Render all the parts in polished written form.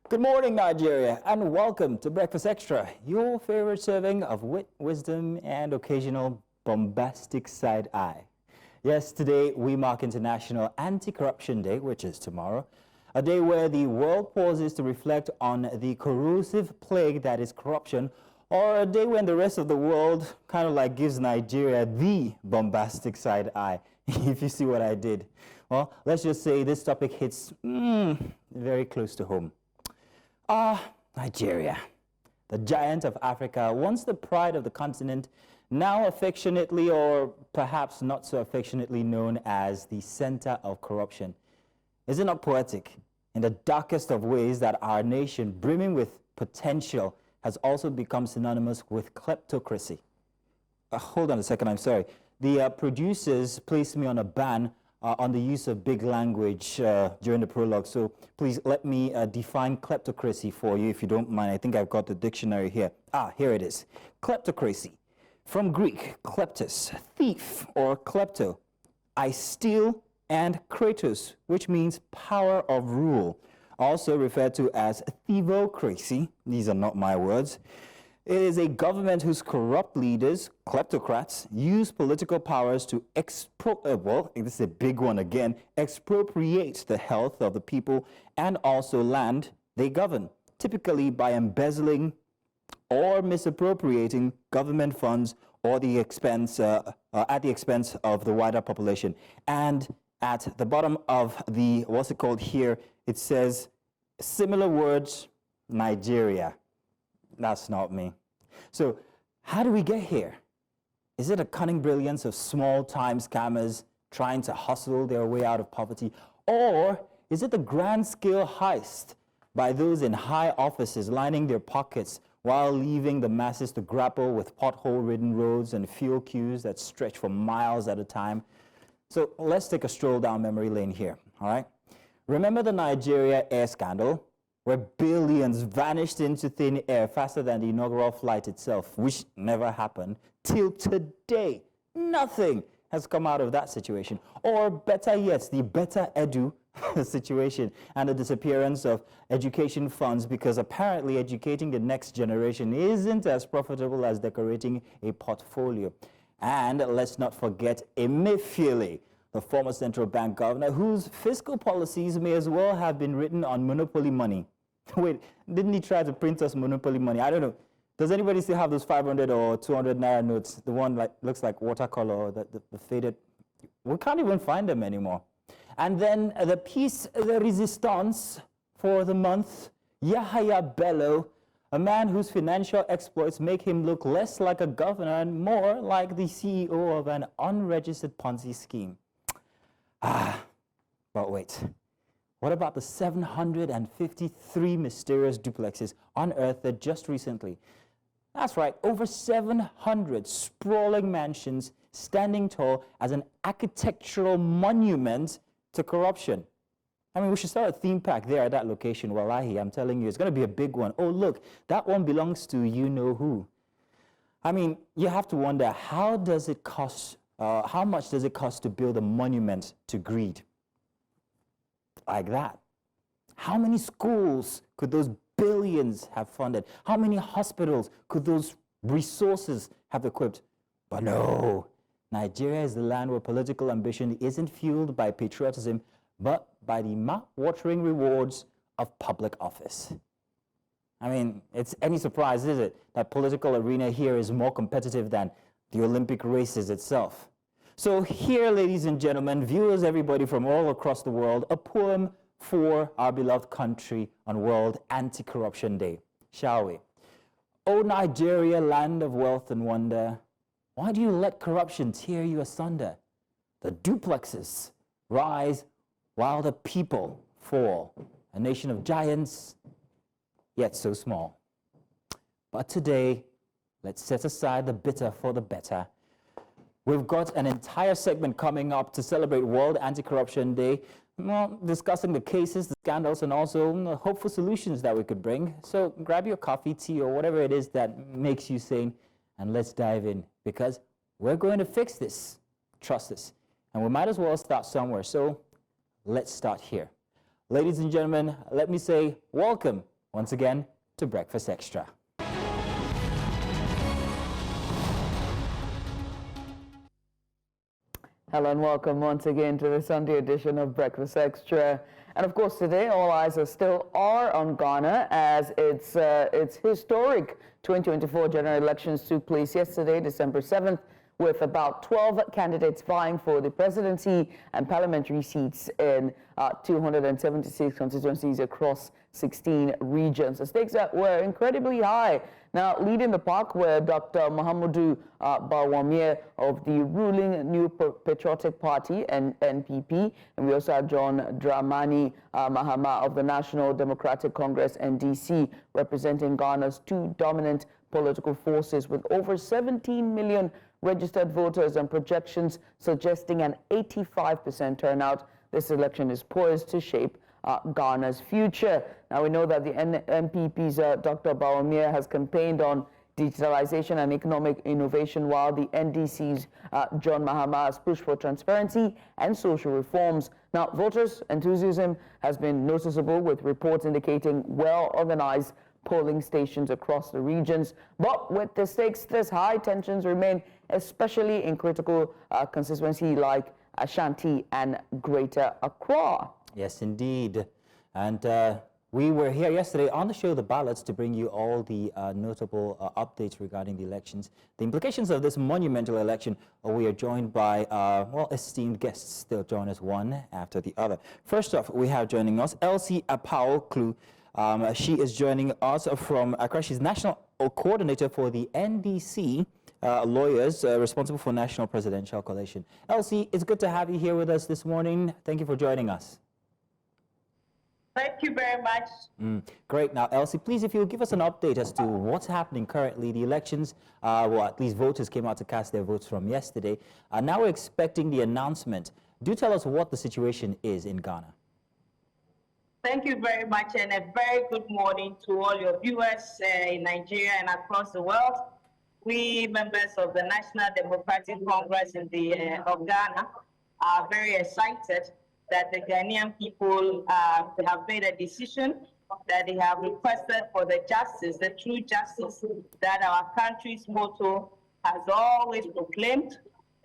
Good morning, Nigeria, and welcome to Breakfast Extra, your favorite serving of wit, wisdom, and occasional bombastic side eye. Yes, today we mark International Anti-Corruption Day, which is tomorrow, a day where the world pauses to reflect on the corrosive plague that is corruption, or a day when the rest of the world kind of like gives Nigeria the bombastic side eye, if you see what I did. Well, let's just say this topic hits very close to home. Nigeria, the giant of Africa, once the pride of the continent, now affectionately or perhaps not so affectionately known as the center of corruption. Is it not poetic in the darkest of ways that our nation, brimming with potential, has also become synonymous with kleptocracy? Hold on a second, I'm sorry. The producers placed me on a ban on the use of big language during the prologue. So please let me define kleptocracy for you, if you don't mind. I think I've got the dictionary here. Here it is. Kleptocracy. From Greek, kleptos, thief or klepto. I steal, and kratos, which means power of rule. Also referred to as thievocracy. These are not my words. It is a government whose corrupt leaders, kleptocrats, use political powers to this is a big one again, expropriate the health of the people and also land they govern, typically by embezzling or misappropriating government funds or at the expense of the wider population. And at the bottom of the, what's it called here, it says similar words, Nigeria. That's not me. So how do we get here? Is it a cunning brilliance of small-time scammers trying to hustle their way out of poverty? Or is it the grand-scale heist by those in high offices lining their pockets while leaving the masses to grapple with pothole-ridden roads and fuel queues that stretch for miles at a time? So let's take a stroll down memory lane here, all right? Remember the Nigeria air scandal, where billions vanished into thin air faster than the inaugural flight itself, which never happened. Till today, nothing has come out of that situation. Or better yet, the better edu situation and the disappearance of education funds, because apparently educating the next generation isn't as profitable as decorating a portfolio. And let's not forget Emefiele, the former central bank governor, whose fiscal policies may as well have been written on monopoly money. Wait, didn't he try to print us monopoly money? I don't know. Does anybody still have those 500 or 200 naira notes? The one like looks like watercolor, or the faded. We can't even find them anymore. And then the piece de resistance for the month, Yahaya Bello, a man whose financial exploits make him look less like a governor and more like the CEO of an unregistered Ponzi scheme. But wait. What about the 753 mysterious duplexes unearthed just recently? That's right, over 700 sprawling mansions standing tall as an architectural monument to corruption. I mean, we should start a theme park there at that location. Wallahi, I'm telling you, it's going to be a big one. Oh, look, that one belongs to you-know-who. I mean, you have to wonder, how much does it cost to build a monument to greed? Like that. How many schools could those billions have funded? How many hospitals could those resources have equipped? But no, Nigeria is the land where political ambition isn't fueled by patriotism, but by the mouth-watering rewards of public office. I mean, it's any surprise, is it, that political arena here is more competitive than the Olympic races itself? So here, ladies and gentlemen, viewers, everybody from all across the world, a poem for our beloved country on World Anti-Corruption Day, shall we? O Nigeria, land of wealth and wonder, why do you let corruption tear you asunder? The duplexes rise while the people fall, a nation of giants, yet so small. But today, let's set aside the bitter for the better. We've got an entire segment coming up to celebrate World Anti-Corruption Day, discussing the cases, the scandals, and also hopeful solutions that we could bring. So grab your coffee, tea, or whatever it is that makes you sane, and let's dive in, because we're going to fix this. Trust us. And we might as well start somewhere. So let's start here. Ladies and gentlemen, let me say welcome once again to Breakfast Extra. Hello and welcome once again to the Sunday edition of Breakfast Extra. And of course today all eyes are still on Ghana as its historic 2024 general elections took place yesterday, December 7th, with about 12 candidates vying for the presidency and parliamentary seats in 276 constituencies across 16 regions. The stakes were incredibly high. Now, leading the pack were Dr. Mahamudu Bawumia of the ruling New Patriotic Party, NPP, and we also had John Dramani Mahama of the National Democratic Congress, NDC, representing Ghana's two dominant political forces with over 17 million registered voters and projections suggesting an 85% turnout. This election is poised to shape Ghana's future. Now, we know that the NPP's Dr. Bawumia has campaigned on digitalization and economic innovation, while the NDC's John Mahama has pushed for transparency and social reforms. Now, voters' enthusiasm has been noticeable, with reports indicating well-organized polling stations across the regions. But with the stakes this high, tensions remain, especially in critical constituencies like Ashanti and Greater Accra. Yes, indeed. And we were here yesterday on the show The Ballots to bring you all the notable updates regarding the elections, the implications of this monumental election. We are joined by, well, esteemed guests. They'll join us one after the other. First off, we have joining us Elsie Apao-Klu. She is joining us from Accra. She's National Coordinator for the NDC lawyers responsible for National Presidential Coalition. Elsie, it's good to have you here with us this morning. Thank you for joining us. Thank you very much. Great. Now, Elsie, please, if you'll give us an update as to what's happening currently. The elections, well, at least voters came out to cast their votes from yesterday. Now we're expecting the announcement. Do tell us what the situation is in Ghana. Thank you very much, and a very good morning to all your viewers in Nigeria and across the world. We members of the National Democratic Congress of Ghana are very excited that the Ghanaian people have made a decision that they have requested for the justice, the true justice that our country's motto has always proclaimed.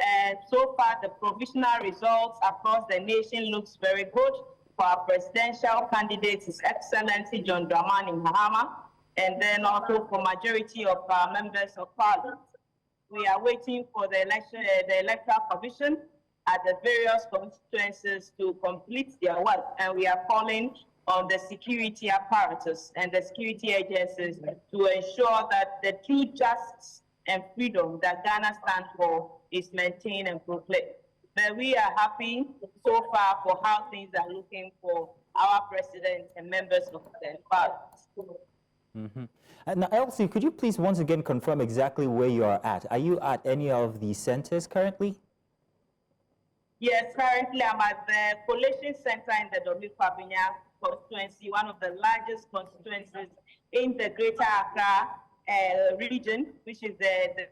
And so far, the provisional results across the nation looks very good. For our presidential candidate, His Excellency John Dramani Mahama, and then also for majority of our members of parliament. We are waiting for the electoral commission at the various constituencies to complete their work, and we are calling on the security apparatus and the security agencies to ensure that the true justice and freedom that Ghana stands for is maintained and proclaimed. But we are happy so far for how things are looking for our president and members of the parliament. Now, Elsie, could you please once again confirm exactly where you are at? Are you at any of the centers currently? Yes, currently I'm at the Collation Center in the Domi-Kwabinya constituency, one of the largest constituencies in the Greater Accra region, which is the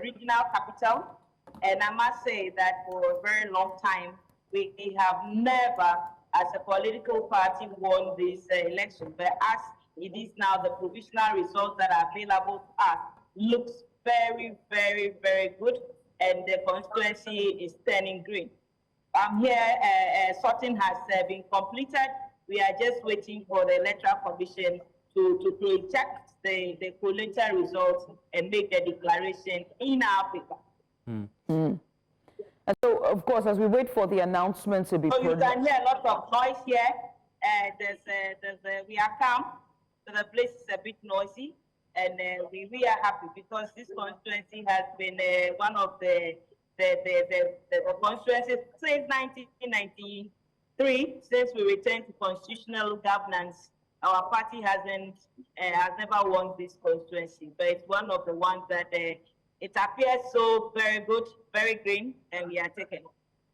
regional capital. And I must say that for a very long time, we have never, as a political party, won this election. But as it is now, the provisional results that are available to us looks very, very, very good, and the constituency is turning green. Here, sorting has been completed. We are just waiting for the electoral commission to project the collated results and make the declaration in our paper. And so, of course, as we wait for the announcements to be so you can hear a lot of noise here. We are calm, so the place is a bit noisy, and we are happy because this constituency has been one of the constituencies since 1993, since we returned to constitutional governance. Our party has never won this constituency, but it's one of the ones that it appears so very good, very green, and we are taking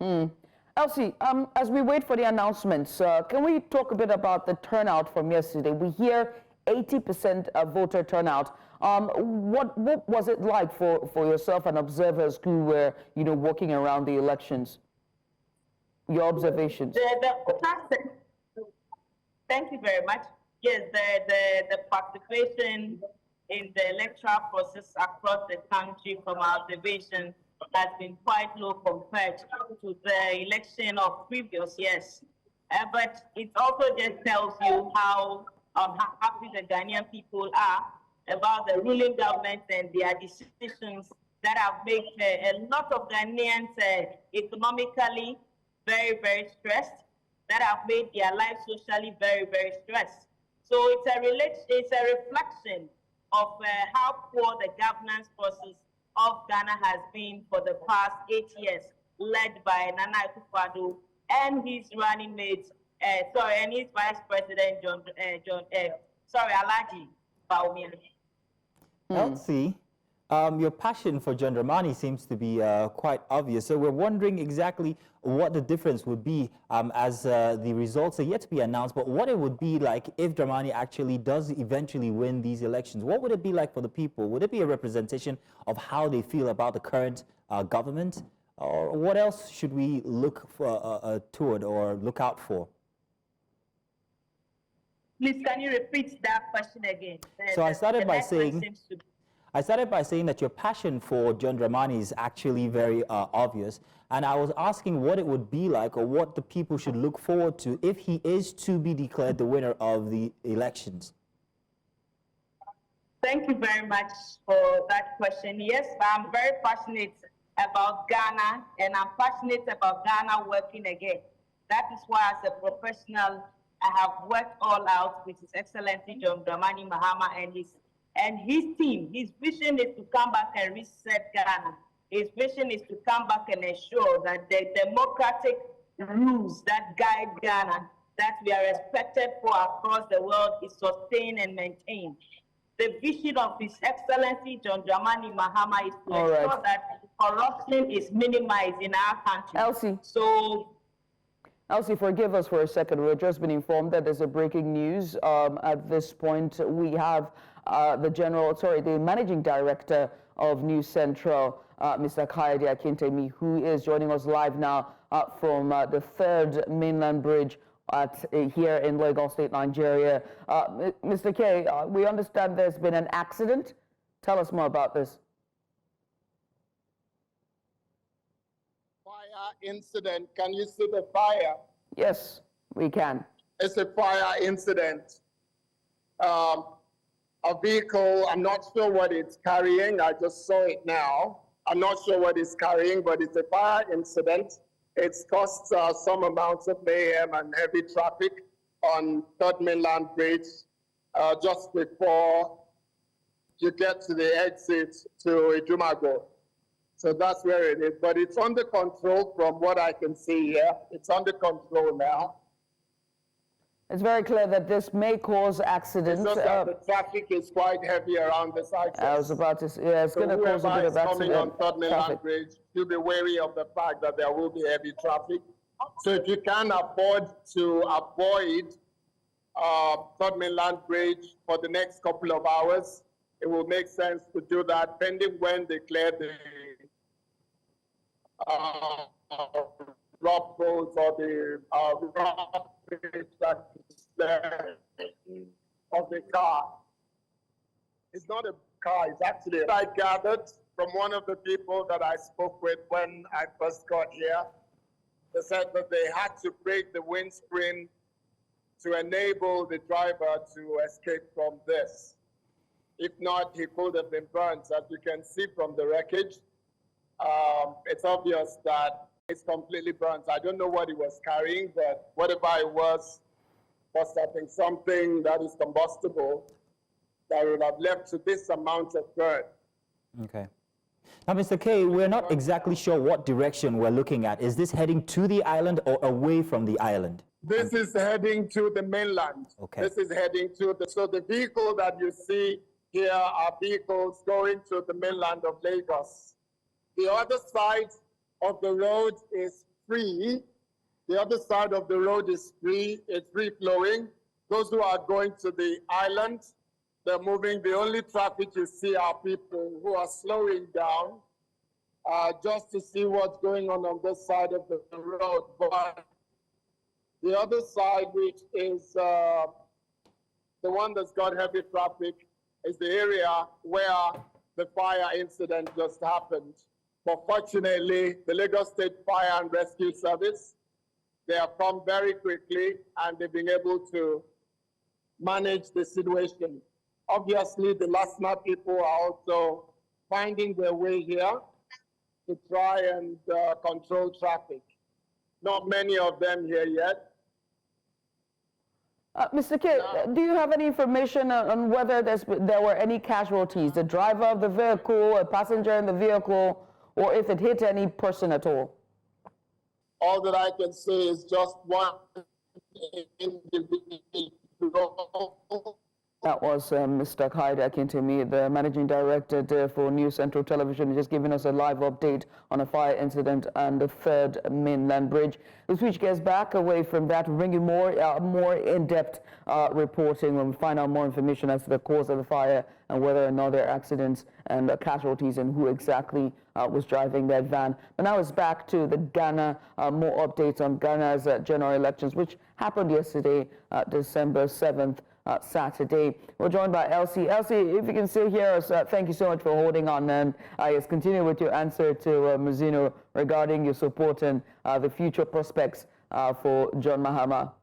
it. Elsie, as we wait for the announcements, can we talk a bit about the turnout from yesterday? We hear 80% voter turnout. What was it like for yourself and observers who were, walking around the elections? Your observations. Thank you very much. yes, the participation in the electoral process across the country from our observation has been quite low compared to the election of previous years. But it also just tells you how unhappy the Ghanaian people are about the ruling government and their decisions that have made a lot of Ghanaians economically very, very stressed, that have made their lives socially very, very stressed. So it's a reflection of how poor the governance process of Ghana has been for the past 8 years, led by Nana Akufo-Addo and his running mate, and his vice president, Alhaji Bawumia. Elsie, your passion for John Dramani seems to be quite obvious. So we're wondering exactly what the difference would be as the results are yet to be announced, but what it would be like if Dramani actually does eventually win these elections. What would it be like for the people? Would it be a representation of how they feel about the current government? Or what else should we look for, toward or look out for? Please, can you repeat that question again? I started by saying that your passion for John Dramani is actually very obvious. And I was asking what it would be like or what the people should look forward to if he is to be declared the winner of the elections. Thank you very much for that question. Yes, I'm very passionate about Ghana, and I'm passionate about Ghana working again. That is why, as a professional, I have worked all out with His Excellency John Dramani Mahama and his team. His vision is to come back and reset Ghana. His vision is to come back and ensure that the democratic rules that guide Ghana, that we are respected for across the world, is sustained and maintained. The vision of His Excellency John Dramani Mahama is to ensure that corruption is minimized in our country. Elsie, forgive us for a second. We've just been informed that there's a breaking news. At this point, we have the managing director of News Central, Mr. Kayode Akintemi, who is joining us live now from the third mainland bridge here in Lagos State, Nigeria. Mr. K, we understand there's been an accident. Tell us more about this. Fire incident. Can you see the fire? Yes, we can. It's a fire incident. A vehicle, I'm not sure what it's carrying. I just saw it now. I'm not sure what it's carrying, but it's a fire incident. It's caused some amounts of mayhem and heavy traffic on Third Mainland Bridge just before you get to the exit to Ijumago. So that's where it is. But it's under control from what I can see here. It's under control now. It's very clear that this may cause accidents. It's just that the traffic is quite heavy around this axis. I was about to say, yeah, it's going to cause a bit of accident. Coming on Third Mainland Bridge, you'll be wary of the fact that there will be heavy traffic. So if you can afford to avoid Third Mainland Bridge for the next couple of hours, it will make sense to do that, pending when they clear the rough roads or the rough bridge that is there of the car. It's not a car, it's actually I gathered from one of the people that I spoke with when I first got here. They said that they had to break the windscreen to enable the driver to escape from this. If not, he could have been burnt. As you can see from the wreckage, it's obvious that it's completely burnt. I don't know what he was carrying, but whatever it was I think something that is combustible that would have left to this amount of burn. Okay. Now, Mr. K, we're not exactly sure what direction we're looking at. Is this heading to the island or away from the island? This is heading to the mainland. Okay. This is heading to so the vehicle that you see here are vehicles going to the mainland of Lagos. The other side of the road is free. The other side of the road is free. It's free flowing. Those who are going to the island, they're moving. The only traffic you see are people who are slowing down just to see what's going on this side of the road. But the other side, which is the one that's got heavy traffic is the area where the fire incident just happened. But fortunately, the Lagos State Fire and Rescue Service, they have come very quickly and they've been able to manage the situation. Obviously, the Lasma people are also finding their way here to try and control traffic. Not many of them here yet. Mr. K, do you have any information on whether there were any casualties, the driver of the vehicle, a passenger in the vehicle, or if it hit any person at all? All that I can say is just one individual. That was Mr. Kaide Akintemi, the Managing Director there for News Central Television, just giving us a live update on a fire incident on the 3rd Mainland Bridge. The switch gets back away from that, bringing more in-depth reporting when we find out more information as to the cause of the fire and whether or not there are accidents and casualties and who exactly was driving that van. But now it's back to the Ghana, more updates on Ghana's general elections, which happened yesterday, December 7th. Saturday. We're joined by Elsie. Elsie, if you can still hear us, thank you so much for holding on. And yes, continue with your answer to Muzino regarding your support and the future prospects for John Mahama.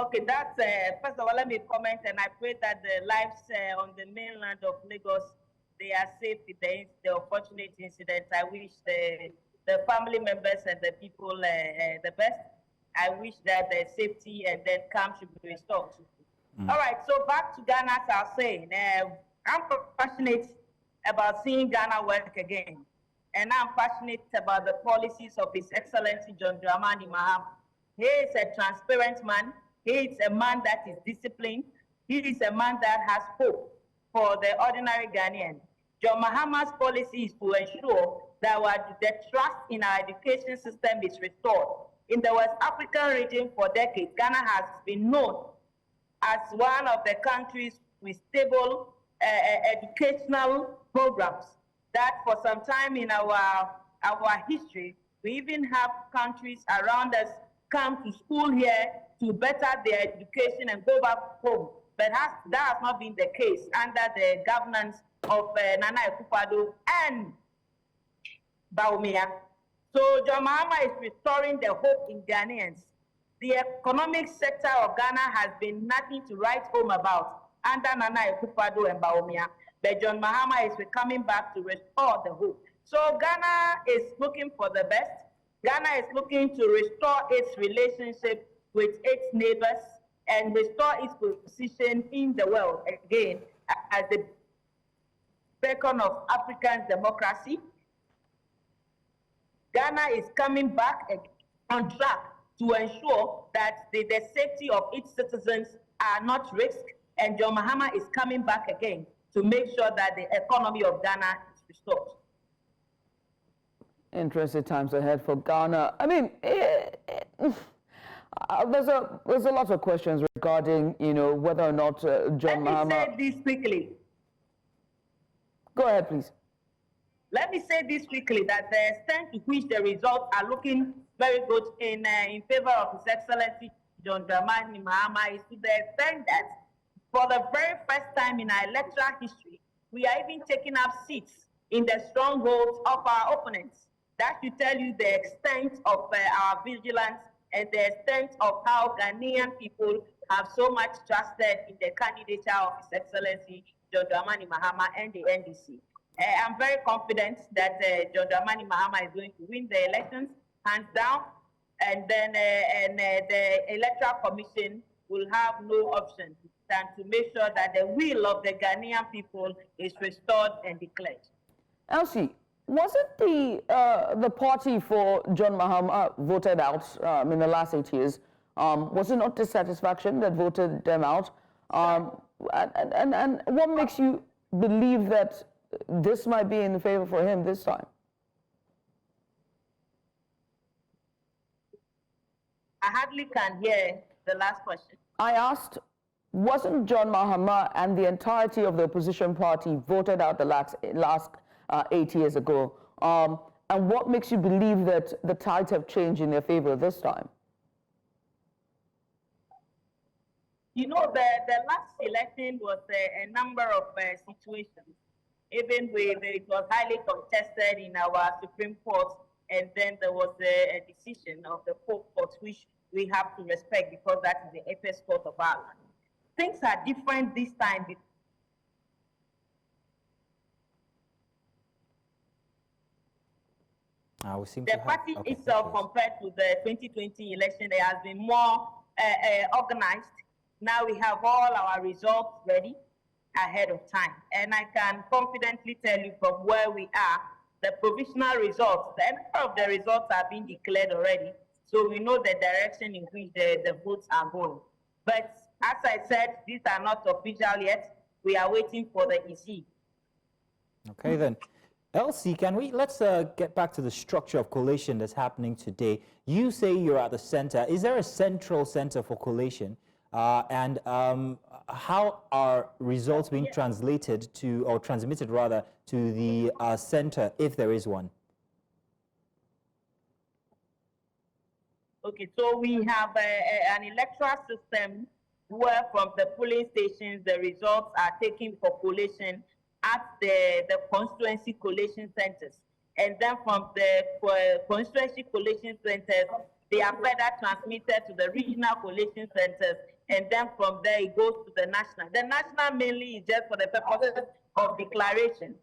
Okay, that's first of all, let me comment, and I pray that the lives on the mainland of Lagos, they are safe with the unfortunate incident. I wish the family members and the people the best. I wish that the safety and that calm should be restored. All right, so back to Ghana, as I was saying, I'm passionate about seeing Ghana work again. And I'm passionate about the policies of His Excellency John Dramani Mahama. He is a transparent man. He is a man that is disciplined. He is a man that has hope for the ordinary Ghanaian. John Mahama's policy is to ensure that the trust in our education system is restored. In the West African region for decades, Ghana has been known as one of the countries with stable educational programs. That for some time in our history, we even have countries around us come to school here to better their education and go back home. But that has not been the case under the governance of Nana Akufo-Addo and Bawumia. So John Mahama is restoring the hope in Ghanaians. The economic sector of Ghana has been nothing to write home about under Nana Akufo-Addo and Bawumia. But John Mahama is coming back to restore the hope. So Ghana is looking for the best. Ghana is looking to restore its relationship with its neighbors and restore its position in the world again as the beacon of African democracy. Ghana is coming back on track to ensure that the safety of its citizens are not risked, and John Mahama is coming back again to make sure that the economy of Ghana is restored. Interesting times ahead for Ghana. I mean, there's a lot of questions regarding, whether or not John Mahama. Let me say this quickly. Go ahead, please. Let me say this quickly, that the extent to which the results are looking very good in favor of His Excellency John Dramani Mahama is to the extent that for the very first time in our electoral history, we are even taking up seats in the strongholds of our opponents. That should tell you the extent of our vigilance and the extent of how Ghanaian people have so much trusted in the candidature of His Excellency John Dramani Mahama and the NDC. I'm very confident that John Dramani Mahama is going to win the elections, hands down, and then the Electoral Commission will have no option than to make sure that the will of the Ghanaian people is restored and declared. Elsie, was it the party for John Mahama voted out in the last 8 years? Was it not dissatisfaction that voted them out? And what makes you believe that this might be in favor for him this time? I hardly can hear the last question. I asked, wasn't John Mahama and the entirety of the opposition party voted out the last 8 years ago? And what makes you believe that the tides have changed in their favor this time? You know, the last election was a number of situations, even with it was highly contested in our Supreme Court, and then there was a decision of the court, which we have to respect because that is the apex court of our land. Things are different this time. The party itself, compared to the 2020 election, it has been more organized. Now we have all our results ready ahead of time. And I can confidently tell you from where we are, the provisional results, the number of the results are being declared already. So we know the direction in which the votes are going. But as I said, these are not official yet. We are waiting for the EC. Okay, then. Elsie, let's get back to the structure of collation that's happening today. You say you're at the center. Is there a central center for collation? And how are results being translated to, or transmitted rather, to the center, if there is one? Okay, so we have an electoral system where from the polling stations, the results are taken for collation at the constituency collation centers. And then from the constituency collation centers, they are further transmitted to the regional collation centers. And then from there, it goes to the national. The national mainly is just for the purposes of declaration,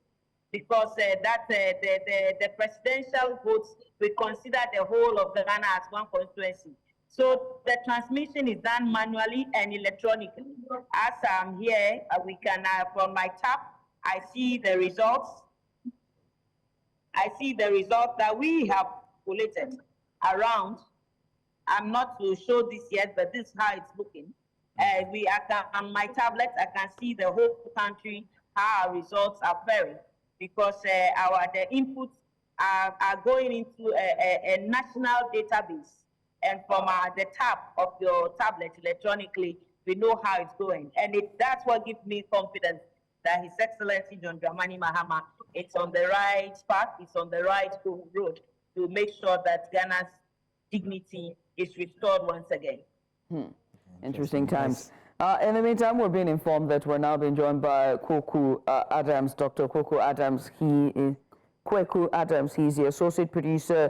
because the presidential votes, we consider the whole of the Ghana as one constituency. So the transmission is done manually and electronically. As I'm here, we can, from my tab, I see the results. I see the results that we have collated around. I'm not to show this yet, but this is how it's looking. On my tablet, I can see the whole country, how our results are varying, because the inputs are going into a national database. And from the tab of your tablet electronically, we know how it's going. And that's what gives me confidence that His Excellency John Dramani Mahama is on the right path, it's on the right road to make sure that Ghana's dignity is restored once again. Interesting times. In the meantime, we're being informed that we're now being joined by Kweku Adams, Dr. Kweku Adams. Kweku Adams, he's the associate producer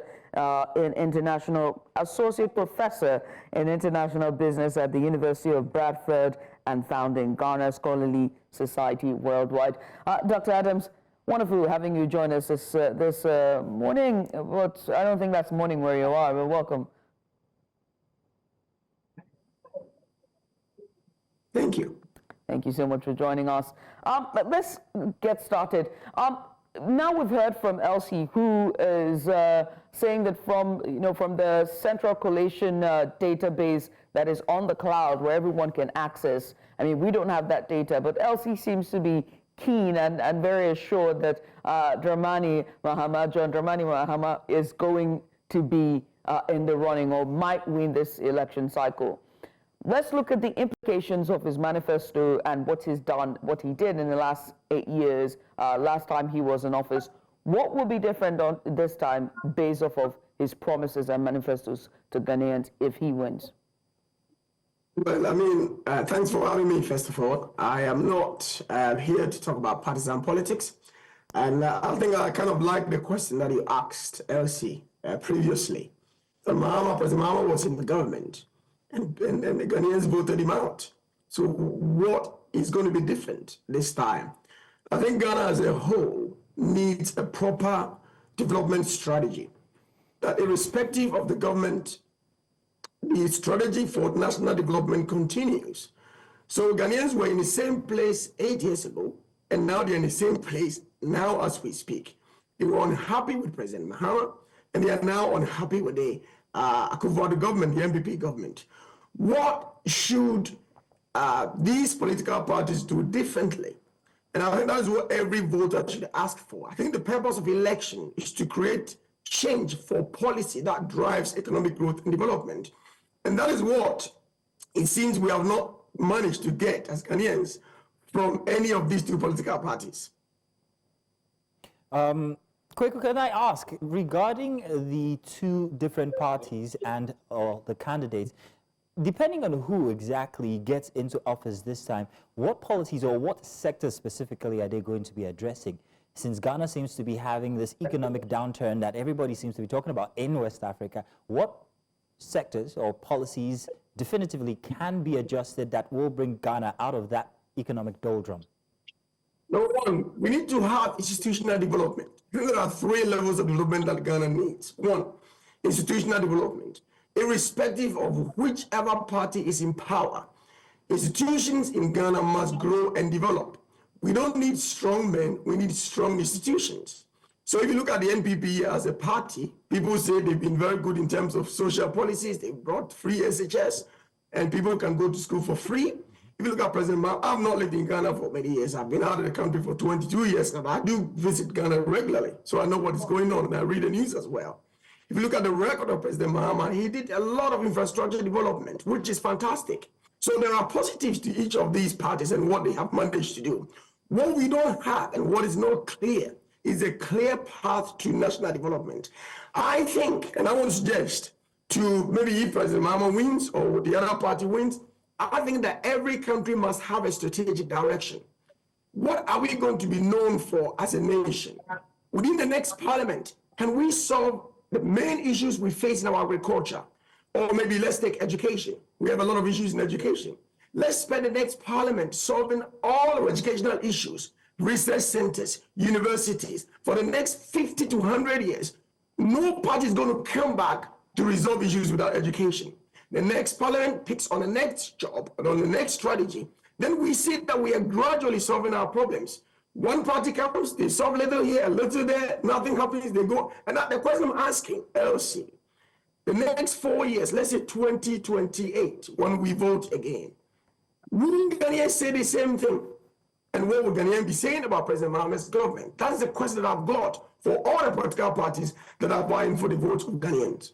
associate professor in international business at the University of Bradford and founding Ghana Scholarly Society Worldwide. Dr. Adams, wonderful having you join us this morning. But I don't think that's morning where you are, but welcome. Thank you. Thank you so much for joining us. Let's get started. Now we've heard from Elsie, who is saying that from the central collation database that is on the cloud where everyone can access. I mean, we don't have that data, but Elsie seems to be keen and very assured that John Dramani Mahama is going to be in the running or might win this election cycle. Let's look at the implications of his manifesto and what he did in the last 8 years, last time he was in office. What will be different on this time based off of his promises and manifestos to Ghanaians if he wins? Well, I mean, thanks for having me, first of all. I am not here to talk about partisan politics. And I think I kind of like the question that you asked Elsie previously. President Mahama was in the government. And the Ghanaians voted him out. So what is going to be different this time? I think Ghana as a whole needs a proper development strategy. That irrespective of the government, the strategy for national development continues. So Ghanaians were in the same place 8 years ago, and now they're in the same place now as we speak. They were unhappy with President Mahama, and they are now unhappy with the Akufo-Addo government, the MPP government. What should these political parties do differently? And I think that's what every voter should ask for. I think the purpose of election is to create change for policy that drives economic growth and development. And that is what it seems we have not managed to get as Ghanaians from any of these two political parties. Kweku, can I ask, regarding the two different parties and the candidates, depending on who exactly gets into office this time, what policies or what sectors specifically are they going to be addressing? Since Ghana seems to be having this economic downturn that everybody seems to be talking about in West Africa, what sectors or policies definitively can be adjusted that will bring Ghana out of that economic doldrum? Number one, we need to have institutional development. There are 3 levels of development that Ghana needs. One, institutional development. Irrespective of whichever party is in power, institutions in Ghana must grow and develop. We don't need strong men, we need strong institutions. So if you look at the NPP as a party, people say they've been very good in terms of social policies. They've brought free SHS and people can go to school for free. If you look at President Mahama, I've not lived in Ghana for many years. I've been out of the country for 22 years, and I do visit Ghana regularly. So I know what is going on, and I read the news as well. If you look at the record of President Mahama, he did a lot of infrastructure development, which is fantastic. So there are positives to each of these parties and what they have managed to do. What we don't have and what is not clear is a clear path to national development. I think, and I want to suggest to maybe if President Mahama wins or the other party wins, I think that every country must have a strategic direction. What are we going to be known for as a nation? Within the next parliament, can we solve the main issues we face in our agriculture? Or maybe let's take education. We have a lot of issues in education. Let's spend the next parliament solving all our educational issues, research centers, universities. For the next 50 to 100 years, no party is going to come back to resolve issues without education. The next parliament picks on the next job and on the next strategy. Then we see that we are gradually solving our problems. One party comes, they solve a little here, a little there, nothing happens, they go. And the question I'm asking, LC, the next 4 years, let's say 2028, when we vote again, will Ghanaians say the same thing? And what will Ghanaians be saying about President Mahama's government? That's the question that I've got for all the political parties that are vying for the votes of Ghanaians.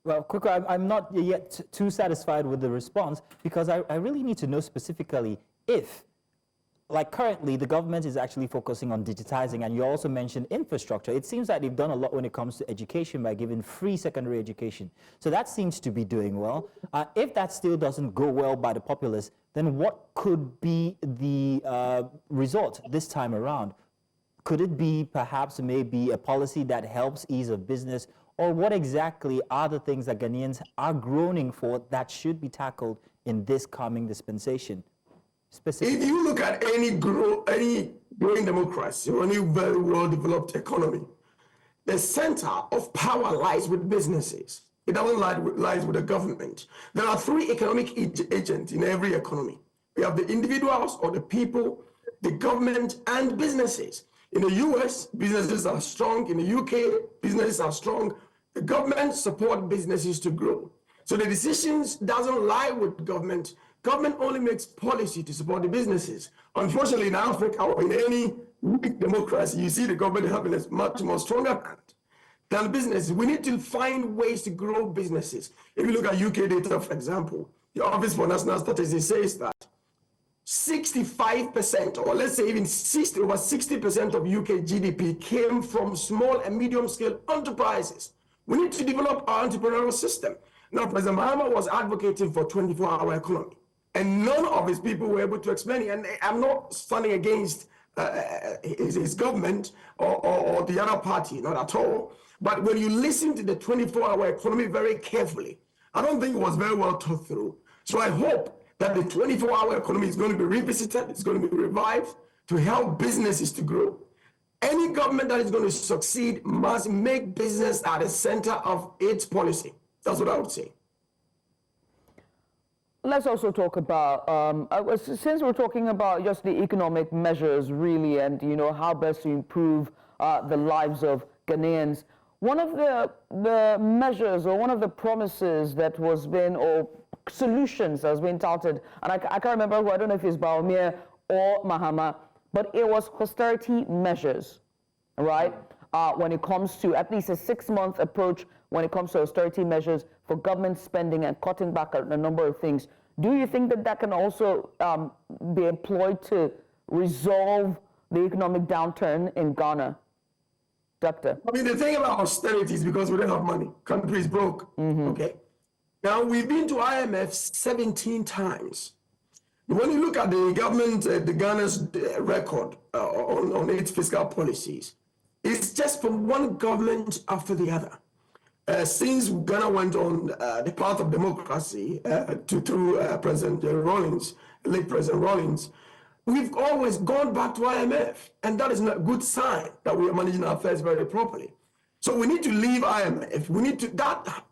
Well, Kuka, I'm not yet too satisfied with the response because I really need to know specifically if, like currently, the government is actually focusing on digitizing, and you also mentioned infrastructure. It seems like they've done a lot when it comes to education by giving free secondary education. So that seems to be doing well. If that still doesn't go well by the populace, then what could be the result this time around? Could it be perhaps maybe a policy that helps ease of business? Or what exactly are the things that Ghanaians are groaning for that should be tackled in this coming dispensation? Specifically. If you look at any growing democracy or any very well-developed economy, the center of power lies with businesses. It doesn't lies with the government. There are 3 economic agents in every economy. We have the individuals or the people, the government, and businesses. In the US, businesses are strong. In the UK, businesses are strong. The government supports businesses to grow. So the decisions doesn't lie with government. Government only makes policy to support the businesses. Unfortunately, in Africa or in any weak democracy, you see the government having a much more stronger hand than businesses. We need to find ways to grow businesses. If you look at UK data, for example, the Office for National Statistics says that 65%, or let's say even over 60% of UK GDP came from small and medium-scale enterprises. We need to develop our entrepreneurial system. Now, President Mahama was advocating for 24-hour economy, and none of his people were able to explain it. And I'm not standing against his government or the other party, not at all. But when you listen to the 24-hour economy very carefully, I don't think it was very well thought through. So I hope that the 24-hour economy is going to be revisited, it's going to be revived to help businesses to grow. Any government that is going to succeed must make business at the center of its policy. That's what I would say. Let's also talk about, since we're talking about just the economic measures really and, you know, how best to improve the lives of Ghanaians, one of the measures or one of the promises that was been, or solutions that has been touted, and I can't remember who, I don't know if it's Baumia or Mahama, but it was austerity measures, right? When it comes to at least a 6-month approach when it comes to austerity measures for government spending and cutting back on a number of things. Do you think that that can also be employed to resolve the economic downturn in Ghana? Doctor? I mean, the thing about austerity is because we don't have money. Country is broke, okay? Now, we've been to IMF 17 times. When you look at the government, the Ghana's record on its fiscal policies, it's just from one government after the other. Since Ghana went on the path of democracy through President Rawlings, late President Rawlings, we've always gone back to IMF, and that is not a good sign that we are managing our affairs very properly. So we need to leave IMF. We need to,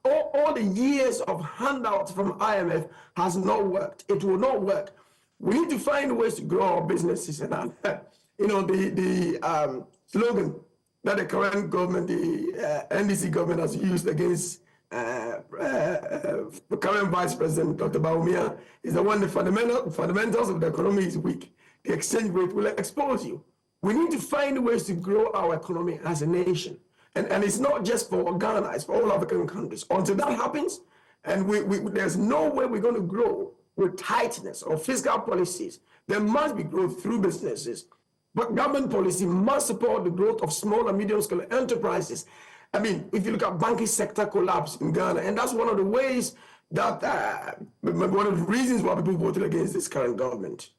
all the years of handouts from IMF has not worked. It will not work. We need to find ways to grow our businesses. And, the slogan that the current government, the NDC government has used against the current Vice President, Dr. Bawumia, is the one, the fundamentals of the economy is weak. The exchange rate will expose you. We need to find ways to grow our economy as a nation. And it's not just for Ghana, it's for all African countries. Until that happens, and there's no way we're going to grow with tightness or fiscal policies. There must be growth through businesses. But government policy must support the growth of small and medium-scale enterprises. I mean, if you look at banking sector collapse in Ghana, and that's one of the ways that, one of the reasons why people voted against this current government,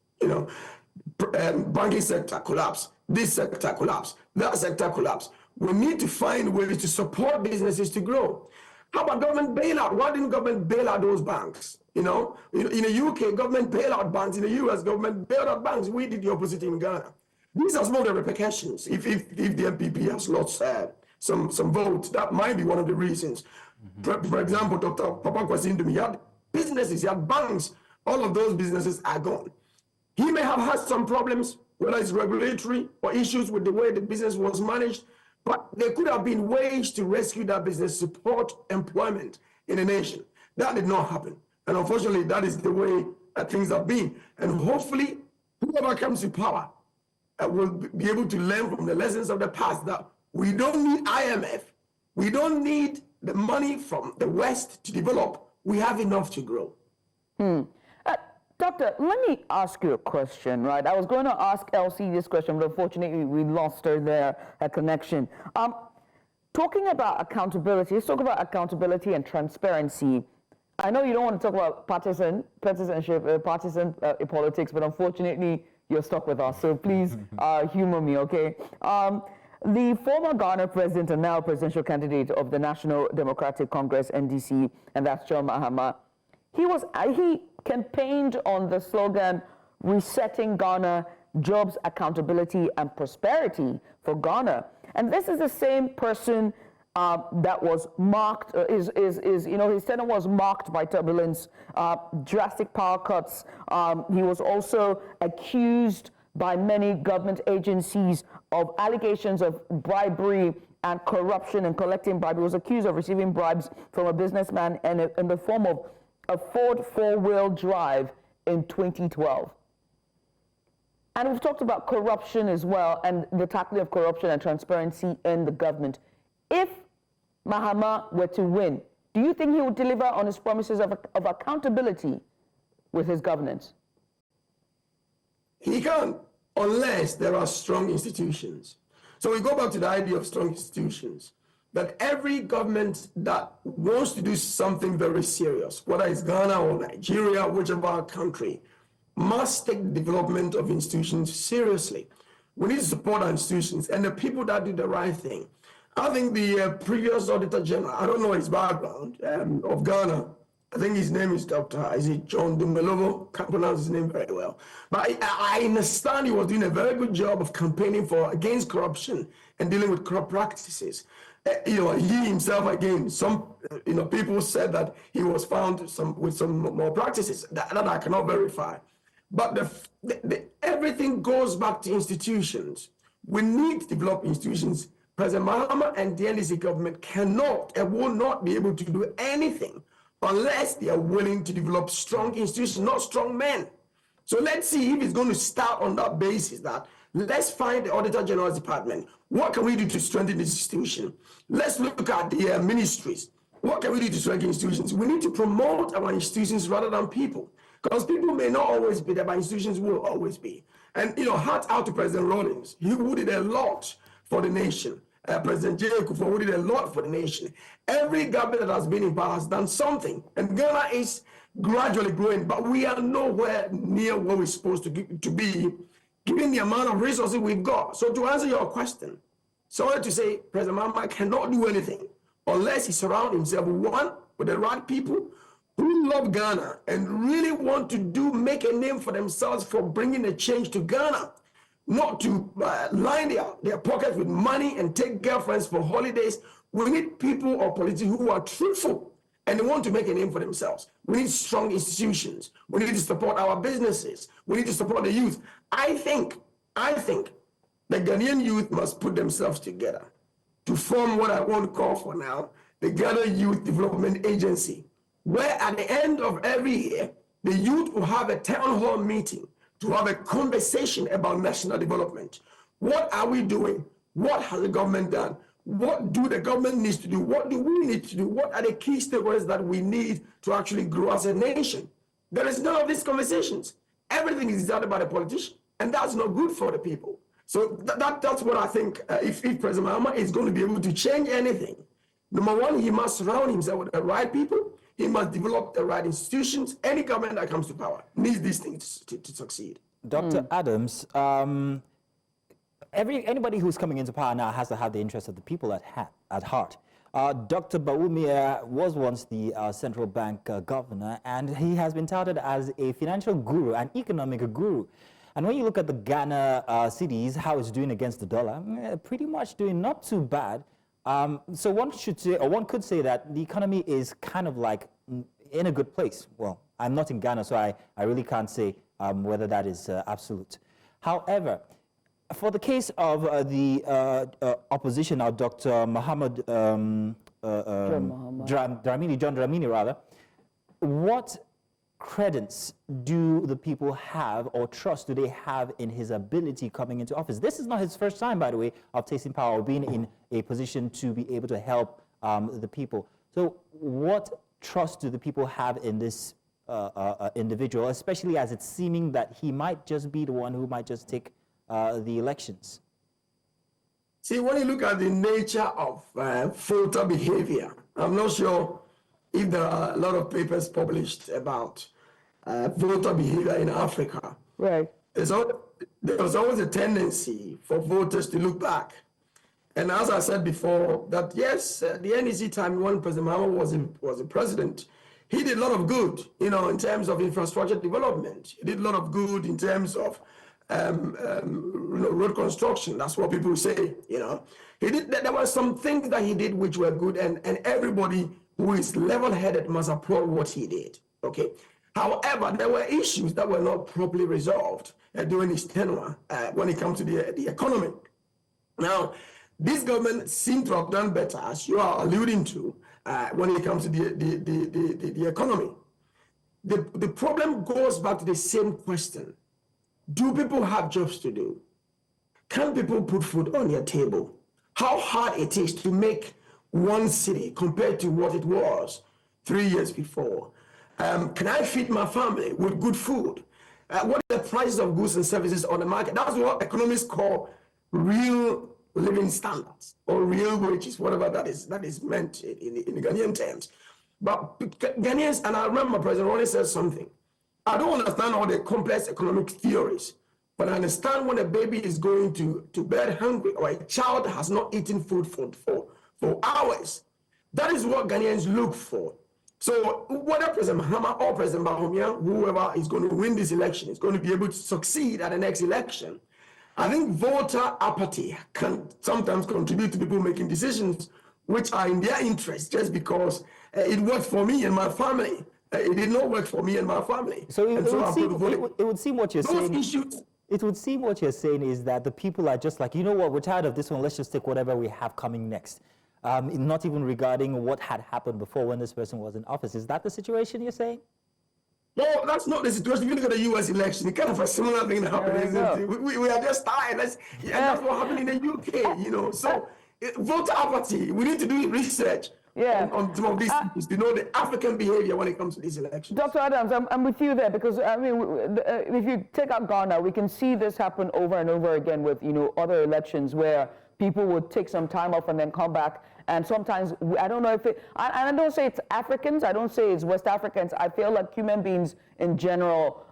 banking sector collapse, this sector collapse, that sector collapse. We need to find ways to support businesses to grow. How about government bailout? Why didn't government bail out those banks? In the UK, government bailed out banks. In the US, government bailed out banks. We did the opposite in Ghana. These are some of the repercussions. If the MPP has lost some votes, that might be one of the reasons. For example, Dr. Papa Kwasindumi, he had businesses, he had banks. All of those businesses are gone. He may have had some problems, whether it's regulatory or issues with the way the business was managed, but there could have been ways to rescue that business, support employment in the nation. That did not happen. And unfortunately, that is the way things have been. And hopefully, whoever comes to power will be able to learn from the lessons of the past that we don't need IMF. We don't need the money from the West to develop. We have enough to grow. Doctor, let me ask you a question, right? I was going to ask Elsie this question, but unfortunately we lost her there, her connection. Talking about accountability, let's talk about accountability and transparency. I know you don't want to talk about partisan politics, but unfortunately you're stuck with us, so please humor me, okay? The former Ghana president and now presidential candidate of the National Democratic Congress, NDC, and that's John Mahama, he campaigned on the slogan, resetting Ghana, jobs, accountability, and prosperity for Ghana. And this is the same person that was marked, his tenure was marked by turbulence, drastic power cuts. He was also accused by many government agencies of allegations of bribery and corruption and collecting bribes. He was accused of receiving bribes from a businessman in the form of a Ford four-wheel drive in 2012. And we've talked about corruption as well and the tackling of corruption and transparency in the government. If Mahama were to win, do you think he would deliver on his promises of accountability with his governance? He can't, unless there are strong institutions. So we go back to the idea of strong institutions, that every government that wants to do something very serious, whether it's Ghana or Nigeria, whichever country, must take the development of institutions seriously. We need to support our institutions and the people that do the right thing. I think the previous Auditor General, I don't know his background, of Ghana, I think his name is John Dumbelovo, can't pronounce his name very well. But I understand he was doing a very good job of campaigning against corruption and dealing with corrupt practices. He himself, again, some people said that he was found with some more practices that I cannot verify. But everything goes back to institutions. We need to develop institutions. President Mahama and the NDC government cannot and will not be able to do anything unless they are willing to develop strong institutions, not strong men. So let's see if it's going to start on that basis, that let's find the Auditor General's Department. What can we do to strengthen this institution? Let's look at the ministries. What can we do to strengthen institutions? We need to promote our institutions rather than people, because people may not always be there, but institutions will always be. And, hats out to President Rawlings. He did a lot for the nation. President J. Kufuor did a lot for the nation. Every government that has been in power has done something, and Ghana is gradually growing, but we are nowhere near where we're supposed to be, given the amount of resources we've got. So to answer your question, sorry to say, President Mahama cannot do anything unless he surrounds himself, one, with the right people who love Ghana and really want to make a name for themselves for bringing a change to Ghana, not to line their pockets with money and take girlfriends for holidays. We need people or politicians who are truthful and they want to make a name for themselves. We need strong institutions. We need to support our businesses. We need to support the youth. I think the Ghanaian youth must put themselves together to form what I want to call for now the Ghana Youth Development Agency, where at the end of every year, the youth will have a town hall meeting to have a conversation about national development. What are we doing? What has the government done? What do the government needs to do? What do we need to do? What are the key stakeholders that we need to actually grow as a nation? There is none of these conversations. Everything is decided by the politician, and that's not good for the people. So that's what I think. If President Mahama is going to be able to change anything, number one, he must surround himself with the right people. He must develop the right institutions. Any government that comes to power needs these things to succeed. Dr. Adams, anybody who's coming into power now has to have the interests of the people at heart. Dr. Bawumia was once the central bank governor, and he has been touted as a financial guru, an economic guru. And when you look at the Ghana cities, how it's doing against the dollar, pretty much doing not too bad. So one should say, or one could say that the economy is kind of like in a good place. Well, I'm not in Ghana, so I really can't say whether that is absolute. However, for the case of the opposition, now Dr. John Dramini, what credence do the people have, or trust do they have in his ability coming into office? This is not his first time, by the way, of tasting power or being in a position to be able to help the people. So what trust do the people have in this individual, especially as it's seeming that he might just be the one who might just take the elections? See, when you look at the nature of voter behavior, I'm not sure if there are a lot of papers published about voter behavior in Africa. Right. There was always a tendency for voters to look back. And as I said before, that yes, the NEC time when President Mahama was a president, he did a lot of good, in terms of infrastructure development. He did a lot of good in terms of road construction. That's what people say, He did. There were some things that he did which were good, and everybody who is level-headed must applaud what he did, okay? However, there were issues that were not properly resolved during his tenure when it comes to the economy. Now, this government seems to have done better, as you are alluding to, when it comes to the economy. The problem goes back to the same question. Do people have jobs to do? Can people put food on your table? How hard it is to make one city compared to what it was 3 years before? Can I feed my family with good food? What are the prices of goods and services on the market? That's what economists call real living standards or real wages, whatever that is meant in Ghanaian terms. But Ghanaians, and I remember President Ronnie said something, I don't understand all the complex economic theories, but I understand when a baby is going to bed hungry or a child has not eaten food for hours. That is what Ghanaians look for. So whether President Mahama or President Bawumia, whoever is going to win this election, is going to be able to succeed at the next election, I think voter apathy can sometimes contribute to people making decisions which are in their interest just because it worked for me and my family. It did not work for me and my family. So it would seem what you're saying. Issues. It would seem what you're saying is that the people are just like, you know what, we're tired of this one, let's just take whatever we have coming next. Not even regarding what had happened before when this person was in office. Is that the situation you're saying? No, that's not the situation. If you look at the U.S. election, it's kind of a similar thing that happened. We are just tired. That's what happened in the UK, So voter apathy, we need to do research on some of these things to know the African behavior when it comes to these elections. Dr. Adams, I'm with you there because, I mean, if you take out Ghana, we can see this happen over and over again with, other elections where people would take some time off and then come back. And sometimes, I don't know if I don't say it's Africans, I don't say it's West Africans. I feel like human beings in general,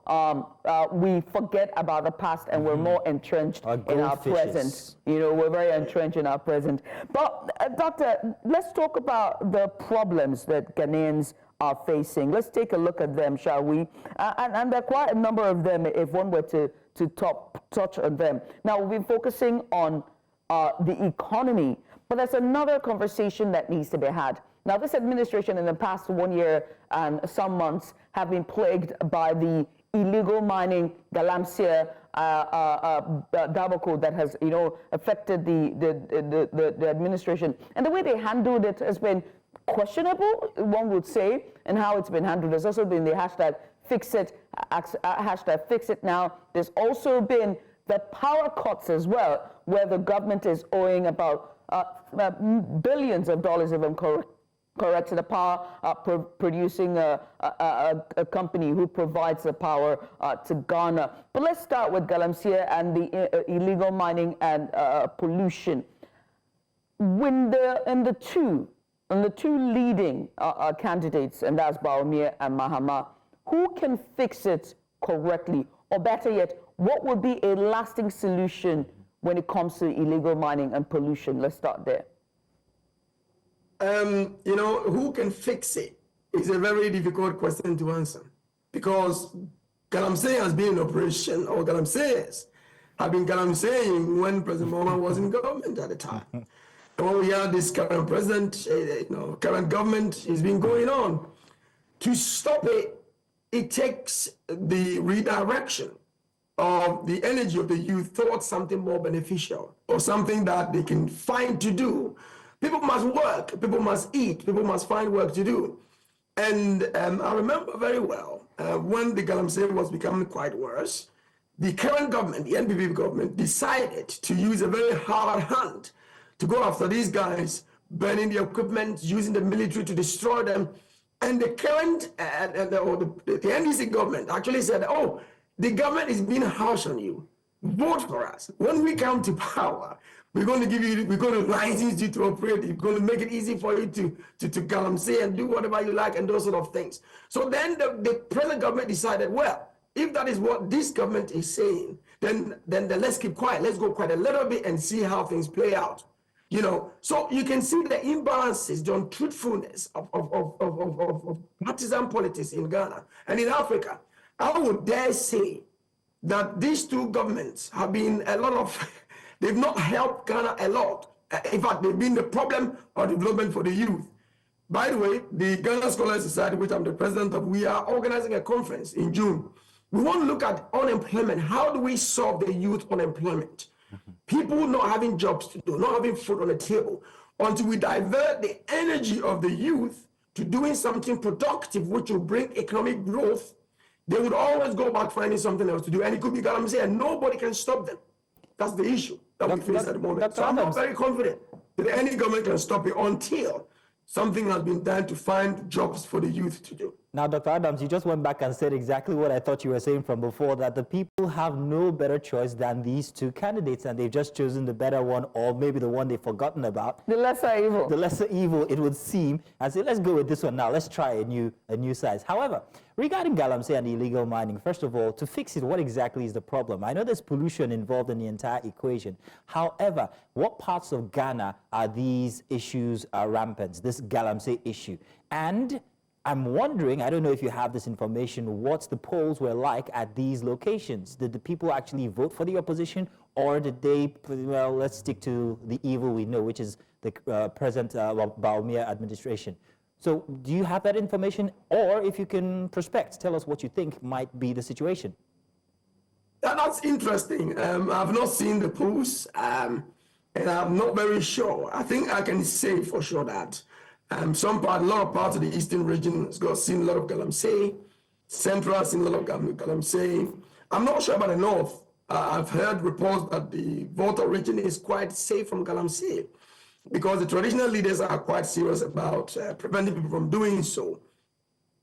we forget about the past and we're more entrenched in our present. You know, we're very entrenched in our present. But Doctor, let's talk about the problems that Ghanaians are facing. Let's take a look at them, shall we? And there are quite a number of them if one were to touch on them. Now, we've been focusing on the economy, but there's another conversation that needs to be had. Now, this administration in the past 1 year and some months have been plagued by the illegal mining galamsey debacle that has, you know, affected the administration. And the way they handled it has been questionable, one would say, and how it's been handled. There's also been the hashtag fix it, hashtag fix it now. There's also been the power cuts as well, where the government is owing about billions of dollars, if I'm correct, to the power producing a company who provides the power to Ghana. But let's start with galamsey and the illegal mining and pollution. When the two leading candidates, and that's Bawumia and Mahama, who can fix it correctly? Or better yet, what would be a lasting solution when it comes to illegal mining and pollution? Let's start there. You know, who can fix it is a very difficult question to answer, because galamsey has been in operation, or galamseyers have been galamseying when President Mahama was in government at the time. And when we have this current president, you know, current government has been going on. To stop it, it takes the redirection of the energy of the youth towards something more beneficial, or something that they can find to do. People must work, people must eat, people must find work to do. And I remember very well when the galamsey was becoming quite worse, the current government, the NPP government, decided to use a very hard hand to go after these guys, burning the equipment, using the military to destroy them. And the current, the NDC government actually said, oh, the government is being harsh on you. Vote for us. When we come to power, we're going to give you, we're going to license you to operate. We're going to make it easy for you to galamsey and do whatever you like and those sort of things. So then the present government decided, well, if that is what this government is saying, then let's keep quiet. Let's go quite a little bit and see how things play out. You know, so you can see the imbalances, the untruthfulness of partisan politics in Ghana and in Africa. I would dare say that these two governments have been they've not helped Ghana a lot. In fact, they've been the problem of development for the youth. By the way, the Ghana Scholars Society, which I'm the president of, we are organizing a conference in June. We want to look at unemployment. How do we solve the youth unemployment? People not having jobs to do, not having food on the table, until we divert the energy of the youth to doing something productive, which will bring economic growth. They would always go back finding something else to do, and it could be galamsey, and nobody can stop them. That's the issue that we face at the moment. So I'm not very confident that any government can stop it until something has been done to find jobs for the youth to do. Now, Dr. Adams, you just went back and said exactly what I thought you were saying from before, that the people have no better choice than these two candidates, and they've just chosen the better one, or maybe the one they've forgotten about. The lesser evil. The lesser evil, it would seem. And say, let's go with this one now. Let's try a new size. However, regarding galamsey and illegal mining, first of all, to fix it, what exactly is the problem? I know there's pollution involved in the entire equation. However, what parts of Ghana are these issues rampant, this galamsey issue? And I'm wondering, I don't know if you have this information, what the polls were like at these locations. Did the people actually vote for the opposition, or did they, well, let's stick to the evil we know, which is the present Bawumia administration? So do you have that information? Or if you can prospect, tell us what you think might be the situation. That's interesting. I've not seen the polls, and I'm not very sure. I think I can say for sure that a lot of parts of the eastern region has seen a lot of galamsey. Central has seen a lot of galamsey. I'm not sure about the north. I've heard reports that the Volta region is quite safe from galamsey, because the traditional leaders are quite serious about preventing people from doing so.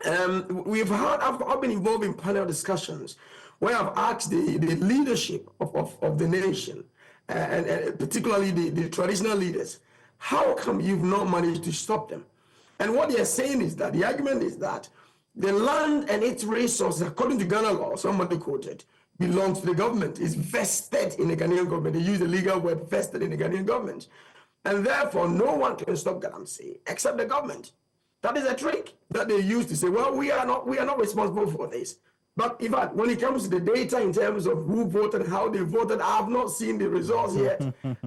I've been involved in panel discussions where I've asked the leadership of the nation and particularly the traditional leaders, how come you've not managed to stop them? And what they're saying is that the argument is that the land and its resources, according to Ghana law, somebody quoted, belongs to the government, is vested in the Ghanaian government. They use the legal word vested in the Ghanaian government. And therefore, no one can stop Galamsey except the government. That is a trick that they use to say, well, we are not responsible for this. But in fact, when it comes to the data in terms of who voted, how they voted, I have not seen the results yet,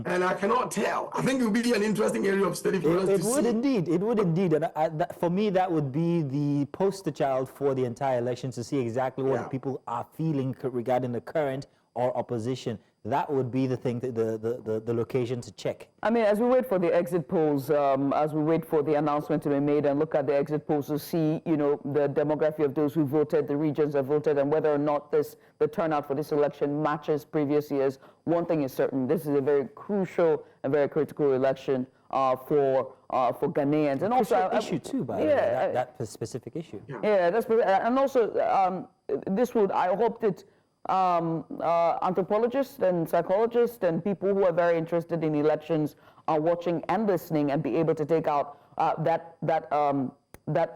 and I cannot tell. I think it would be an interesting area of study for us to see. It would indeed. It would indeed. And for me, that would be the poster child for the entire election, to see exactly what the people are feeling regarding the current or opposition. That would be the thing, the location to check. I mean, as we wait for the exit polls, as we wait for the announcement to be made and look at the exit polls to see, you know, the demography of those who voted, the regions that voted, and whether or not the turnout for this election matches previous years, one thing is certain: this is a very crucial and very critical election for Ghanaians, and also issue too, by the way, that specific issue. Yeah, that's, and also this would, I hope that anthropologists and psychologists and people who are very interested in elections are watching and listening and be able to take out that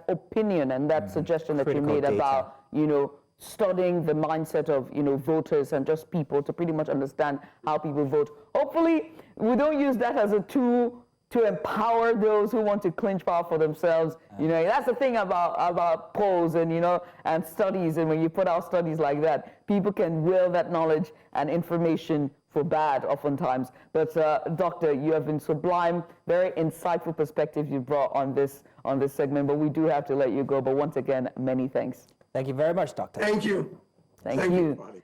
opinion and that suggestion that Critical you made data. about, you know, studying the mindset of, you know, voters and just people to pretty much understand how people vote. Hopefully, we don't use that as a tool to empower those who want to clinch power for themselves. You know, that's the thing about polls and, you know, and studies. And when you put out studies like that, people can wield that knowledge and information for bad oftentimes. But Doctor, you have been sublime, very insightful perspective you brought on this segment, but we do have to let you go. But once again, many thanks. Thank you very much, Doctor. Thank you. Thank you. Buddy.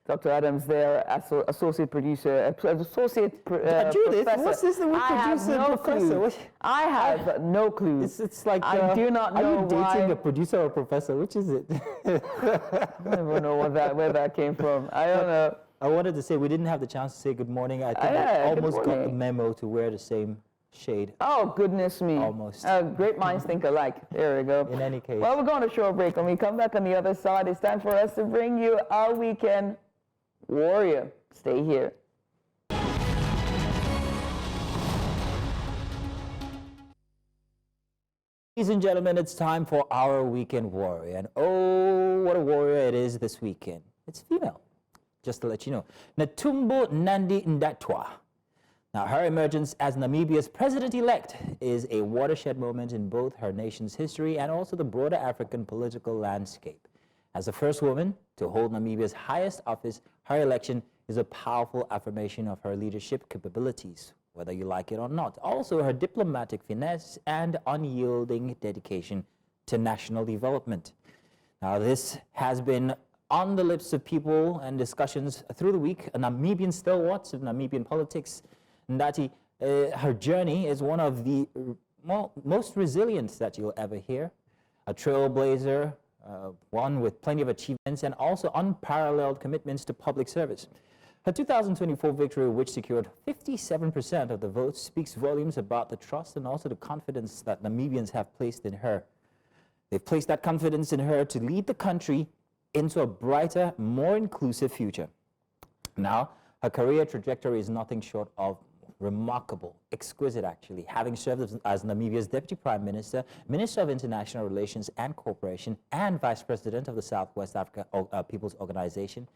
Dr. Adams there, associate producer, Judith, professor. what's this that we producer no professor? clue. I have no clue. It's like, I do not know are you dating why. a producer or a professor? Which is it? I don't even know where that came from. I don't know. I wanted to say we didn't have the chance to say good morning. I think Yeah, I good almost got the morning. memo to wear the same shade. Oh, goodness me. Almost. Great minds think alike. There we go. In any case. Well, we're going to short break. When we come back on the other side, it's time for us to bring you our weekend warrior. Stay here. Ladies and gentlemen, it's time for our weekend warrior. And oh, what a warrior it is this weekend. It's female, just to let you know. Netumbo Nandi-Ndaitwah. Now, her emergence as Namibia's president-elect is a watershed moment in both her nation's history and also the broader African political landscape. As the first woman to hold Namibia's highest office, her election is a powerful affirmation of her leadership capabilities, whether you like it or not. Also, her diplomatic finesse and unyielding dedication to national development. Now, this has been on the lips of people and discussions through the week. A Namibian stalwart of Namibian politics, Ndati, her journey is one of the most resilient that you'll ever hear. A trailblazer, one with plenty of achievements and also unparalleled commitments to public service. Her 2024 victory, which secured 57% of the votes, speaks volumes about the trust and also the confidence that Namibians have placed in her. They've placed that confidence in her to lead the country into a brighter, more inclusive future. Now, her career trajectory is nothing short of remarkable, exquisite actually, having served as Namibia's Deputy Prime Minister, Minister of International Relations and Cooperation, and Vice President of the Southwest Africa People's Organization.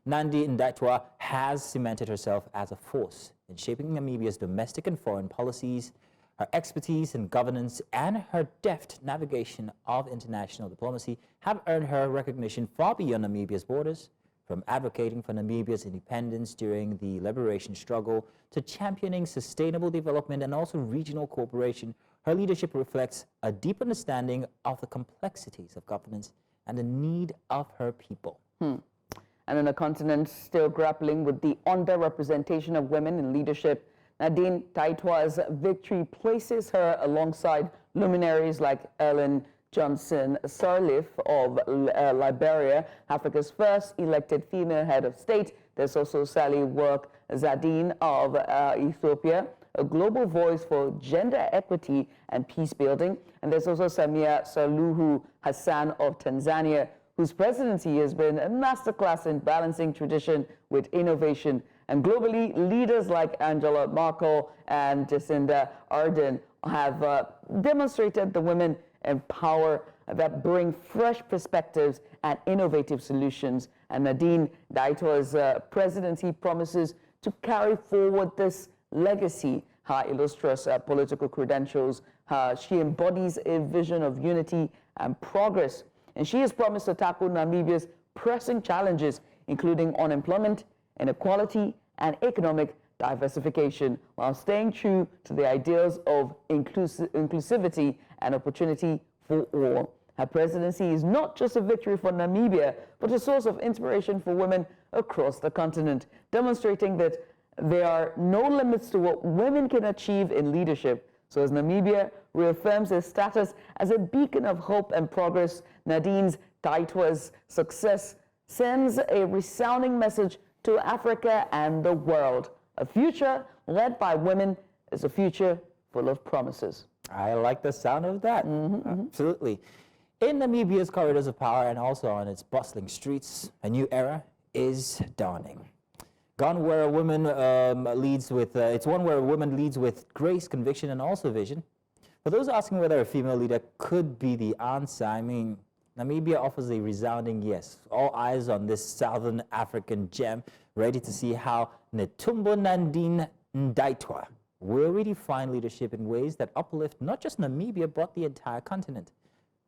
Nandi-Ndaitwah has cemented herself as a force in shaping Namibia's domestic and foreign policies. Her expertise in governance and her deft navigation of international diplomacy have earned her recognition far beyond Namibia's borders. From advocating for Namibia's independence during the liberation struggle to championing sustainable development and also regional cooperation, her leadership reflects a deep understanding of the complexities of governance and the need of her people. And in a continent still grappling with the underrepresentation of women in leadership, Nandi-Ndaitwah's victory places her alongside luminaries like Ellen Johnson Sirleaf of Liberia, Africa's first elected female head of state. There's also Sally Work Zadine of Ethiopia, a global voice for gender equity and peace building. And there's also Samia Suluhu Hassan of Tanzania, whose presidency has been a masterclass in balancing tradition with innovation. And globally, leaders like Angela Merkel and Jacinda Ardern have demonstrated the women in power that bring fresh perspectives and innovative solutions. And Nandi-Ndaitwah's presidency promises to carry forward this legacy. Her illustrious political credentials, she embodies a vision of unity and progress. And she has promised to tackle Namibia's pressing challenges, including unemployment, inequality, and economic diversification, while staying true to the ideals of inclusivity and opportunity for all. Her presidency is not just a victory for Namibia, but a source of inspiration for women across the continent, demonstrating that there are no limits to what women can achieve in leadership. So as Namibia reaffirms its status as a beacon of hope and progress, Nandi-Ndaitwah's success sends a resounding message to Africa and the world. A future led by women is a future full of promises. I like the sound of that. Absolutely. In Namibia's corridors of power and also on its bustling streets, a new era is dawning. Gone where a woman leads with, it's one where a woman leads with grace, conviction, and also vision. For those asking whether a female leader could be the answer, I mean, Namibia offers a resounding yes. All eyes on this southern African gem, ready to see how Netumbo Nandi-Ndaitwah will redefine leadership in ways that uplift not just Namibia, but the entire continent.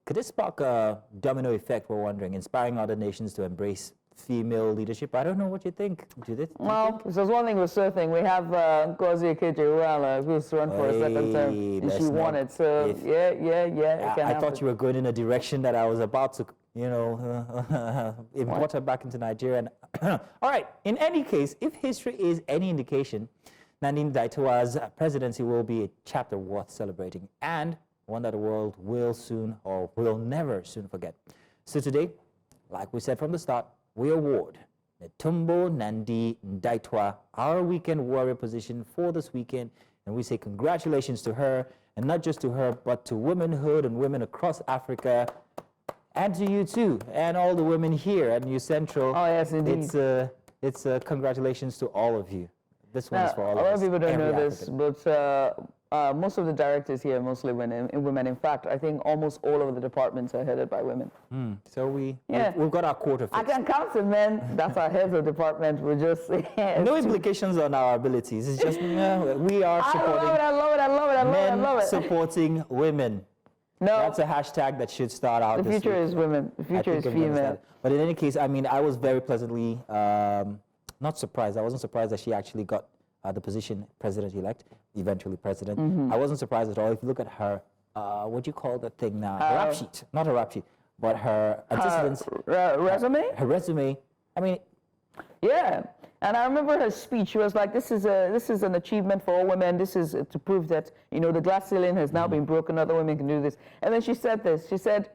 Could this spark a domino effect, we're wondering, inspiring other nations to embrace female leadership? I don't know what you think, Judith. Well, there's one thing we're certain. We have Ngozi Okonjo-Iweala, who's run for a second term, and she won it. So, yeah, it can I happen. thought you were going in a direction that I was about to, you know, import her back into Nigeria. And all right, in any case, if history is any indication, Nandi-Ndaitwah's presidency will be a chapter worth celebrating and one that the world will soon or will never soon forget. So today, like we said from the start, we award Netumbo Nandi-Ndaitwah our weekend warrior position for this weekend, and we say congratulations to her, and not just to her, but to womanhood and women across Africa, and to you too, and all the women here at New Central. Oh yes, indeed. It's congratulations to all of you. This one is for all of us. A lot of people don't know every this, African. but most of the directors here are mostly women. In fact, I think almost all of the departments are headed by women. So we've got our quarter I fixed. can count the men. That's our heads of department. We're just No implications on our abilities. It's just we are supporting I love it. supporting women. No, That's a hashtag that should start out. the this future week. is women. The I future think is everyone female. understands. But in any case, I mean, I was very pleasantly not surprised. I wasn't surprised that she actually got the position president-elect, eventually president. I wasn't surprised at all. If you look at her, what do you call that thing now? Her rap sheet. Not her rap sheet, but her antecedents. Resume? Her resume. I mean, Yeah. And I remember her speech. She was like, this is an achievement for all women. This is to prove that, you know, the glass ceiling has now been broken. Other women can do this. And then she said this. She said,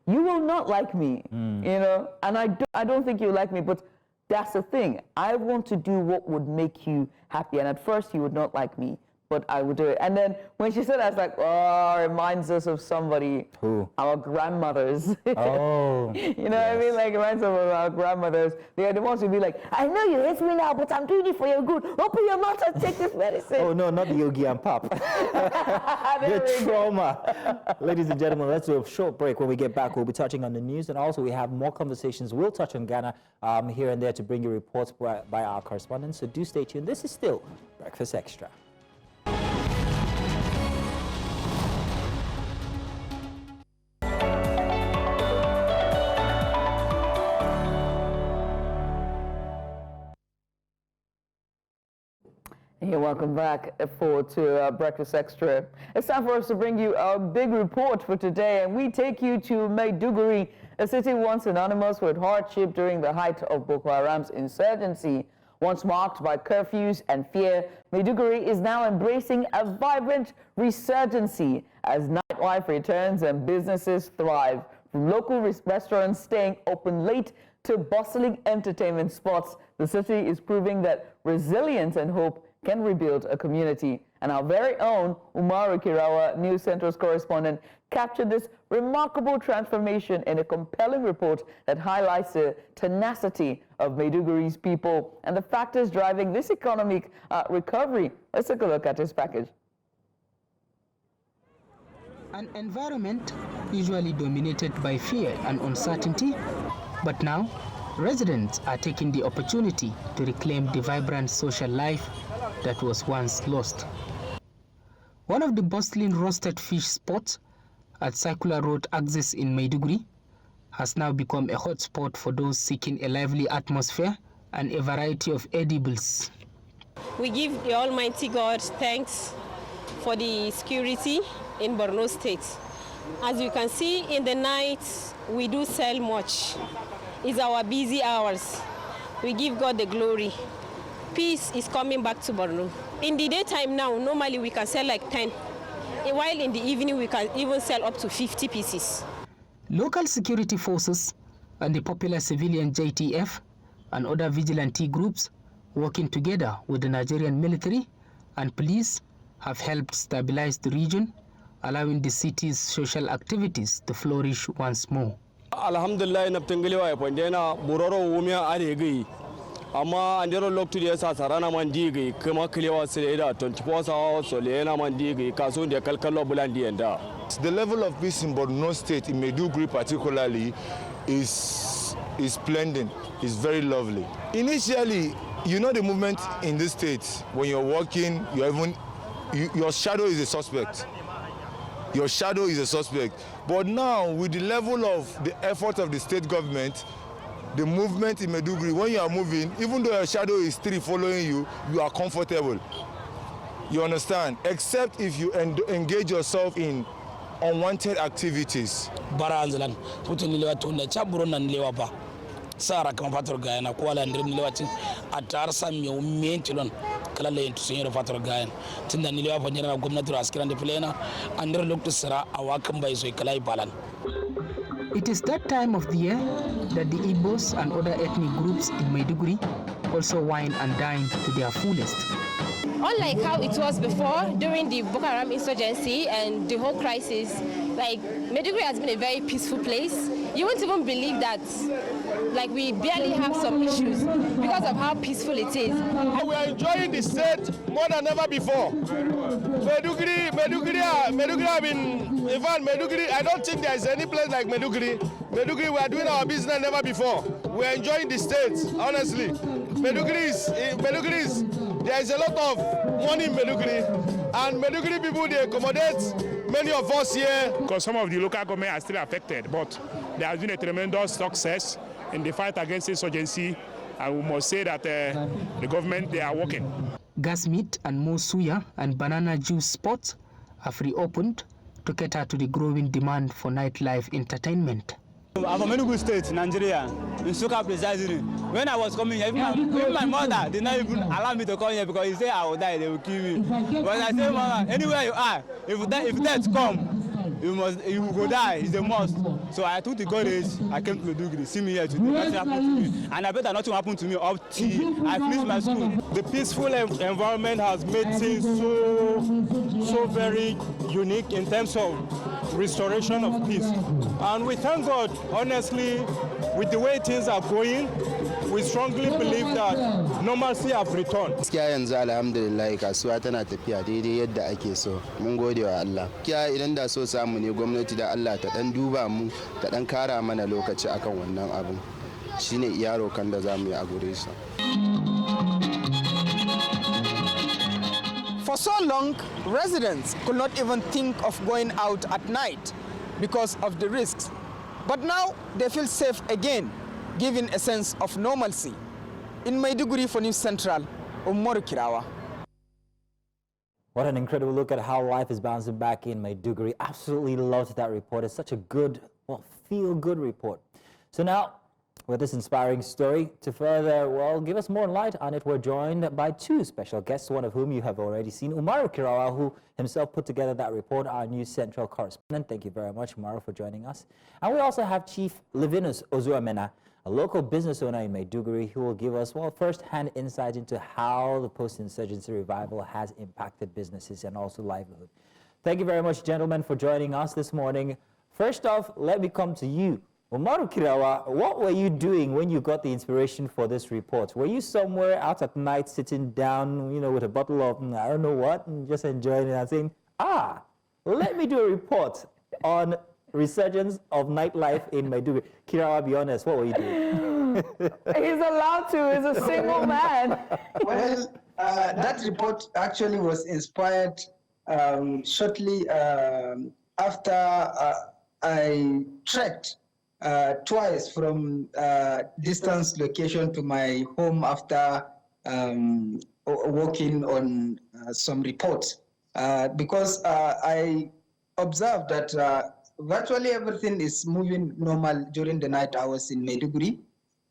you will not like me, you know, and I don't think you like me, but that's the thing. I want to do what would make you happy. And at first you would not like me, but I would do it. And then when she said that, I was like, oh, it reminds us of somebody. Who? Our grandmothers. oh. You know what I mean? Like, it reminds us of our grandmothers. They are the ones who be like, I know you hate me now, but I'm doing it for your good. Open your mouth and take this medicine. Oh, no, not the Yogi and Pop. The trauma. Ladies and gentlemen, let's do a short break. When we get back, we'll be touching on the news, and also we have more conversations. We'll touch on Ghana here and there to bring you reports by our correspondents. So do stay tuned. This is still Breakfast Extra. Hey, welcome back to Breakfast Extra. It's time for us to bring you our big report for today, and we take you to Maiduguri, a city once synonymous with hardship during the height of Boko Haram's insurgency. Once marked by curfews and fear, Maiduguri is now embracing a vibrant resurgency as nightlife returns and businesses thrive. From local restaurants staying open late to bustling entertainment spots, the city is proving that resilience and hope can rebuild a community. And our very own Umaru Kirawa, News Central's correspondent, captured this remarkable transformation in a compelling report that highlights the tenacity of Maiduguri's people and the factors driving this economic recovery. Let's take a look at this package. An environment usually dominated by fear and uncertainty, but now residents are taking the opportunity to reclaim the vibrant social life that was once lost. One of the bustling roasted fish spots at Circular Road axis in Maiduguri has now become a hotspot for those seeking a lively atmosphere and a variety of edibles. We give the Almighty God thanks for the security in Borno State. As you can see, in the night, we do sell much. It's our busy hours. We give God the glory. Peace is coming back to Borno. In the daytime now, normally we can sell like 10. While in the evening, we can even sell up to 50 pieces. Local security forces and the popular civilian JTF and other vigilante groups working together with the Nigerian military and police have helped stabilize the region, allowing the city's social activities to flourish once more. Alhamdulillah, naptangaliwa ya pandena buroro umia aregi. Ama andero loktu dia sa sarana mandigi kama kliwa seleda 24 hours solena mandigi kaso dia kalkalo bulandi enda. The level of peace in Borno State, in Maiduguri particularly, is splendid. It's very lovely. Initially, you know the movement in this state. When you're walking, your shadow is a suspect. Your shadow is a suspect. But now, with the level of the effort of the state government, the movement in Maiduguri, when you are moving, even though your shadow is still following you, you are comfortable. You understand? Except if you engage yourself in unwanted activities. Baranzalan, putting the tuna chaburon and lewapa. Sarah Compatroga and Aquala and Rimlewati at Tarsam, you mean to learn Kalale to Senior Fatrogan. Tindanilla, General Governor Askan de Plena, and they look to Sarah, a welcome by Zoikalai Balan. It is that time of the year that the Igbos and other ethnic groups in Maiduguri also wine and dine to their fullest. Unlike how it was before during the Boko Haram insurgency and the whole crisis, like Maiduguri has been a very peaceful place. You won't even believe that, like we barely have some issues because of how peaceful it is. We are enjoying the state more than ever before. Maiduguri, in fact, Maiduguri, I don't think there is any place like Maiduguri. Maiduguri, we are doing our business never before. We are enjoying the state, honestly. Maiduguri is, there is a lot of money in Maiduguri, and Maiduguri people, they accommodate many of us here. Because some of the local government are still affected, but there has been a tremendous success in the fight against insurgency, and we must say that the government, they are working. Gas meat and more suya and banana juice spots have reopened to cater to the growing demand for nightlife entertainment. I'm from Enugu State, Nigeria, in Suka precisely. When I was coming here, even my mother did not even allow me to come here because he said I will die, they will kill me. But I said, Mama, anywhere you are, if death come, you will go die, it's a must. So I took the courage, I came to Maiduguri, see me here today, nothing happened to me. And I bet that nothing happened to me up till I finished my school. The peaceful environment has made things so very unique in terms of restoration of peace. And we thank God, honestly, with the way things are going, we strongly believe that normalcy have returned. Gaskiya yanzu alhamdulillah kasuwa tana tafiya daidai yadda ake so. Mun gode wa Allah. Gaskiya idan da so samu ne gwamnati da Allah ta dan duba mu ta dan kara mana lokaci akan wannan abu. Shine iya rokan da zamu yi a gure shi. For so long, residents could not even think of going out at night because of the risks. But now they feel safe again, giving a sense of normalcy. In Maiduguri for News Central, Umaru Kirawa. What an incredible look at how life is bouncing back in Maiduguri. Absolutely loved that report. It's such a good, feel-good report. So now, with this inspiring story, to further, give us more light on it, we're joined by two special guests, one of whom you have already seen, Umaru Kirawa, who himself put together that report, our News Central correspondent. Thank you very much, Umaru, for joining us. And we also have Chief Livinus Ozuamena, a local business owner in Maiduguri, who will give us, well, first-hand insight into how the post-insurgency revival has impacted businesses and also livelihood. Thank you very much, gentlemen, for joining us this morning. First off, let me come to you. Umaru Kirawa, what were you doing when you got the inspiration for this report? Were you somewhere out at night sitting down, you know, with a bottle of, I don't know what, and just enjoying it and saying, let me do a report on resurgence of nightlife in Maiduguri? Kirawa, be honest, what were you doing? He's allowed to, he's a single man. Well, that report actually was inspired shortly after I trekked twice from distance location to my home after working on some reports, because I observed that virtually everything is moving normal during the night hours in Maiduguri,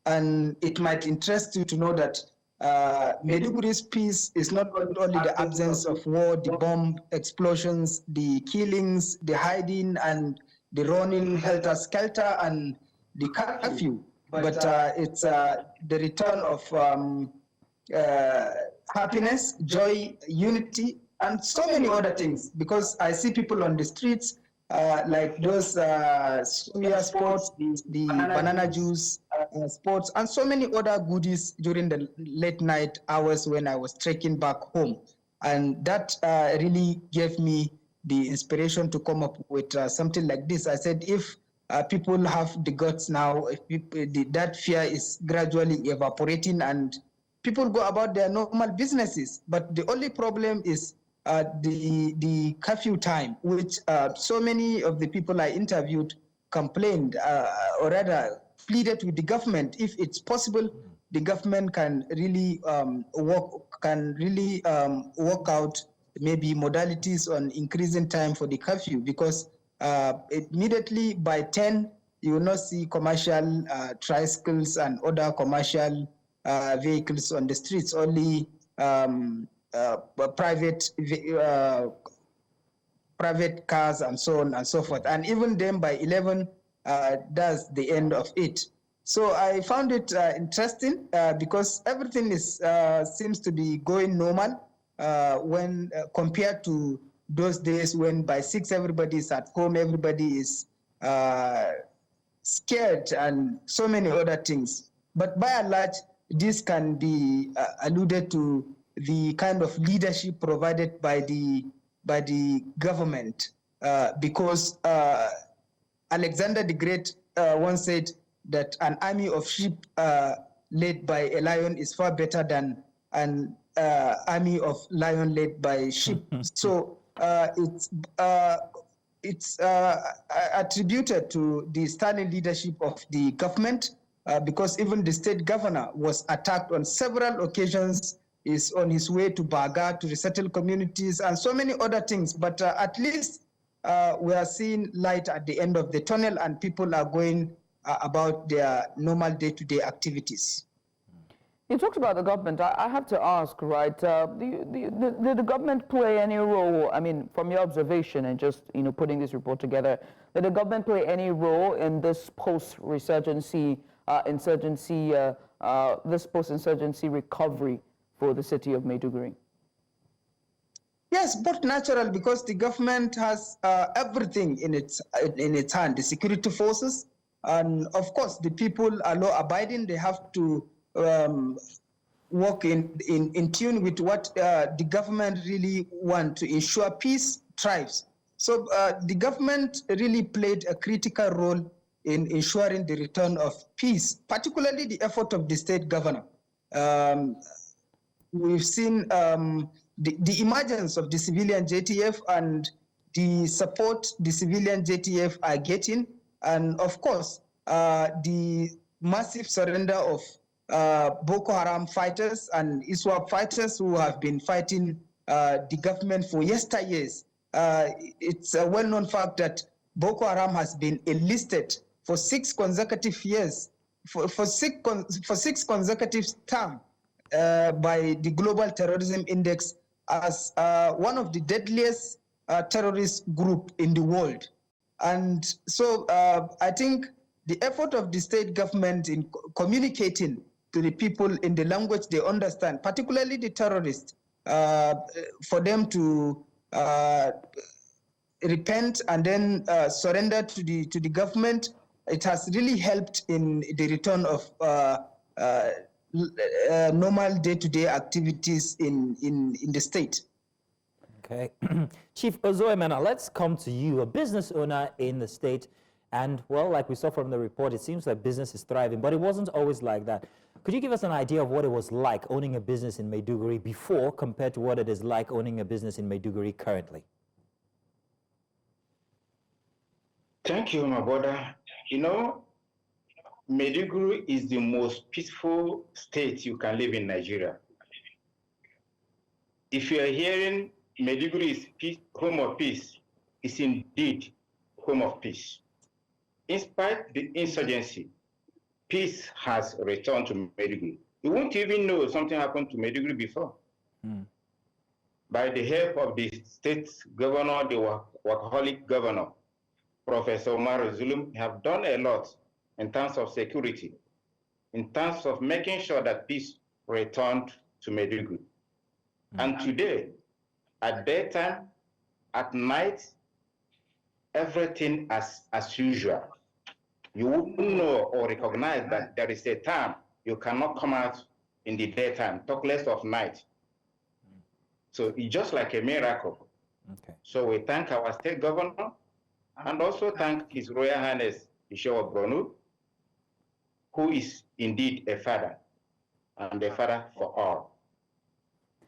and it might interest you to know that Maiduguri's peace is not only the absence of war, the bomb explosions, the killings, the hiding, and the running helter-skelter, and the curfew, but it's the return of happiness, joy, unity, and so many other things. Because I see people on the streets, like those suya sports, the banana juice sports, and so many other goodies during the late night hours when I was trekking back home. And that really gave me the inspiration to come up with something like this. I said, if people have the guts now, if people, that fear is gradually evaporating and people go about their normal businesses. But the only problem is the curfew time, which so many of the people I interviewed complained, or rather pleaded with the government. If it's possible, the government can really work out maybe modalities on increasing time for the curfew, because immediately by 10, you will not see commercial tricycles and other commercial vehicles on the streets, only private cars and so on and so forth. And even then by 11, that's the end of it. So I found it interesting because everything is seems to be going normal when compared to those days when by 6 everybody is at home, everybody is scared and so many other things. But by and large, this can be alluded to the kind of leadership provided by the government, because Alexander the Great once said that an army of sheep led by a lion is far better than an army of lion led by sheep. So it's attributed to the standing leadership of the government, because even the state governor was attacked on several occasions, is on his way to Baga to resettle communities and so many other things. But at least we are seeing light at the end of the tunnel and people are going about their normal day-to-day activities. You talked about the government. I have to ask, right, did the government play any role, I mean, from your observation and just, you know, putting this report together, did the government play any role in this post-resurgency, this post-insurgency recovery for the city of Maiduguri? Yes, both natural, because the government has everything in its hand, the security forces, and of course the people are law-abiding. They have to work in tune with what the government really want to ensure peace thrives. So the government really played a critical role in ensuring the return of peace, particularly the effort of the state governor. We've seen the emergence of the civilian JTF and the support the civilian JTF are getting, and of course, the massive surrender of Boko Haram fighters and ISWAP fighters who have been fighting the government for yesteryears. It's a well-known fact that Boko Haram has been enlisted for 6 consecutive years, for six consecutive terms by the Global Terrorism Index as one of the deadliest terrorist group in the world. And so I think the effort of the state government in communicating to the people in the language they understand, particularly the terrorists, for them to repent and then surrender to the government, it has really helped in the return of normal day-to-day activities in the state. Okay. Chief Ozoemena, let's come to you, a business owner in the state. And, well, like we saw from the report, it seems like business is thriving, but it wasn't always like that. Could you give us an idea of what it was like owning a business in Maiduguri before compared to what it is like owning a business in Maiduguri currently? Thank you, my brother. You know, Maiduguri is the most peaceful state you can live in Nigeria. If you are hearing Maiduguri is peace, home of peace, it's indeed home of peace. In spite of the insurgency, peace has returned to Maiduguri. You won't even know something happened to Maiduguri before. By the help of the state governor, the workaholic governor, Professor Omar Zulum, have done a lot in terms of security, in terms of making sure that peace returned to Maiduguri. And today, at daytime, at night, everything as usual. You wouldn't know or recognize that there is a time you cannot come out in the daytime, talk less of night. So it's just like a miracle. Okay. So we thank our state governor and also thank His Royal Highness Bishop of Bronu, who is indeed a father and a father for all.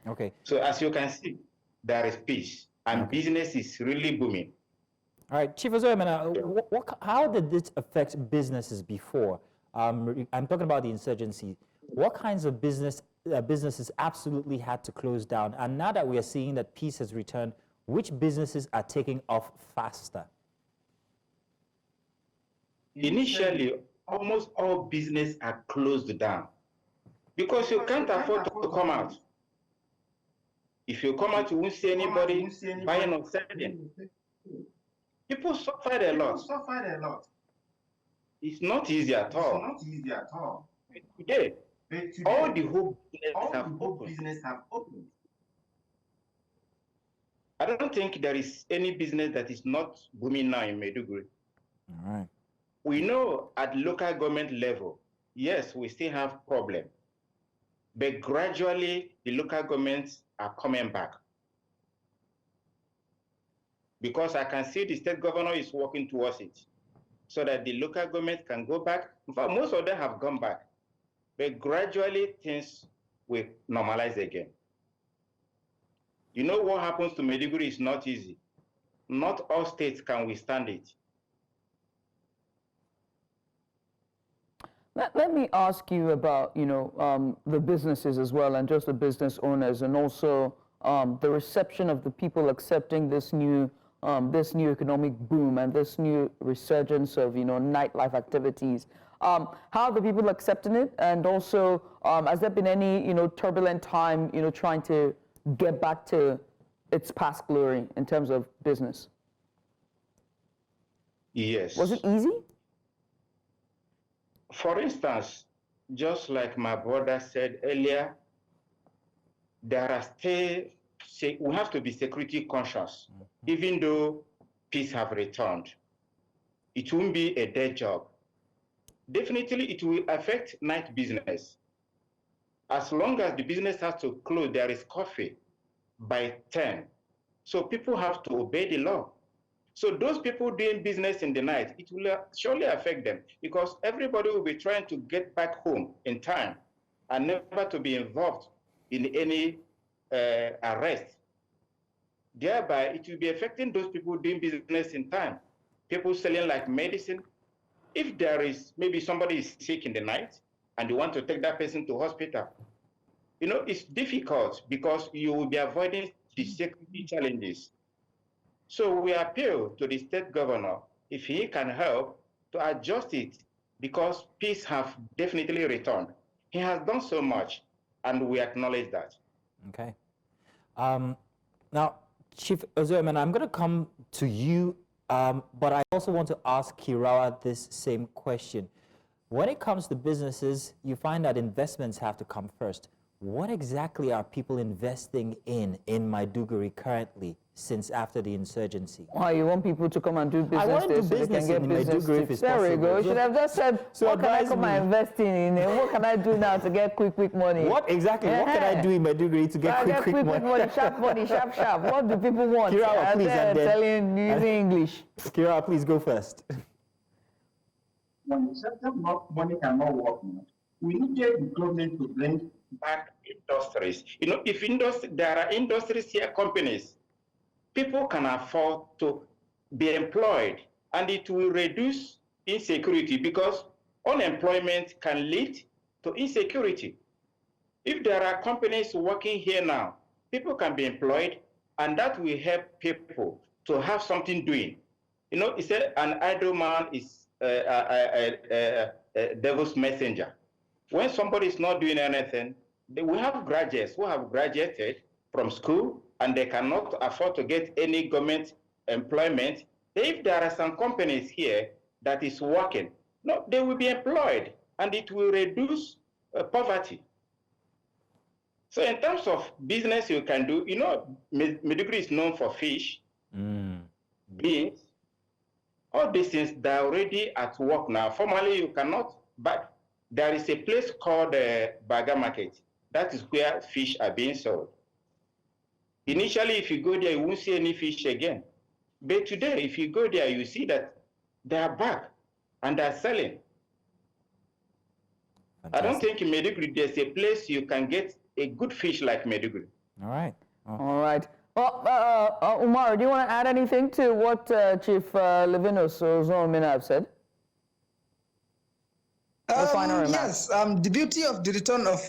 Okay. So as you can see, there is peace and business is really booming. All right, Chief Ozoemena, how did this affect businesses before? I'm talking about the insurgency. What kinds of businesses absolutely had to close down? And now that we are seeing that peace has returned, which businesses are taking off faster? Initially, almost all business are closed down because you can't afford to come out. If you come out, you won't see anybody buying or selling. People suffered a lot. It's not easy at all. Today, all the whole business have opened. I don't think there is any business that is not booming now in Maiduguri. All right. We know at local government level, yes, we still have problems. But gradually, the local governments are coming back. Because I can see the state governor is working towards it so that the local government can go back. In fact, most of them have gone back. But gradually, things will normalize again. You know what happens to Maiduguri is not easy. Not all states can withstand it. Let me ask you about, the businesses as well, and just the business owners, and also the reception of the people accepting this new economic boom and this new resurgence of, nightlife activities. How are the people accepting it? And also, has there been any, turbulent time, trying to get back to its past glory in terms of business? Yes. Was it easy? For instance, just like my brother said earlier, there are still, we have to be security conscious, even though peace have returned. It won't be a dead job. Definitely, it will affect night business. As long as the business has to close, there is coffee by 10. So people have to obey the law. So those people doing business in the night, it will surely affect them because everybody will be trying to get back home in time and never to be involved in any arrest. Thereby, it will be affecting those people doing business in time. People selling like medicine. If there is, maybe somebody is sick in the night and you want to take that person to hospital, it's difficult because you will be avoiding the security challenges. So we appeal to the state governor if he can help to adjust it because peace have definitely returned. He has done so much and we acknowledge that. Okay. Now, Chief Ozoemena, I'm going to come to you But I also want to ask Kirawa this same question. When it comes to businesses, you find that investments have to come first. What exactly are people investing in Maiduguri currently, since after the insurgency? Why, you want people to come and do business? I want to do so they business can get in business Maiduguri if tips. it's There we possible. go. You should have just said, So what can I come advise and invest in? What can I do now to get quick money? What exactly? What can I do in Maiduguri to get quick money? Sharp money, sharp. What do people want? Kirawa, please, and then, telling using English. Kirawa, please go first. When certain money cannot work, we need the government to bring back industries. If there are industries here, companies, people can afford to be employed, and it will reduce insecurity, because unemployment can lead to insecurity. If there are companies working here now, people can be employed, and that will help people to have something doing. It said an idle man is a devil's messenger. When somebody is not doing anything, we have graduates who have graduated from school and they cannot afford to get any government employment. If there are some companies here that is working, they will be employed, and it will reduce poverty. So in terms of business you can do, Maiduguri is known for fish, beans, all these things, they're already at work now. Formerly you cannot, but there is a place called Baga Market. That is where fish are being sold. Initially, if you go there, you won't see any fish again. But today, if you go there, you see that they are back and they're selling. Fantastic. I don't think in Maiduguri there's a place you can get a good fish like Maiduguri. All right. All right. Well, Umar, do you want to add anything to what Chief Levinus Ozomina have said? Yes, the beauty of the return of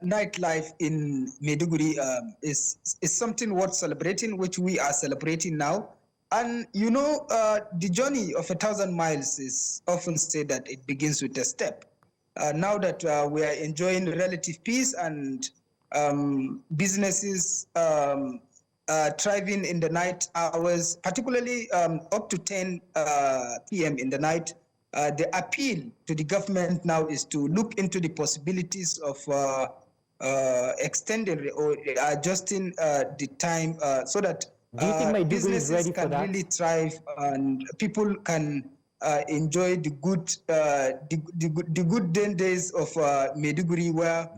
nightlife in Maiduguri is something worth celebrating, which we are celebrating now. And the journey of 1,000 miles is often said that it begins with a step. Now that we are enjoying relative peace and businesses thriving in the night hours, particularly up to 10 p.m. in the night, the appeal to the government now is to look into the possibilities of extending or adjusting the time so that businesses can really thrive and people can enjoy the good days of Maiduguri, where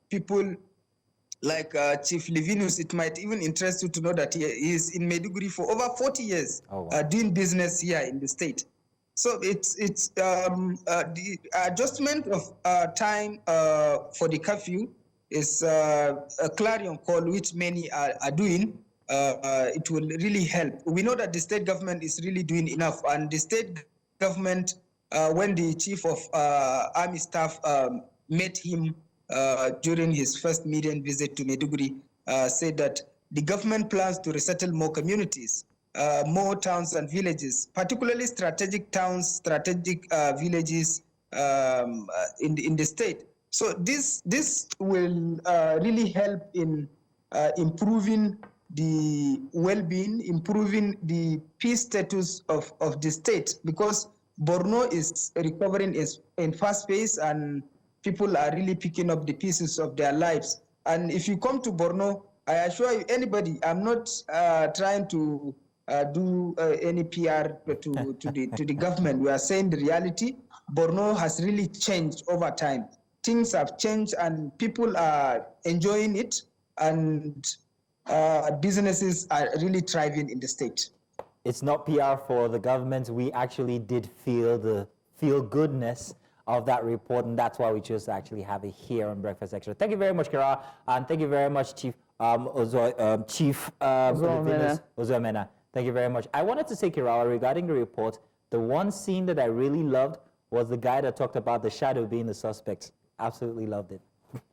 people like Chief Levinus, it might even interest you to know that he is in Maiduguri for over 40 years doing business here in the state. So it's the adjustment of time for the curfew is a clarion call which many are doing. It will really help. We know that the state government is really doing enough, and the state government, when the chief of army staff met him during his first median visit to Maiduguri, said that the government plans to resettle more communities, more towns and villages, particularly strategic towns, strategic villages in the state. So this will really help in improving the well-being, improving the peace status of the state, because Borno is recovering in fast pace and people are really picking up the pieces of their lives. And if you come to Borno, I assure you, anybody, I'm not trying to do any PR to the government. We are saying the reality. Borno has really changed over time. Things have changed and people are enjoying it, and businesses are really thriving in the state. It's not PR for the government. We actually did feel the feel-goodness of that report, and that's why we chose to actually have it here on Breakfast Extra. Thank you very much, Kira, and thank you very much, Chief Ozomena. Thank you very much. I wanted to say, Kira, regarding the report, the one scene that I really loved was the guy that talked about the shadow being the suspect. Absolutely loved it.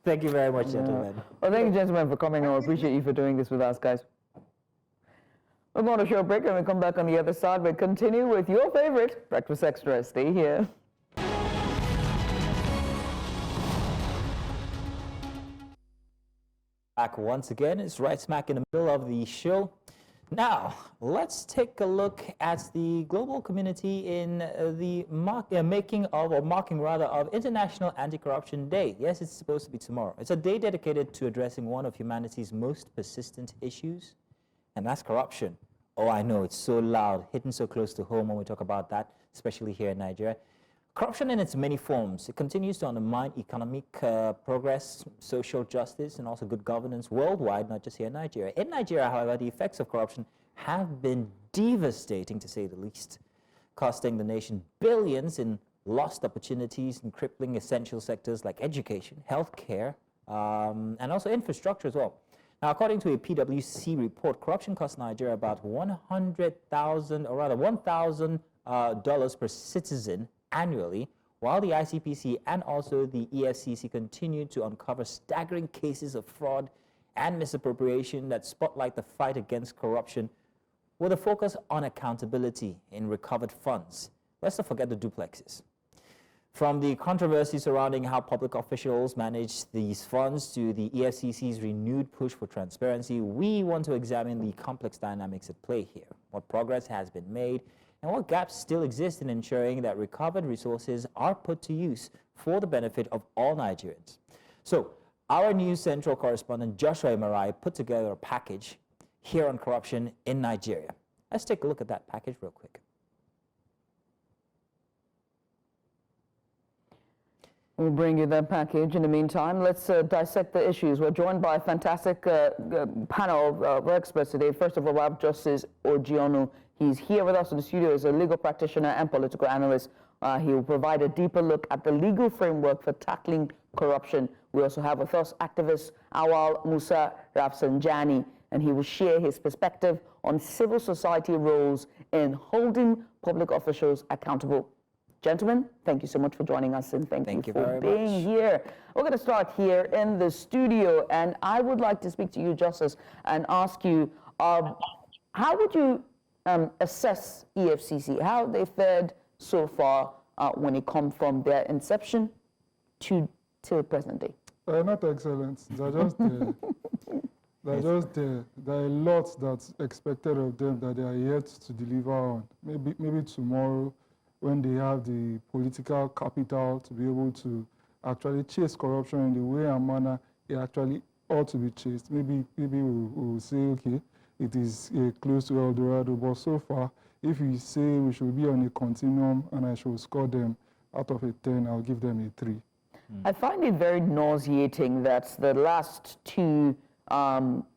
Thank you very much, gentlemen. Well, thank you, gentlemen, for coming on. I appreciate you for doing this with us, guys. We're going to a short break, and we come back on the other side. We'll continue with your favorite Breakfast Extra. Stay here. Back once again. It's right smack in the middle of the show. Now, let's take a look at the global community in the marking rather of International Anti-Corruption Day. Yes, it's supposed to be tomorrow. It's a day dedicated to addressing one of humanity's most persistent issues, and that's corruption. Oh, I know, it's so loud, hitting so close to home when we talk about that, especially here in Nigeria. Corruption in its many forms, it continues to undermine economic progress, social justice, and also good governance worldwide, not just here in Nigeria. In Nigeria, however, the effects of corruption have been devastating, to say the least, costing the nation billions in lost opportunities and crippling essential sectors like education, healthcare, and also infrastructure as well. Now, according to a PwC report, corruption costs Nigeria about $1,000 per citizen annually, while the ICPC and also the EFCC continue to uncover staggering cases of fraud and misappropriation that spotlight the fight against corruption with a focus on accountability in recovered funds. Let's not forget the duplexes. From the controversy surrounding how public officials manage these funds to the EFCC's renewed push for transparency, we want to examine the complex dynamics at play here, what progress has been made, and what gaps still exist in ensuring that recovered resources are put to use for the benefit of all Nigerians. So, our News Central correspondent Joshua Marai put together a package here on corruption in Nigeria. Let's take a look at that package real quick. We'll bring you that package. In the meantime, let's dissect the issues. We're joined by a fantastic panel of experts today. First of all, we have Justice Ojionu. He's here with us in the studio as a legal practitioner and political analyst. He will provide a deeper look at the legal framework for tackling corruption. We also have with us activist Awal Musa Rafsanjani, and he will share his perspective on civil society roles in holding public officials accountable. Gentlemen, thank you so much for joining us, and thank you for being here. We're going to start here in the studio, and I would like to speak to you, Justice, and ask you, how would you assess EFCC? How have they fared so far when it comes from their inception to present day? Not excellent. They're just there. They're just there. There are lots that's expected of them that they are yet to deliver on. Maybe tomorrow, when they have the political capital to be able to actually chase corruption in the way and manner it actually ought to be chased. Maybe we'll say, okay, it is close to El Dorado, but so far, if you say we should be on a continuum and I should score them out of a 10, I'll give them a 3. I find it very nauseating that the last two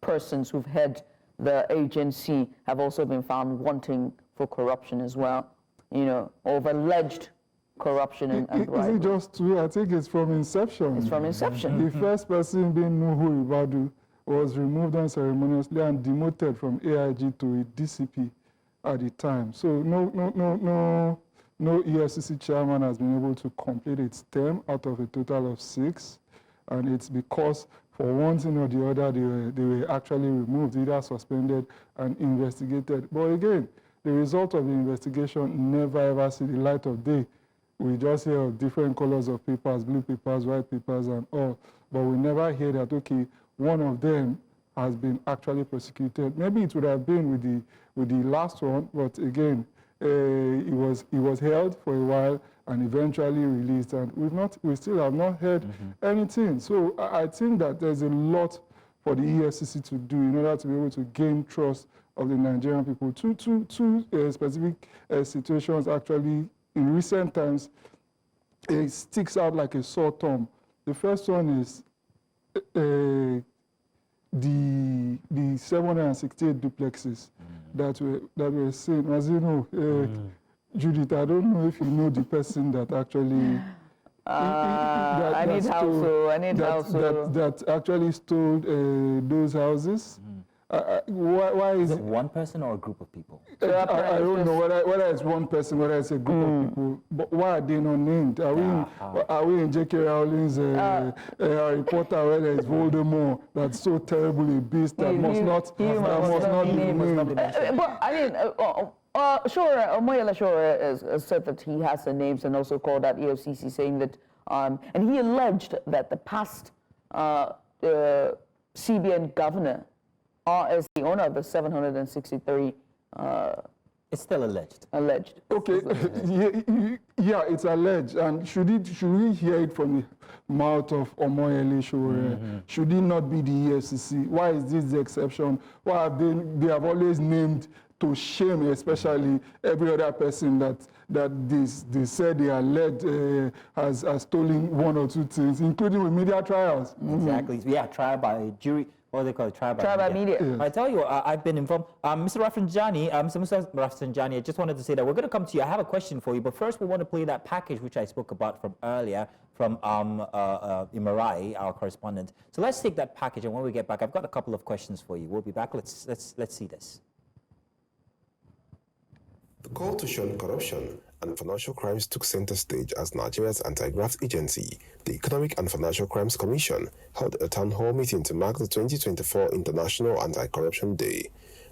persons who've head the agency have also been found wanting for corruption as well, you know, of alleged corruption and bribery. Is it just 2? I think it's from inception. It's from inception. The first person being Nuhu Ibadu was removed unceremoniously and demoted from AIG to a DCP at the time. So no EFCC chairman has been able to complete its term out of a total of 6, and it's because for one thing or the other they were actually removed, either suspended and investigated. But again, the result of the investigation never ever see the light of day. We just hear of different colors of papers, blue papers, white papers, and all, but we never hear that, okay, one of them has been actually prosecuted. Maybe it would have been with the last one, but again, he was held for a while and eventually released, and we still have not heard anything. So I think that there's a lot for the EFCC to do in order to be able to gain trust of the Nigerian people. Two specific situations actually in recent times, it sticks out like a sore thumb. The first one is the 768 duplexes that were seen. As you know, Judith, I don't know if you know the person that actually that actually stole those houses. Why is it one person or a group of people? I don't know whether it's one person, whether it's a group of people. But why are they not named? Are we in J.K. Rowling's Harry Potter, where there is Voldemort that's so terrible a beast that must not be named? But I mean, Omoyele Shure has said that he has the names and also called out EFCC, saying that, and he alleged that the past CBN governor is the owner of the 763. It's still alleged. Alleged. Okay, yeah, it's alleged. And should we hear it from the mouth of Omoyele Sowore? Should it not be the EFCC? Why is this the exception? Why have they have always named to shame, especially every other person that they said they alleged has stolen one or two things, including with media trials. Exactly. Yeah, trial by jury. What do they call it? Trial by media. Yes. I tell you, I've been informed. Mr. Rafsanjani, I just wanted to say that we're going to come to you. I have a question for you, but first we want to play that package which I spoke about from earlier from Imarai, our correspondent. So let's take that package, and when we get back, I've got a couple of questions for you. We'll be back. Let's see this. The call to shun corruption and financial crimes took center stage as Nigeria's anti-graft agency, the Economic and Financial Crimes Commission, held a town hall meeting to mark the 2024 International Anti-Corruption Day.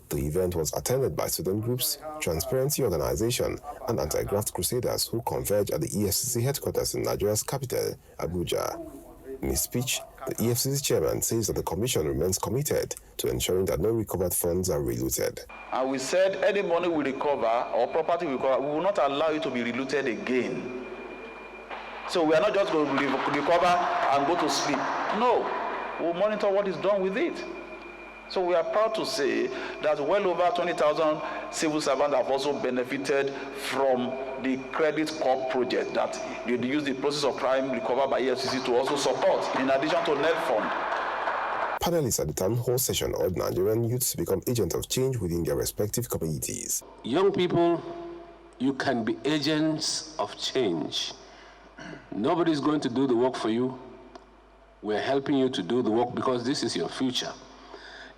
The event was attended by student groups, Transparency Organization, and anti-graft crusaders who converged at the EFCC headquarters in Nigeria's capital, Abuja. In his speech, the EFCC chairman says that the commission remains committed to ensuring that no recovered funds are relooted. And we said any money we recover or property we recover, we will not allow it to be relooted again. So we are not just going to recover and go to sleep. No, we'll monitor what is done with it. So we are proud to say that well over 20,000 civil servants have also benefited from the Credit Corp project that they use the process of crime recovered by EFCC to also support, in addition to net fund. Panelists at the town hall session urged Nigerian youths to become agents of change within their respective communities. Young people, you can be agents of change. Nobody's going to do the work for you. We're helping you to do the work because this is your future.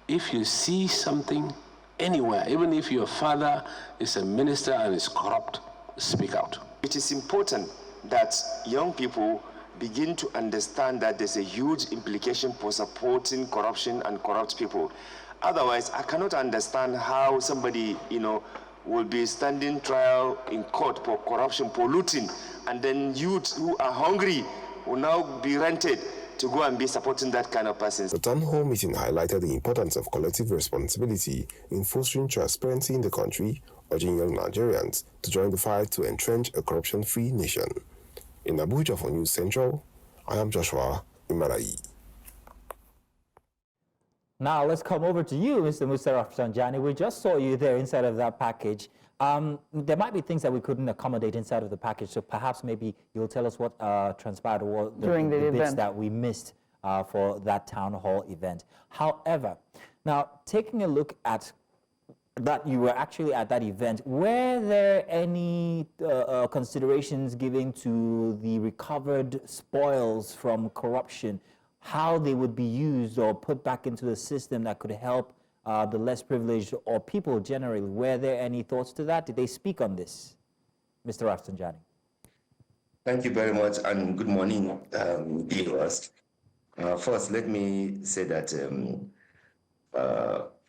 If you see something anywhere, even if your father is a minister and is corrupt, speak out. It is important that young people begin to understand that there's a huge implication for supporting corruption and corrupt people. Otherwise, I cannot understand how somebody, will be standing trial in court for corruption, for looting, and then youth who are hungry will now be rented to go and be supporting that kind of person. The town hall meeting highlighted the importance of collective responsibility in fostering transparency in the country, urging young Nigerians to join the fight to entrench a corruption-free nation. In Abuja for News Central, I am Joshua Imarai. Now let's come over to you, Mr. Musa Rafsanjani. We just saw you there inside of that package. There might be things that we couldn't accommodate inside of the package, so perhaps maybe you'll tell us what transpired or during the bits event that we missed for that town hall event. However, now taking a look at that, you were actually at that event. Were there any considerations given to the recovered spoils from corruption, how they would be used or put back into the system that could help the less privileged or people generally? Were there any thoughts to that? Did they speak on this? Mr. Rafsanjani. Thank you very much, and good morning, viewers. First, let me say that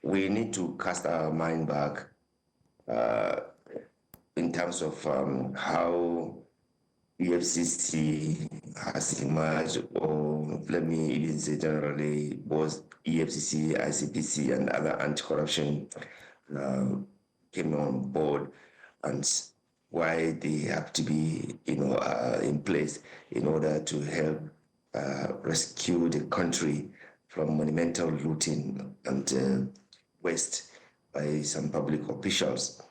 we need to cast our mind back in terms of how EFCC has emerged, or let me even say generally, both EFCC, ICPC, and other anti-corruption came on board, and why they have to be, in place in order to help rescue the country from monumental looting and waste by some public officials.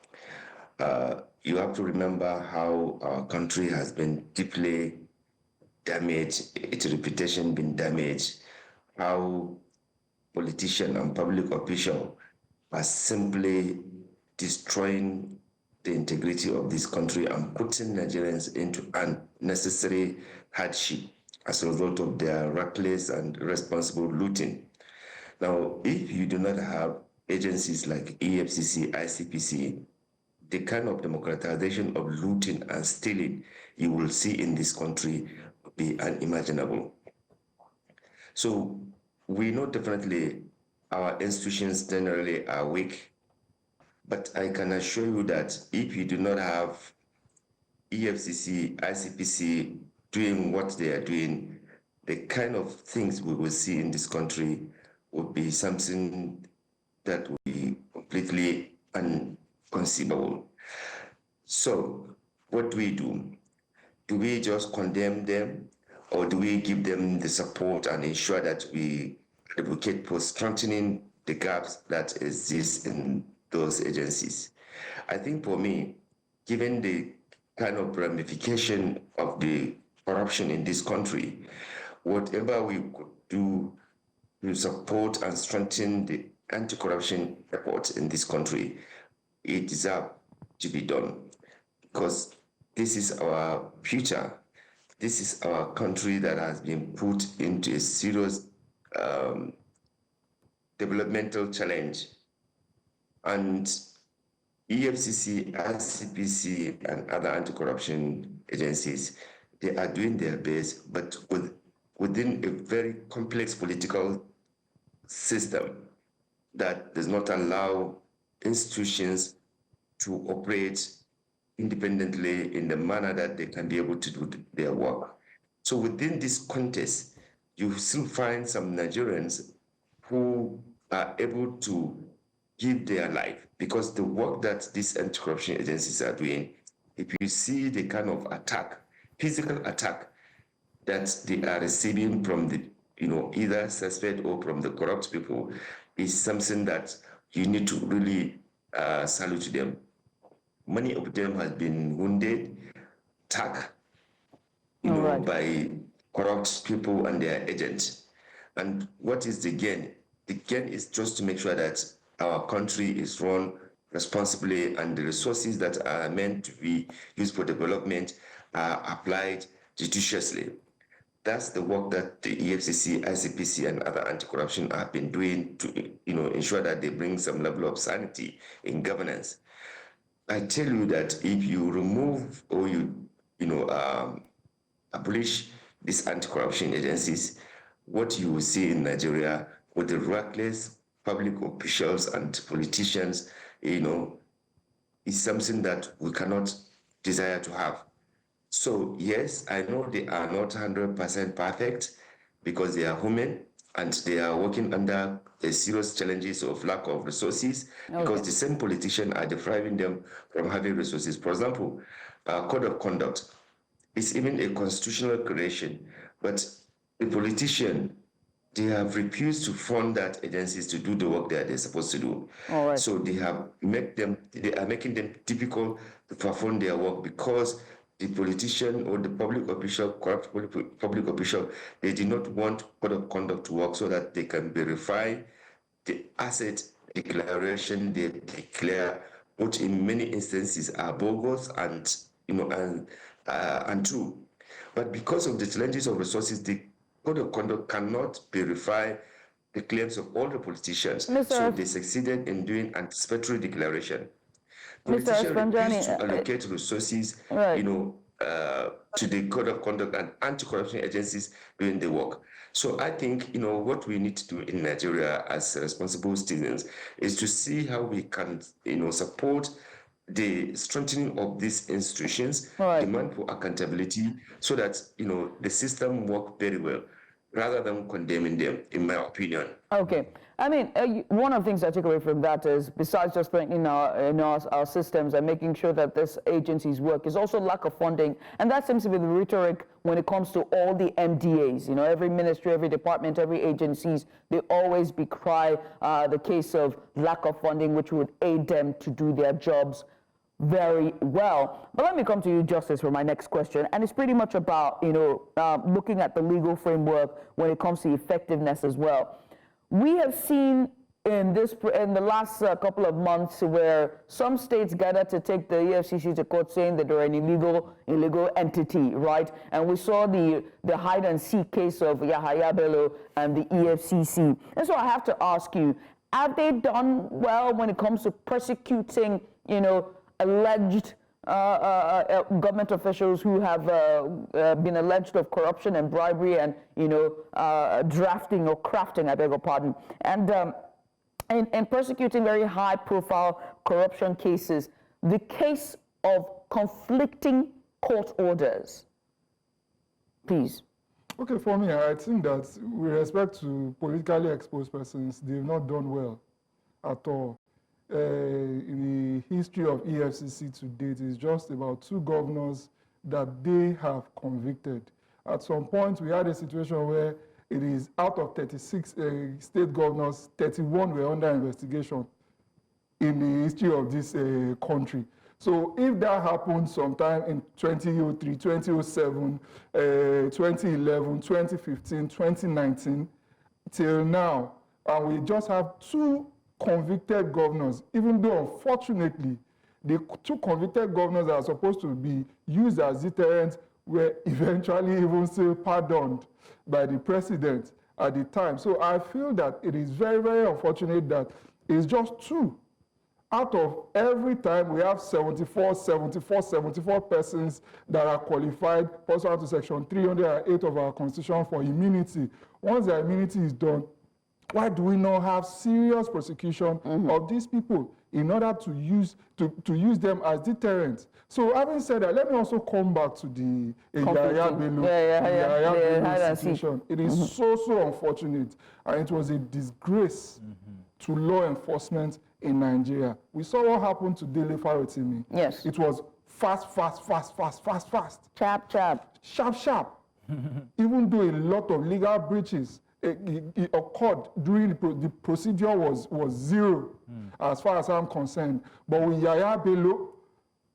You have to remember how our country has been deeply damaged, its reputation been damaged, how politicians and public officials are simply destroying the integrity of this country and putting Nigerians into unnecessary hardship as a result of their reckless and irresponsible looting. Now, if you do not have agencies like EFCC, ICPC, the kind of democratization of looting and stealing you will see in this country will be unimaginable. So we know definitely our institutions generally are weak, but I can assure you that if you do not have EFCC, ICPC doing what they are doing, the kind of things we will see in this country would be something that would be completely inconceivable. So what do? Do we just condemn them, or do we give them the support and ensure that we advocate for strengthening the gaps that exist in those agencies? I think for me, given the kind of ramification of the corruption in this country, whatever we could do to support and strengthen the anti-corruption efforts in this country, it deserves to be done, because this is our future. This is our country that has been put into a serious developmental challenge. And EFCC, ICPC, and other anti-corruption agencies, they are doing their best, but within a very complex political system that does not allow institutions to operate independently in the manner that they can be able to do their work. So within this context, you still find some Nigerians who are able to give their life, because the work that these anti-corruption agencies are doing, if you see the kind of attack, physical attack that they are receiving from the, either suspect or from the corrupt people, is something that you need to really salute them. Many of them have been wounded, attacked, by corrupt people and their agents. And what is the gain? The gain is just to make sure that our country is run responsibly and the resources that are meant to be used for development are applied judiciously. That's the work that the EFCC, ICPC, and other anti-corruption have been doing to, ensure that they bring some level of sanity in governance. I tell you that if you remove or abolish these anti-corruption agencies, what you will see in Nigeria with the reckless public officials and politicians, is something that we cannot desire to have. So yes, I know they are not 100% perfect, because they are human and they are working under serious challenges of lack of resources, because the same politicians are depriving them from having resources. For example, code of conduct is even a constitutional creation, but the politician, they have refused to fund that agencies to do the work that they're supposed to do. So they are making them difficult to perform their work, because the politician or the public official, corrupt public official, they did not want code of conduct to work so that they can verify the asset declaration they declare, which in many instances are bogus and untrue. But because of the challenges of resources, the code of conduct cannot verify the claims of all the politicians. So they succeeded in doing anticipatory declaration. Politicians refuse to allocate resources, to the code of conduct and anti-corruption agencies doing the work. So I think, what we need to do in Nigeria as responsible citizens is to see how we can, support the strengthening of these institutions, demand for accountability, so that, the system work very well, rather than condemning them, in my opinion. Okay. I mean, one of the things I take away from that is, besides just strengthening our systems and making sure that this agency's work, is also lack of funding. And that seems to be the rhetoric when it comes to all the MDAs. Every ministry, every department, every agencies, they always decry the case of lack of funding, which would aid them to do their jobs very well. But let me come to you, Justice, for my next question. And it's pretty much about, looking at the legal framework when it comes to effectiveness as well. We have seen in the last couple of months where some states gathered to take the EFCC to court, saying that they're an illegal entity, right? And we saw the hide and seek case of Yahaya Bello and the EFCC. And so I have to ask you, have they done well when it comes to persecuting, alleged government officials who have been alleged of corruption and bribery and, drafting or crafting, I beg your pardon, and persecuting very high-profile corruption cases? The case of conflicting court orders, please. Okay, for me, I think that with respect to politically exposed persons, they've not done well. at all. In the history of EFCC to date, it's just about 2 governors that they have convicted. At some point, we had a situation where it is out of 36 state governors, 31 were under investigation in the history of this country. So if that happened sometime in 2003, 2007, 2011, 2015, 2019, till now, and we just have 2 convicted governors, even though unfortunately, the 2 convicted governors that are supposed to be used as deterrents were eventually even still pardoned by the president at the time. So I feel that it is very, very unfortunate that it's just 2. Out of every time we have 74 persons that are qualified pursuant to section 308 of our constitution for immunity. Once the immunity is done, why do we not have serious prosecution of these people in order to use them as deterrents? So having said that, let me also come back to the Yaya Bello situation. It is so unfortunate, and it was a disgrace to law enforcement in Nigeria. We saw what happened to Dele Farotimi. Yes. It was fast. Sharp. Even though a lot of legal breaches it occurred during the procedure was 0 as far as I'm concerned. But with Yaya Bello,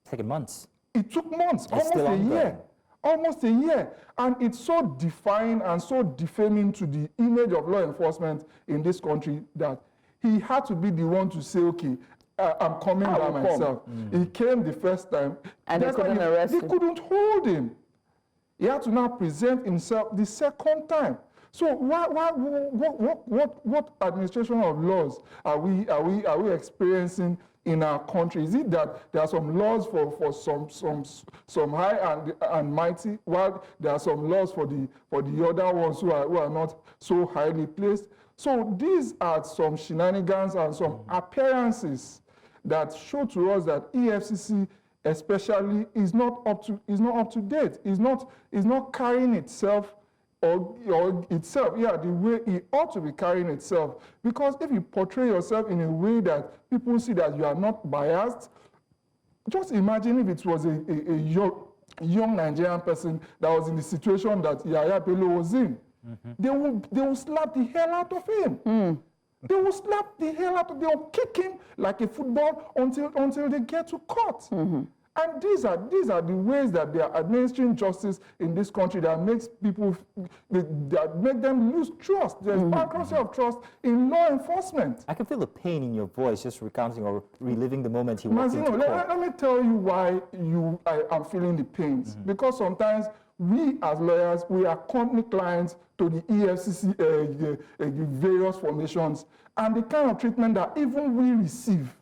taking months. It took months, It's almost a year. Almost a year. And it's so defying and so defaming to the image of law enforcement in this country that he had to be the one to say, okay, I'm coming by myself. He came the first time. And they couldn't arrest him. They couldn't hold him. He had to now present himself the second time. So what administration of laws are we experiencing in our country? Is it that there are some laws for some high and mighty, while there are some laws for the other ones who are not so highly placed? So these are some shenanigans and some appearances that show to us that EFCC especially is not up to date. Is not carrying itself or itself, the way it ought to be carrying itself. Because if you portray yourself in a way that people see that you are not biased, just imagine if it was a young Nigerian person that was in the situation that Yaya Bello was in. They will slap the hell out of him. They will slap the hell out of him. They will kick him like a football until they get to court. And these are the ways that they are administering justice in this country that makes people, that make them lose trust. There's bankruptcy of trust in law enforcement. I can feel the pain in your voice just recounting or reliving the moment you walked into court. Let me tell you why I am feeling the pains. Because sometimes we as lawyers, we are company clients to the EFCC the various formations, and the kind of treatment that even we receive,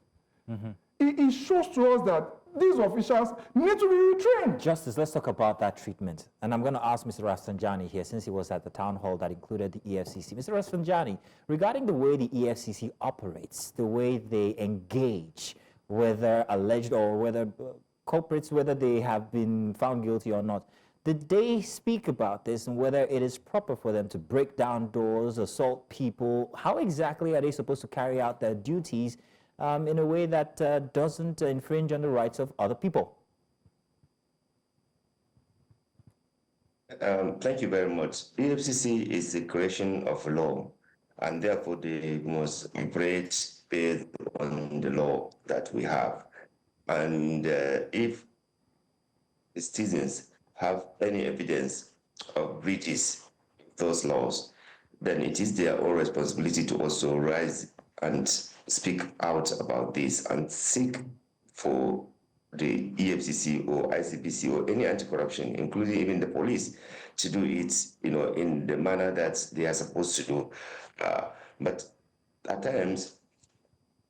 it shows to us that these officials need to be retrained. Justice, let's talk about that treatment. And I'm going to ask Mr. Rafsanjani here, since he was at the town hall that included the EFCC. Mr. Rafsanjani, regarding the way the EFCC operates, the way they engage, whether alleged or whether culprits, whether they have been found guilty or not, did they speak about this and whether it is proper for them to break down doors, assault people? How exactly are they supposed to carry out their duties in a way that doesn't infringe on the rights of other people? Thank you very much. EFCC is a creation of law, and therefore they must operate based on the law that we have. And if the citizens have any evidence of breaches of those laws, then it is their own responsibility to also rise and speak out about this and seek for the EFCC or ICPC or any anti-corruption, including even the police, to do it, in the manner that they are supposed to do. But at times,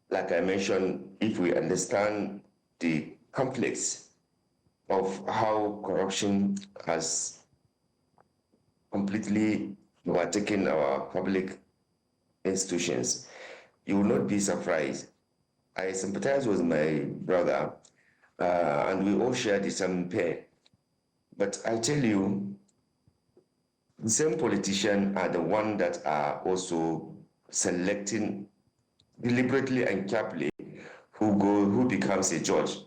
like I mentioned, if we understand the complex of how corruption has completely overtaken our public institutions, you will not be surprised. I sympathize with my brother, and we all share the same pain. But I tell you, the same politicians are the ones that are also selecting deliberately and carefully who becomes a judge.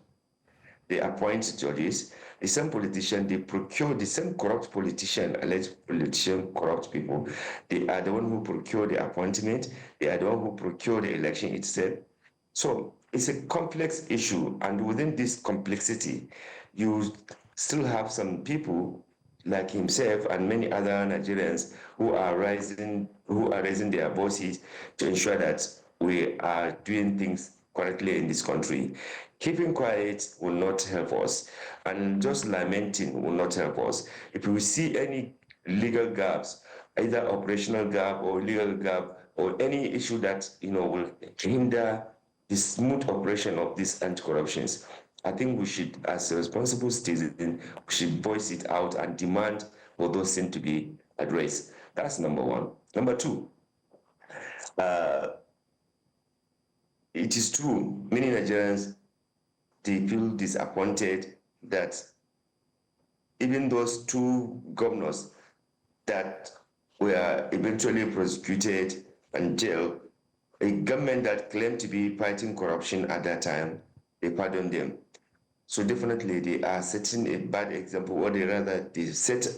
They appoint judges. The same politician, they procure the same corrupt politician, alleged politician, corrupt people. They are the one who procure the appointment. They are the one who procure the election itself. So it's a complex issue, and within this complexity, you still have some people like himself and many other Nigerians who are raising their voices to ensure that we are doing things correctly in this country. Keeping quiet will not help us, and just lamenting will not help us. If we see any legal gaps, either operational gap or legal gap, or any issue that will hinder the smooth operation of these anti-corruptions, I think we should, as a responsible citizen, we should voice it out and demand for those things to be addressed. That's number one. Number two, it is true, many Nigerians, they feel disappointed that even those two governors that were eventually prosecuted and jailed, a government that claimed to be fighting corruption at that time, they pardoned them. So definitely they are setting a bad example, or they set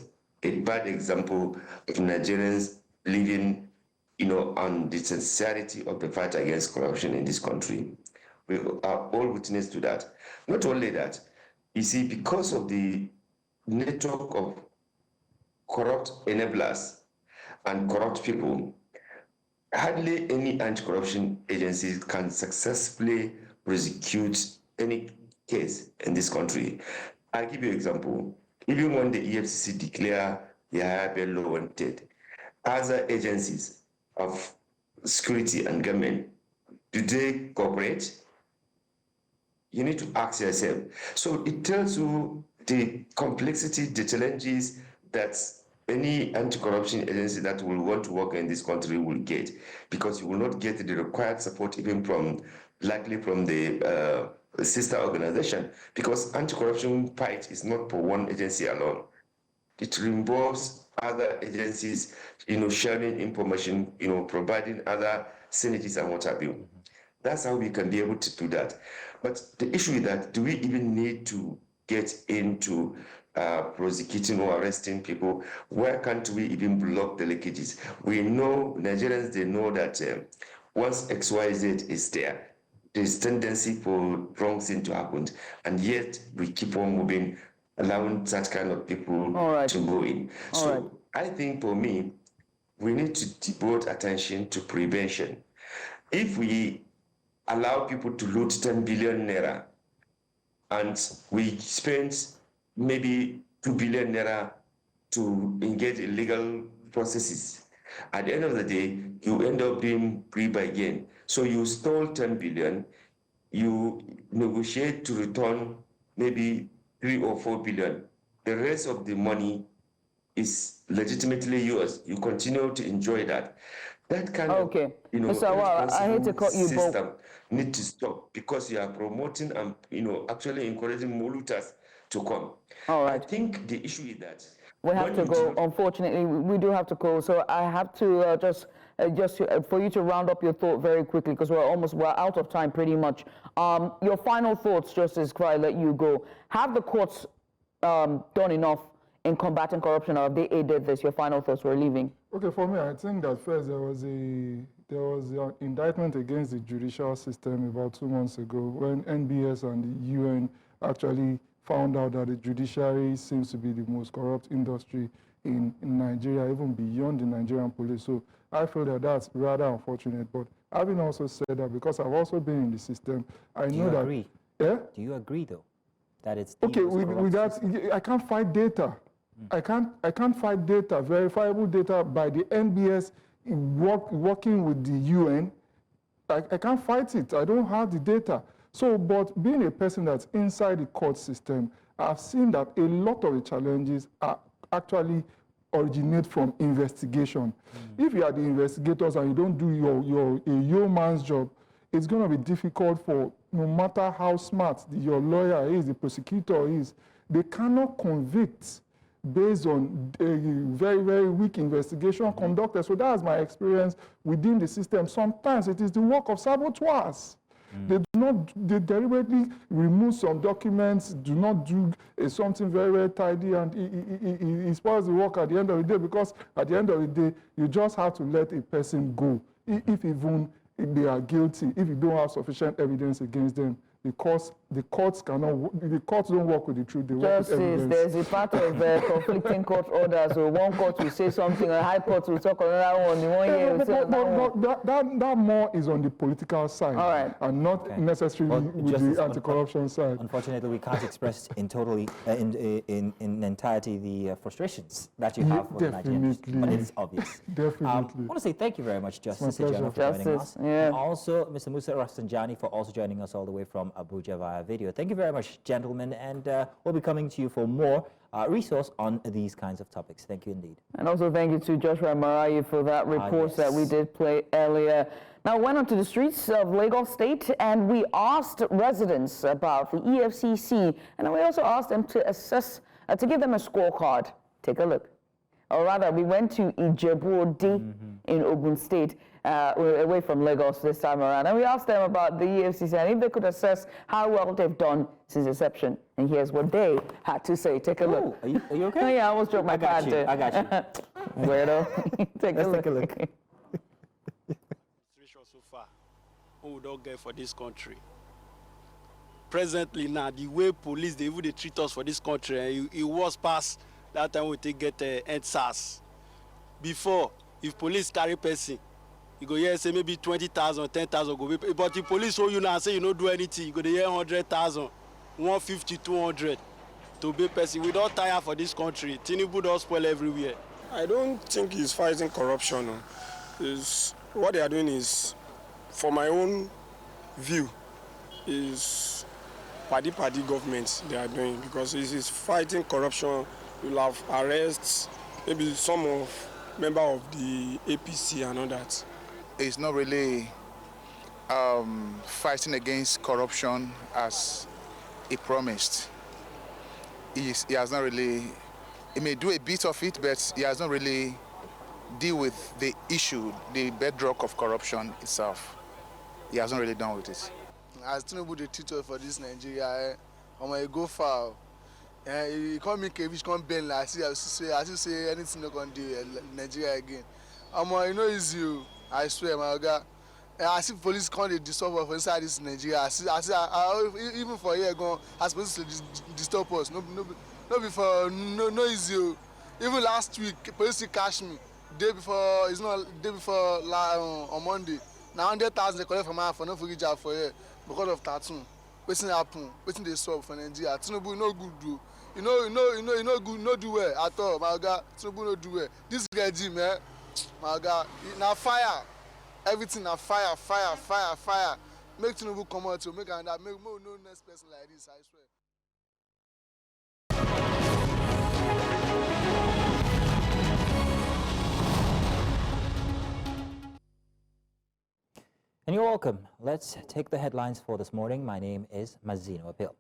a bad example of Nigerians living, on the sincerity of the fight against corruption in this country. We are all witness to that. Not only that, you see, because of the network of corrupt enablers and corrupt people, hardly any anti-corruption agencies can successfully prosecute any case in this country. I'll give you an example. Even when the EFCC declare Yahya Bello wanted, other agencies of security and government, do they cooperate? You need to ask yourself. So it tells you the complexity, the challenges that any anti-corruption agency that will want to work in this country will get, because you will not get the required support even likely from the sister organization, because anti-corruption fight is not for one agency alone. It involves other agencies, sharing information, providing other synergies and what have you. That's how we can be able to do that. But the issue is that, do we even need to get into prosecuting or arresting people? Where can't we even block the leakages? We know, Nigerians, they know that once XYZ is there, there's tendency for wrong thing to happen, and yet we keep on moving, allowing such kind of people to go in. I think for me, we need to devote attention to prevention. If we allow people to loot 10 billion naira and we spend maybe 2 billion naira to engage in legal processes, at the end of the day, you end up being free by gain. So you stole 10 billion, you negotiate to return maybe 3 or 4 billion. The rest of the money is legitimately yours. You continue to enjoy that. That kind of, Mr. Awal, I hate to cut you, system need to stop, because you are promoting and actually encouraging more looters to come. I think the issue is that we have to go. Unfortunately, we do have to go. So I have to just for you to round up your thought very quickly, because we're out of time pretty much. Your final thoughts, Justice, before I let you go. Have the courts done enough in combating corruption, or have they aided this? Your final thoughts. We're leaving. Okay, for me, I think that first there was an indictment against the judicial system about 2 months ago, when NBS and the UN actually found out that the judiciary seems to be the most corrupt industry in Nigeria, even beyond the Nigerian police. So I feel that that's rather unfortunate. But having also said that, because I've also been in the system, I know that. Agree? Yeah? Do you agree, though, that it's okay? With that, I can't fight data. I can't fight data, verifiable data by the NBS working with the UN. I can't fight it. I don't have the data. So, but being a person that's inside the court system, I've seen that a lot of the challenges are actually originate from investigation. If you are the investigators and you don't do your yeoman's job, it's going to be difficult for, no matter how smart your lawyer is, the prosecutor is, they cannot convict based on a very, very weak investigation conducted. So that's my experience within the system. Sometimes it is the work of saboteurs. They deliberately remove some documents, do not do something very, very tidy, and it spoils the work at the end of the day, because at the end of the day, you just have to let a person go. If even they are guilty, if you don't have sufficient evidence against them, the courts don't work with the truth, they work with evidence. There's a part of conflicting court orders, so one court will say something, a high court will talk another one, in 1 year will say another one. That more is on the political side, and not necessarily with the anti-corruption side. Unfortunately, we can't express in entirety the frustrations that you have for the Nigerians, but it is obvious. Definitely. I want to say thank you very much, Justice Ejema, for joining us, and also Mr. Musa Rafsanjani for also joining us all the way from Abuja via video. Thank you very much, gentlemen, and we'll be coming to you for more resource on these kinds of topics. Thank you indeed. And also thank you to Joshua Marayu for that report that we did play earlier. Now, we went onto the streets of Lagos State and we asked residents about the EFCC, and we also asked them to assess, to give them a scorecard. Take a look. Or rather, we went to Ijebu-Ode in Ogun State, away from Lagos this time around. And we asked them about the EFCC and if they could assess how well they've done since inception. And here's what they had to say. Take a look. Are you okay? Oh, yeah, I almost dropped my card. I got you. Weirdo. Take a look. So far, what we don't get for this country. Presently now, the way police, they treat us for this country, it was past that time we take get NSAS. Before, if police carry person, you go here say maybe 20,000, 10,000 go be, but if police hold you now and say you don't do anything, you go there 100,000, 150, 200 to be person. We don't tire for this country. Tinubu don't spoil everywhere. I don't think he's fighting corruption. What they are doing is, for my own view, is party government they are doing, because it is fighting corruption. You'll have arrests, maybe some of member of the APC and all that. It's not really fighting against corruption as he promised. He has not really, he may do a bit of it, but he has not really deal with the issue, the bedrock of corruption itself. He has not really done with it. As Tinubu the tutor for this Nigeria, I'm going to go far. He can't make a can't bend like I say anything not going to do Nigeria again. You know it's you, I swear, my God. I see police can't disturb us inside this Nigeria. I see, even for a year ago, I supposed to disturb us. No before, no is you. Even last week, police catch me. Day before on Monday. Now 100,000 they collect from my for no free job for here because of tattoo. What's happen? What's they solve for Nigeria? Tinubu no good do. You know good, no do well at all. My God, Tinubu no do well. This regime, my God, now fire. Everything now fire. Make Tinubu come out to make another, make no next person like this, I swear. And you're welcome. Let's take the headlines for this morning. My name is Mazino Apil.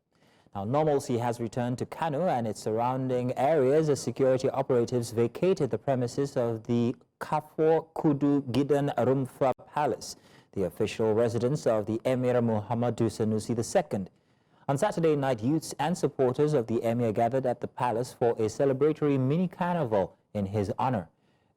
Now, normalcy has returned to Kano and its surrounding areas as security operatives vacated the premises of the Kafo Kudu Gidan Rumfa Palace, the official residence of the Emir Muhammadu Sanusi II. On Saturday night, youths and supporters of the Emir gathered at the palace for a celebratory mini-carnival in his honor.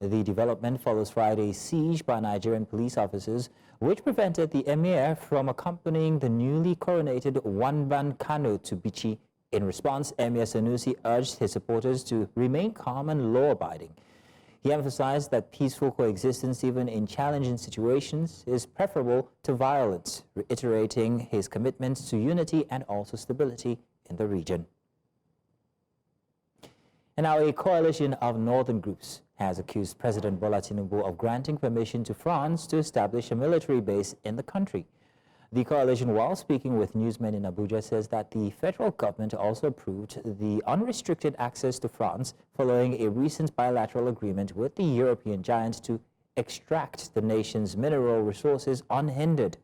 The development follows Friday's siege by Nigerian police officers, which prevented the Emir from accompanying the newly coronated Wanban Kano to Bichi. In response, Emir Sanusi urged his supporters to remain calm and law-abiding. He emphasized that peaceful coexistence, even in challenging situations, is preferable to violence, reiterating his commitment to unity and also stability in the region. And now a coalition of northern groups has accused President Bola Tinubu of granting permission to France to establish a military base in the country. The coalition, while speaking with newsmen in Abuja, says that the federal government also approved the unrestricted access to France following a recent bilateral agreement with the European giant to extract the nation's mineral resources unhindered.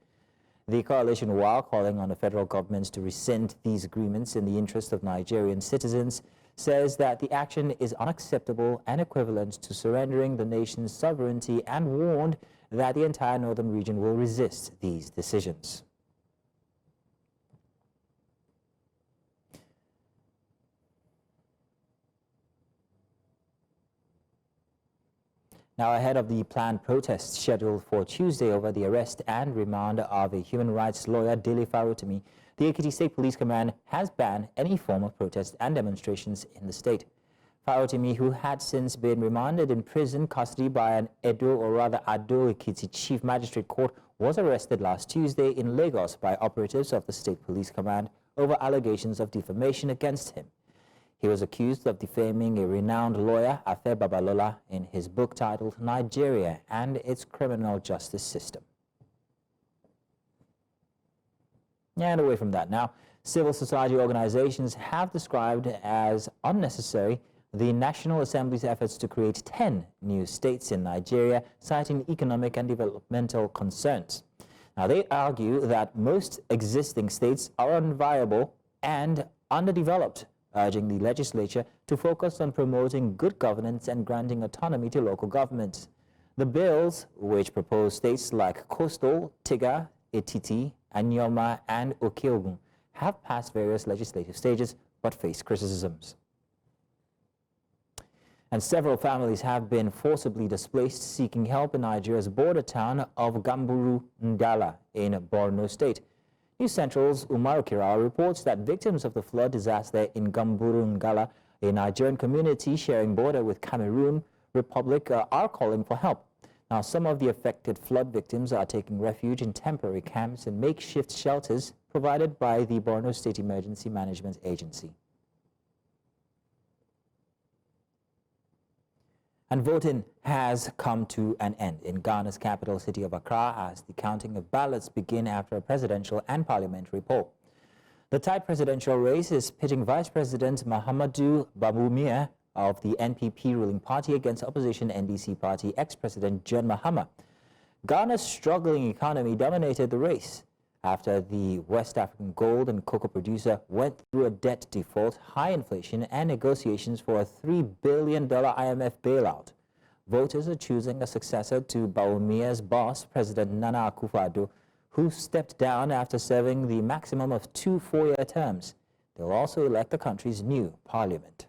The coalition, while calling on the federal government to rescind these agreements in the interest of Nigerian citizens, says that the action is unacceptable and equivalent to surrendering the nation's sovereignty, and warned that the entire northern region will resist these decisions. Now, ahead of the planned protests scheduled for Tuesday over the arrest and remand of a human rights lawyer, Dele Farotimi, the Ekiti State Police Command has banned any form of protest and demonstrations in the state. Farotimi, who had since been remanded in prison custody by an Ado Ekiti Chief Magistrate Court, was arrested last Tuesday in Lagos by operatives of the State Police Command over allegations of defamation against him. He was accused of defaming a renowned lawyer, Afe Babalola, in his book titled Nigeria and Its Criminal Justice System. And away from that now, civil society organizations have described as unnecessary the National Assembly's efforts to create 10 new states in Nigeria, citing economic and developmental concerns. Now, they argue that most existing states are unviable and underdeveloped, urging the legislature to focus on promoting good governance and granting autonomy to local governments. The bills, which propose states like Coastal, Tiga, Etiti, Anyoma, and Okeogun, have passed various legislative stages but face criticisms. And several families have been forcibly displaced, seeking help in Nigeria's border town of Gamburu Ngala in Borno State. News Central's Umaru Kirawa reports that victims of the flood disaster in Gamburu Ngala, a Nigerian community sharing border with Cameroon Republic, are calling for help. Now, some of the affected flood victims are taking refuge in temporary camps and makeshift shelters provided by the Borno State Emergency Management Agency. And voting has come to an end in Ghana's capital city of Accra as the counting of ballots begin after a presidential and parliamentary poll. The tight presidential race is pitting Vice President Mahamadou Bawumia of the NPP ruling party against opposition NDC party ex-president John Mahama. Ghana's struggling economy dominated the race after the West African gold and cocoa producer went through a debt default, high inflation, and negotiations for a $3 billion IMF bailout. Voters are choosing a successor to Bawumia's boss, President Nana Akufo-Addo, who stepped down after serving the maximum of 2 four-year terms. They'll also elect the country's new parliament.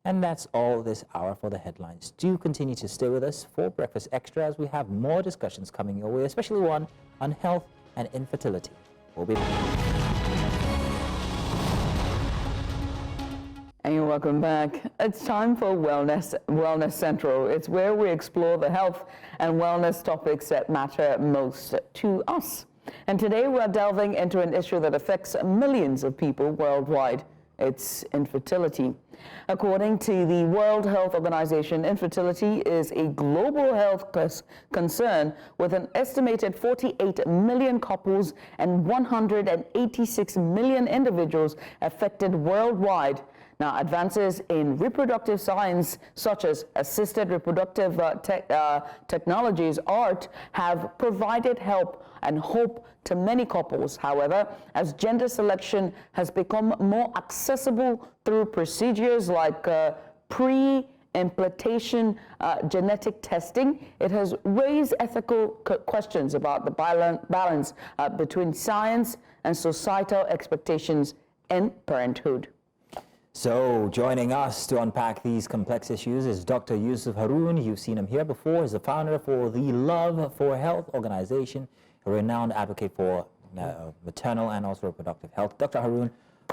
And that's all this hour for the headlines. Do continue to stay with us for Breakfast Extra as we have more discussions coming your way, especially one on health and infertility. We'll be back. And you're welcome back. It's time for Wellness Central. It's where we explore the health and wellness topics that matter most to us. And today we're delving into an issue that affects millions of people worldwide. It's infertility. According to the World Health Organization, infertility is a global health concern with an estimated 48 million couples and 186 million individuals affected worldwide. Now, advances in reproductive science, such as assisted reproductive technologies, ART, have provided help and hope to many couples. However, as gender selection has become more accessible through procedures like pre-implantation genetic testing, it has raised ethical questions about the balance between science and societal expectations in parenthood. So, joining us to unpack these complex issues is Dr. Yusuf Harun. You've seen him here before. He's the founder for the Love for Health organization, a renowned advocate for maternal and also reproductive health. Dr. Harun,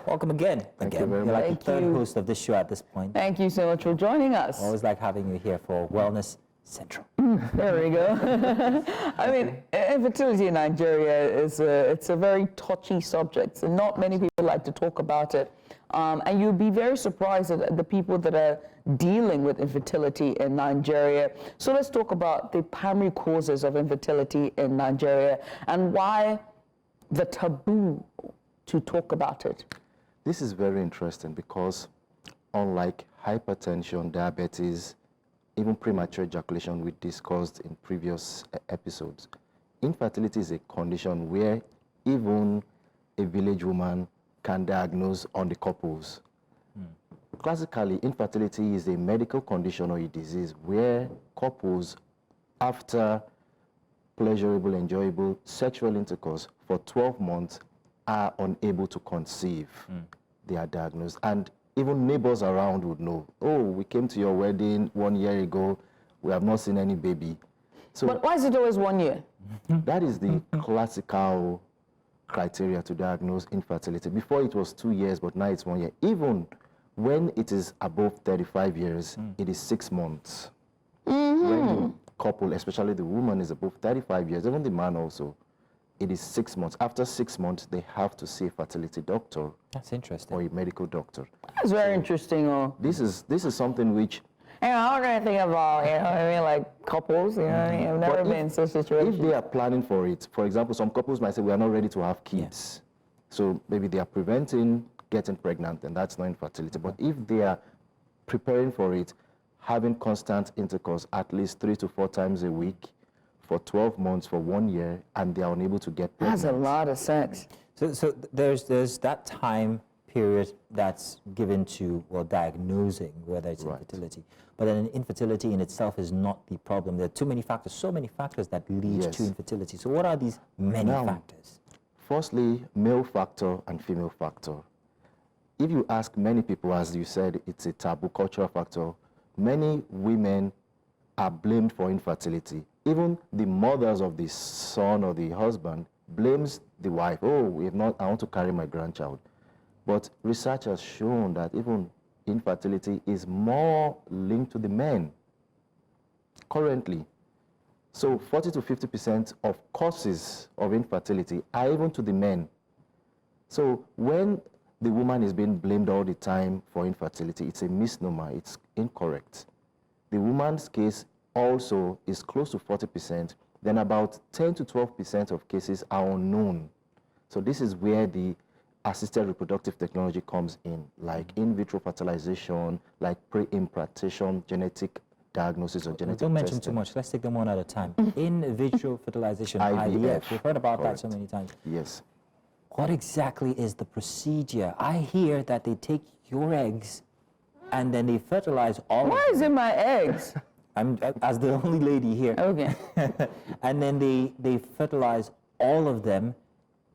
welcome again. Thank you very You're much. like the third host of this show at this point. Thank you so much for joining us. Always like having you here for Wellness Central. There we go. I mean, infertility in Nigeria is it's a very touchy subject, and not many people like to talk about it. And you'll be very surprised at the people that are dealing with infertility in Nigeria. So let's talk about the primary causes of infertility in Nigeria and why the taboo to talk about it. This is very interesting because unlike hypertension, diabetes, even premature ejaculation we discussed in previous episodes, infertility is a condition where even a village woman can diagnose on the couples. Classically, infertility is a medical condition or a disease where couples, after pleasurable, enjoyable sexual intercourse for 12 months, are unable to conceive. They are diagnosed. And even neighbors around would know, oh, we came to your wedding 1 year ago, we have not seen any baby. So but why is it always 1 year? That is the classical criteria to diagnose infertility. Before it was 2 years, but now it's 1 year. Even when it is above 35 years, it is 6 months. When the couple, especially the woman, is above 35 years, even the man also, it is 6 months. After 6 months, they have to see a fertility doctor. That's interesting. Or a medical doctor. That's very interesting. This is something which... I don't really think about, you know what I mean, like couples, you know what I mean? I've never been in such a situation. If they are planning for it, for example, some couples might say, we are not ready to have kids. So maybe they are preventing getting pregnant, and that's not infertility. But if they are preparing for it, having constant intercourse at least 3 to 4 times a week for 12 months, for 1 year, and they are unable to get pregnant. That's a lot of sex. So there's that time period that's given to, well, diagnosing whether it's infertility. But then infertility in itself is not the problem. There are too many factors, so many factors that lead to infertility. So what are these many factors? Firstly, male factor and female factor. If you ask many people, as you said, it's a taboo cultural factor, many women are blamed for infertility. Even the mothers of the son or the husband blames the wife. Oh, I want to carry my grandchild. But research has shown that even infertility is more linked to the men currently. So 40 to 50% of causes of infertility are even to the men. So when the woman is being blamed all the time for infertility, it's a misnomer, it's incorrect. The woman's case also is close to 40%, then about 10 to 12% of cases are unknown. So this is where the assisted reproductive technology comes in, like in vitro fertilization, like pre-implantation, genetic diagnosis or genetic Don't mention testing. too much. Let's take them one at a time. In vitro fertilization, IVF. We've heard about that so many times. Yes. What exactly is the procedure? I hear that they take your eggs and then they fertilize all of them. Why is it my eggs? I'm as the only lady here. Okay. And then they fertilize all of them.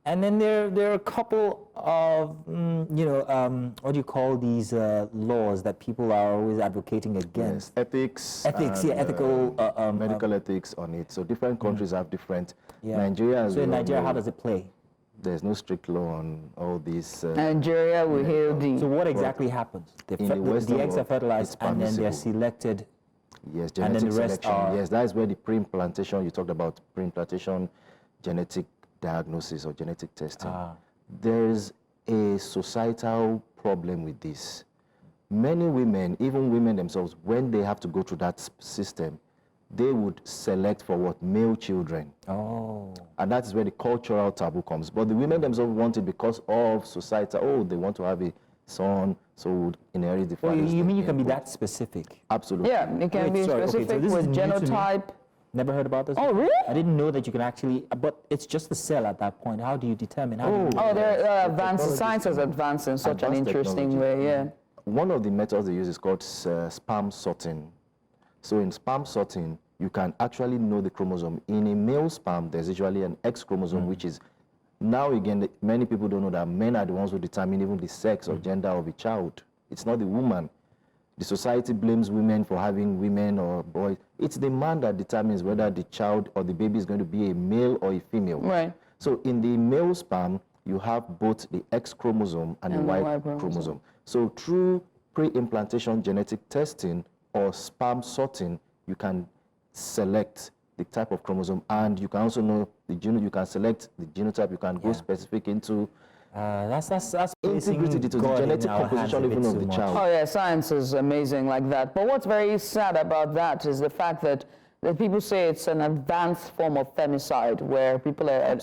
And then there are a couple of, what do you call these laws that people are always advocating against? Ethics. Ethics, ethical. Medical ethics on it. So different countries have different. Yeah. Nigeria. So in Nigeria, how does it play? There's no strict law on all these. Nigeria, we hear the. So what exactly happens? The eggs are fertilized and then they're selected. Yes, genetic selection. Yes, that is where the pre-implantation, you talked about pre-implantation, genetic diagnosis or genetic testing. There's a societal problem with this. Many women, even women themselves, when they have to go through that system, they would select for what? Male children. Oh. And that is where the cultural taboo comes. But the women themselves want it because of society. Oh, they want to have a son, so would inherit the father's You mean you name. can be that specific? Absolutely. Yeah, it can be specific so this with is new to me. genotype. Never heard about this? Oh, really? I didn't know that you can actually, but it's just the cell at that point. How do you determine? Science has advanced in such an interesting way, yeah. One of the methods they use is called sperm sorting. So in sperm sorting, you can actually know the chromosome. In a male sperm, there's usually an X chromosome, which is, now again, many people don't know that men are the ones who determine even the sex or gender of a child. It's not the woman. The society blames women for having women or boys. It's the man that determines whether the child or the baby is going to be a male or a female. Right. So in the male sperm, you have both the X chromosome and the Y chromosome. So through pre-implantation genetic testing or sperm sorting, you can select the type of chromosome, and you can also know the you can select the genotype. You can go specific into that's integrity to the genetic composition even of the child. Oh yeah, science is amazing like that. But what's very sad about that is the fact that people say it's an advanced form of femicide, where people are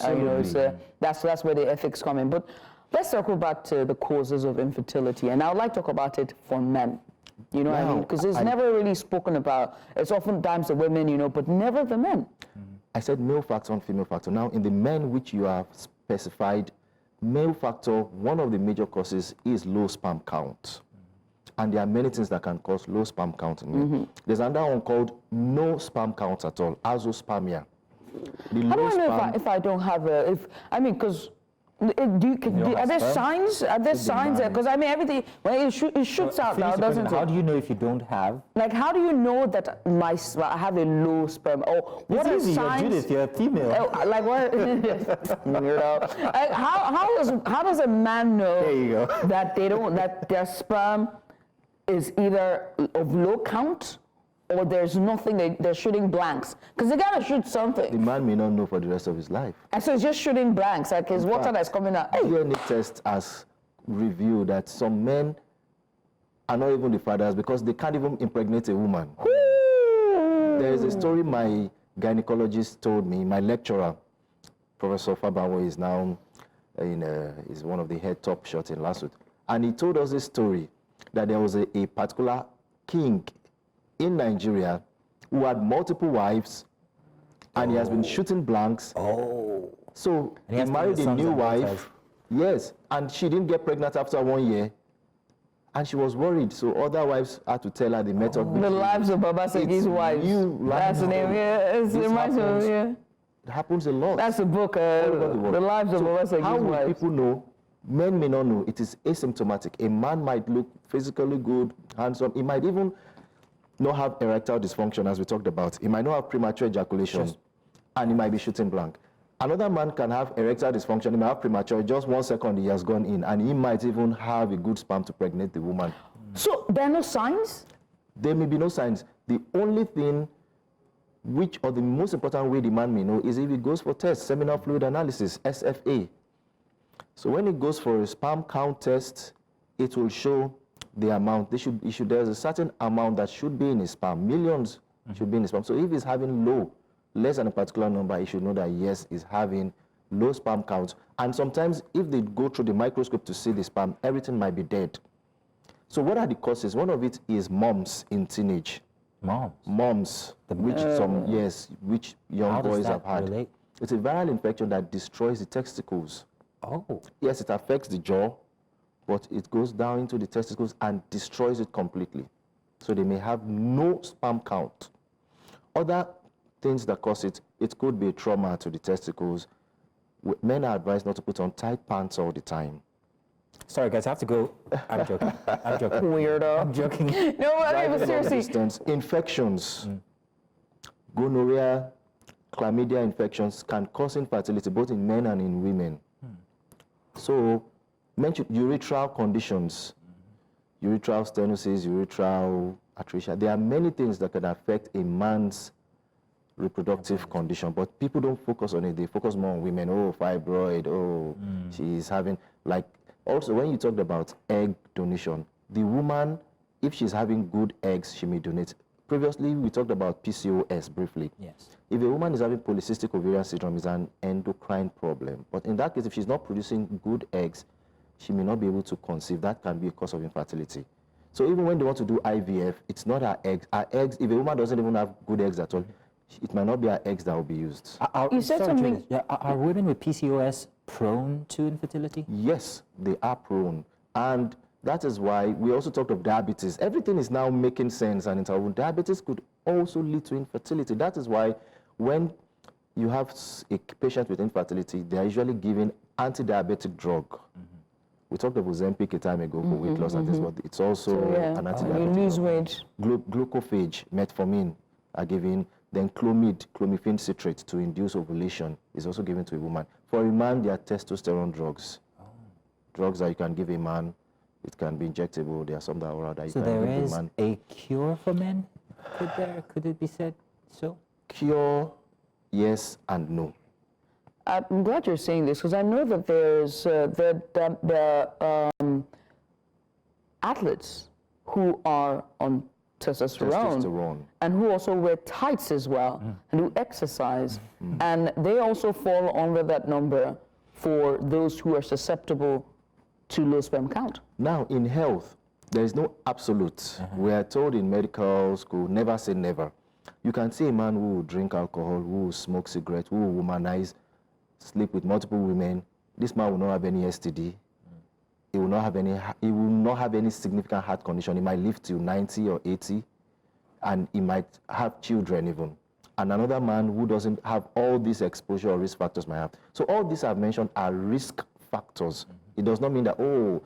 that's where the ethics come in. But let's circle back to the causes of infertility, and I would like to talk about it for men. You know what I mean? Because it's never really spoken about. It's oftentimes the women, but never the men. I said male factor and female factor. Now, in the men which you have specified, male factor, one of the major causes is low sperm count. And there are many things that can cause low sperm count in men. There's another one called no sperm count at all, azoospermia. How do I know if I don't have a, because are there signs? Are there signs? Because I mean, everything, when it shoots out now, doesn't it? How do you know if you don't have? Like, how do you know that I have a low sperm? Or what are signs? You're Judith, you're a female. Like what? Like how does a man know there you go. that that their sperm is either of low count or there's nothing, they're shooting blanks? Because they gotta shoot something. The man may not know for the rest of his life. And so it's just shooting blanks, like his water that's coming out. Hey. DNA test has revealed that some men are not even the fathers because they can't even impregnate a woman. There is a story my gynecologist told me, my lecturer, Professor Fabawo, is now is one of the head top shots in Lasut. And he told us this story that there was a particular king in Nigeria who had multiple wives and he has been shooting blanks. So he married a new wife. Yes, and she didn't get pregnant after 1 year. And she was worried, so other wives had to tell her the method. The lives of Baba Segi's wives. That's the name, yeah. It happens a lot. That's the book, The Lives of Baba Segi's wives. How will people know? Men may not know. It is asymptomatic. A man might look physically good, handsome. He might even not have erectile dysfunction, as we talked about. He might not have premature ejaculation, and he might be shooting blank. Another man can have erectile dysfunction, he might have premature, just 1 second he has gone in, and he might even have a good sperm to pregnate the woman. So there are no signs? There may be no signs. The only thing or the most important way the man may know is if he goes for tests, seminal fluid analysis, SFA. So when he goes for a sperm count test, it will show the amount. There's a certain amount that should be in his sperm. Millions should be in his sperm. So if he's having low, less than a particular number, he should know that yes, he's having low sperm count. And sometimes if they go through the microscope to see the sperm, everything might be dead. So what are the causes? One of it is mumps in teenage. Mumps, which young boys have had. Relate? It's a viral infection that destroys the testicles. Yes, it affects the jaw, but it goes down into the testicles and destroys it completely. So they may have no sperm count. Other things that cause it could be a trauma to the testicles. Men are advised not to put on tight pants all the time. Sorry, guys, I have to go. I'm joking. I'm joking. Weirdo. I'm joking. No, I mean, seriously. Infections, gonorrhea, chlamydia infections can cause infertility both in men and in women. So, mention urethral conditions, urethral stenosis, urethral atresia. There are many things that can affect a man's reproductive condition, but people don't focus on it. They focus more on women. Oh, fibroid. Oh, she's having, like, also when you talked about egg donation, the woman, if she's having good eggs, she may donate. Previously, we talked about PCOS briefly. Yes. If a woman is having polycystic ovarian syndrome, it's an endocrine problem. But in that case, if she's not producing good eggs, she may not be able to conceive. That can be a cause of infertility. So even when they want to do IVF, it's not her eggs. Her eggs, if a woman doesn't even have good eggs at all, it might not be her eggs that will be used. You said something. Are women with PCOS prone to infertility? Yes, they are prone. And that is why we also talked of diabetes. Everything is now making sense, and diabetes could also lead to infertility. That is why when you have a patient with infertility, they are usually given anti-diabetic drug. We talked of Ozempic a time ago for weight loss and this, but it's also an anti-diabetic. You lose weight. Glucophage, metformin are given. Then clomid, clomiphene citrate to induce ovulation is also given to a woman. For a man, there are testosterone drugs. Drugs that you can give a man. It can be injectable. There are some that are oral that you can give a man. So there is a cure for men? Could it be said so? Cure, yes and no. I'm glad you're saying this because I know that there's athletes who are on testosterone and who also wear tights as well and who exercise, and they also fall under that number for those who are susceptible to low sperm count. Now, in health, there is no absolute. We are told in medical school, never say never. You can see a man who will drink alcohol, who will smoke cigarettes, who will womanize, sleep with multiple women, this man will not have any STD. He will not have any significant heart condition. He might live till 90 or 80, and he might have children even. And another man who doesn't have all these exposure or risk factors might have. So all these I've mentioned are risk factors. It does not mean that, oh,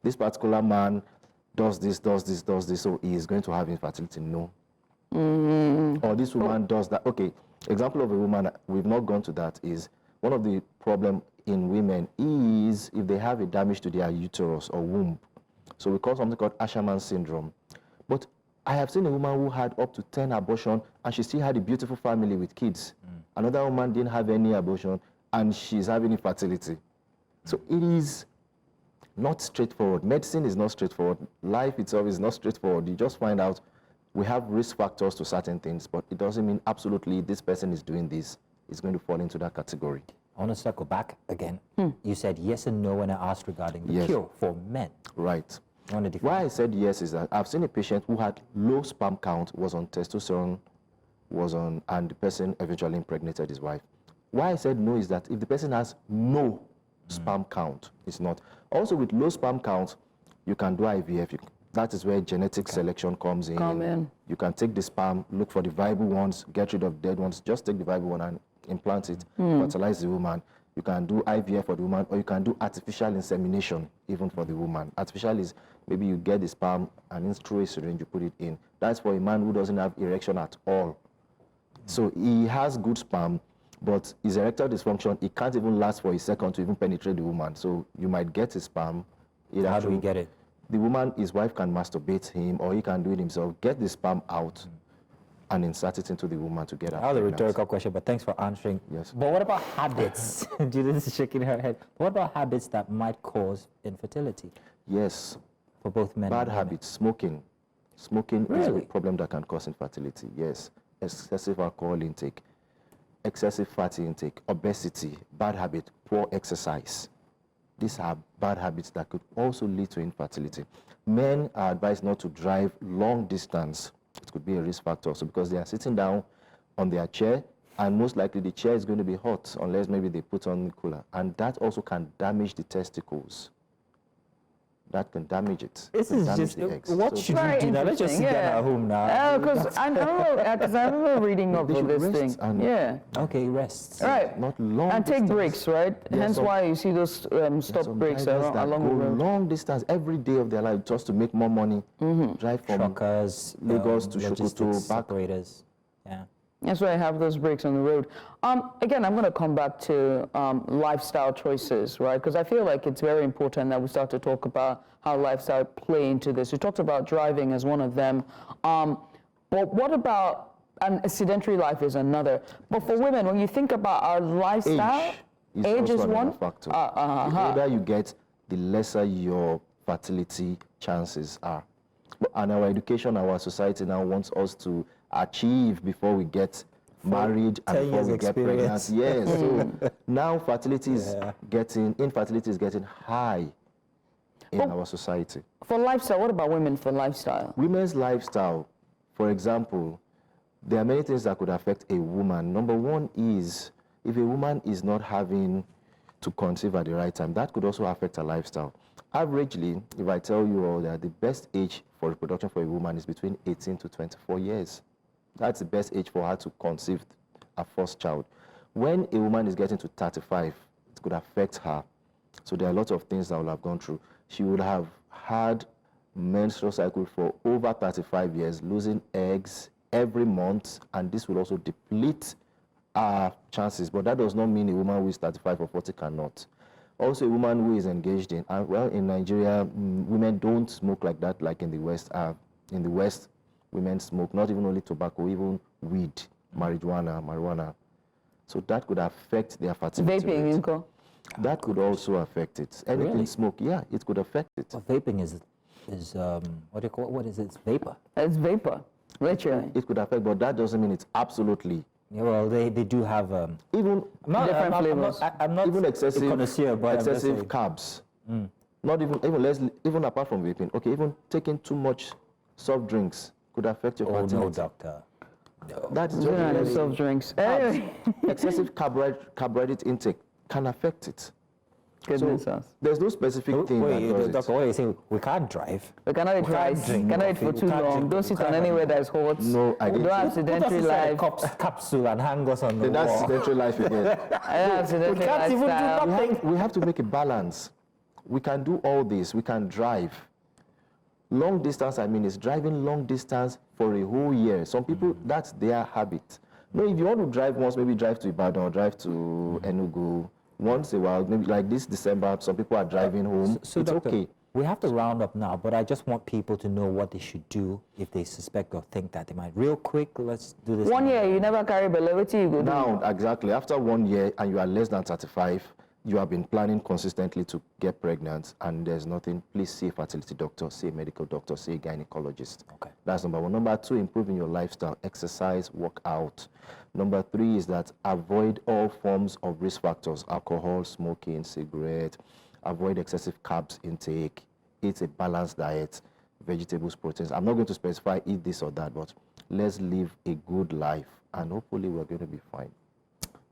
this particular man does this, so he is going to have infertility. No. Or this woman does that. Okay, example of a woman, we've not gone to that, is one of the problem in women is if they have a damage to their uterus or womb. So we call something called Asherman syndrome. But I have seen a woman who had up to 10 abortions and she still had a beautiful family with kids. Another woman didn't have any abortion and she's having infertility. So it is not straightforward. Medicine is not straightforward. Life itself is not straightforward. You just find out we have risk factors to certain things, but it doesn't mean absolutely this person is doing this. It's going to fall into that category. I want to circle back again. You said yes and no when I asked regarding the cure for men. Right. Why I said yes is that I've seen a patient who had low sperm count, was on testosterone, and the person eventually impregnated his wife. Why I said no is that if the person has no sperm count, it's not. Also with low sperm count, you can do IVF. That is where genetic selection comes in. You can take the sperm, look for the viable ones, get rid of dead ones, just take the viable one and implant it, fertilize the woman. You can do IVF for the woman, or you can do artificial insemination even for the woman. Artificial is maybe you get the sperm and in through a syringe you put it in. That's for a man who doesn't have erection at all. So he has good sperm, but his erectile dysfunction, it can't even last for a second to even penetrate the woman. So you might get his sperm. How do we get it? The woman, his wife can masturbate him, or he can do it himself, get the sperm out and insert it into the woman to get her That was a pregnant. rhetorical question, but thanks for answering. Yes. But what about habits? Judith is shaking her head. What about habits that might cause infertility? Yes. For both men Bad and women? habits, smoking. Smoking is a Really? problem that can cause infertility, yes. Excessive alcohol intake, excessive fatty intake, obesity, bad habit, poor exercise. These are bad habits that could also lead to infertility. Men are advised not to drive long distance. It could be a risk factor. So because they are sitting down on their chair, and most likely the chair is going to be hot unless maybe they put on the cooler. And that also can damage the testicles. That can damage it. This is just, what should we do now? Let's just sit down at home now. Because I remember reading up on this thing. Okay, rest. Right. Not long and take breaks, right? There's Hence why you see those stop breaks along the road. Long distance every day of their life just to make more money. Drive from Truckers, Lagos to logistics Sokoto, back. operators. Yeah. That's why I have those breaks on the road. Again, I'm going to come back to lifestyle choices, right? Because I feel like it's very important that we start to talk about how lifestyle play into this. We talked about driving as one of them. But what about, and a sedentary life is another. But for women, when you think about our lifestyle, age is one factor. The older you get, the lesser your fertility chances are. And our education, our society now wants us to achieve before we get married and before we get pregnant. Yes. So now infertility is getting high in our society. For lifestyle, what about women for lifestyle? Women's lifestyle, for example, there are many things that could affect a woman. Number one is if a woman is not having to conceive at the right time, that could also affect her lifestyle. Averagely, if I tell you all that the best age for reproduction for a woman is between 18 to 24 years. That's the best age for her to conceive her first child. When a woman is getting to 35, it could affect her. So there are a lot of things that will have gone through. She would have had menstrual cycle for over 35 years, losing eggs every month, and this will also deplete her chances. But that does not mean a woman who is 35 or 40 cannot. Also, a woman who is engaged in, well, in Nigeria, women don't smoke like that, like in the West. In the West, women smoke, not even only tobacco, even weed, marijuana. So that could affect their fertility rate. Vaping, Inko? That could also affect it. Anything Really? smoke, yeah, it could affect it. Well, vaping is what do you call it? What is it? It's vapor. It's vapor, literally. It could affect, but that doesn't mean it's absolutely. Yeah, well, they do have even different flavors. I'm not even excessive a connoisseur, but excessive carbs. Not even apart from vaping. Okay, even taking too much soft drinks could affect your fertility. No, doctor. No. That is Yeah, soft drinks. Excessive carbohydrate intake can affect it. Goodness So us. there's no specific thing that does it. Doctor, what are you saying? We can't drive. We cannot eat rice. Cannot eat for too long. Don't sit on anywhere that's hot. No, I didn't. Don't have sedentary life. Capsule and hang us on the wall. That's sedentary life again. I have sedentary We can't even do lifestyle. nothing. We have to make a balance. We can do all this. We can drive. Long distance, I mean, is driving long distance for a whole year. Some people, that's their habit. No, if you want to drive once, maybe drive to Ibadan or drive to Enugu once a while, maybe like this December, some people are driving home. So it's doctor, okay. We have to round up now, but I just want people to know what they should do if they suspect or think that they might. Real quick, let's do this. 1 year, you never carry belevity, you go Now, down. exactly. After 1 year and you are less than 35, you have been planning consistently to get pregnant and there's nothing, please see a fertility doctor, see a medical doctor, see a gynecologist. Okay. That's number one. Number two, improving your lifestyle, exercise, work out. Number three is that avoid all forms of risk factors, alcohol, smoking, cigarette, avoid excessive carbs intake, eat a balanced diet, vegetables, proteins. I'm not going to specify eat this or that, but let's live a good life and hopefully we're going to be fine.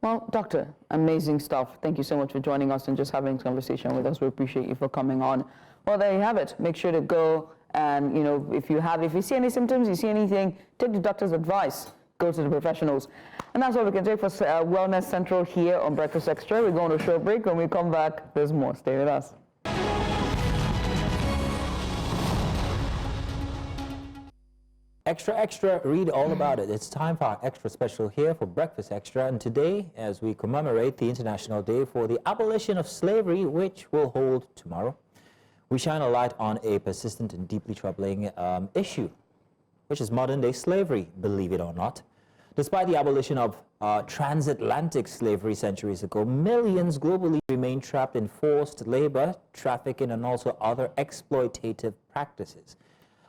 Well, doctor, amazing stuff. Thank you so much for joining us and just having this conversation with us. We appreciate you for coming on. Well, there you have it. Make sure to go and, you know, if you see any symptoms, you see anything, take the doctor's advice. Go to the professionals. And that's all we can take for Wellness Central here on Breakfast Extra. We're going to a short break. When we come back, there's more. Stay with us. Extra, extra, read all about it. It's time for our extra special here for Breakfast Extra. And today, as we commemorate the International Day for the Abolition of Slavery, which will hold tomorrow, we shine a light on a persistent and deeply troubling issue, which is modern-day slavery, believe it or not. Despite the abolition of transatlantic slavery centuries ago, millions globally remain trapped in forced labor, trafficking, and also other exploitative practices.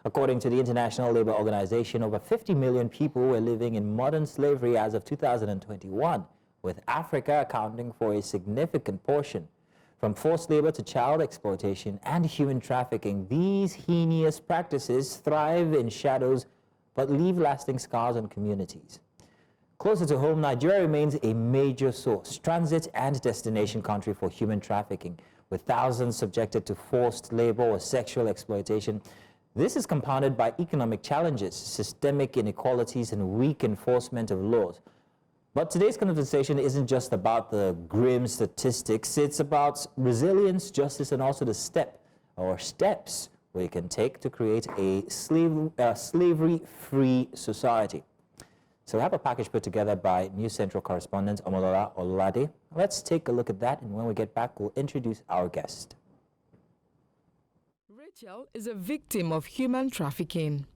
According to the International Labour Organization, over 50 million people were living in modern slavery as of 2021, with Africa accounting for a significant portion. From forced labor to child exploitation and human trafficking, these heinous practices thrive in shadows but leave lasting scars on communities. Closer to home, Nigeria remains a major source, transit and destination country for human trafficking, with thousands subjected to forced labor or sexual exploitation. This is compounded by economic challenges, systemic inequalities, and weak enforcement of laws. But today's conversation isn't just about the grim statistics. It's about resilience, justice, and also the steps we can take to create a slavery-free society. So we have a package put together by News Central correspondent Omolola Olade. Let's take a look at that, and when we get back, we'll introduce our guest. Rachel is a victim of human trafficking.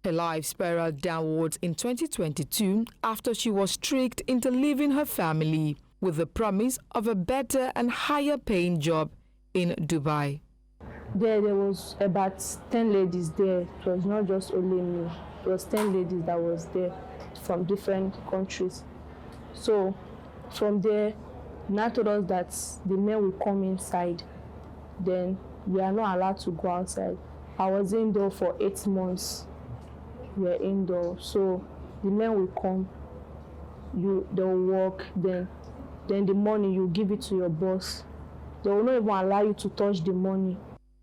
Her life spiraled downwards in 2022 after she was tricked into leaving her family with the promise of a better and higher paying job in Dubai. There was about 10 ladies there. It was not just only me. It was 10 ladies that was there from different countries. So from there, Nat told us that the men will come inside. Then we are not allowed to go outside. I was indoor for 8 months. We are indoor. So the men will come, they'll work, then the money you give it to your boss. They will not even allow you to touch the money.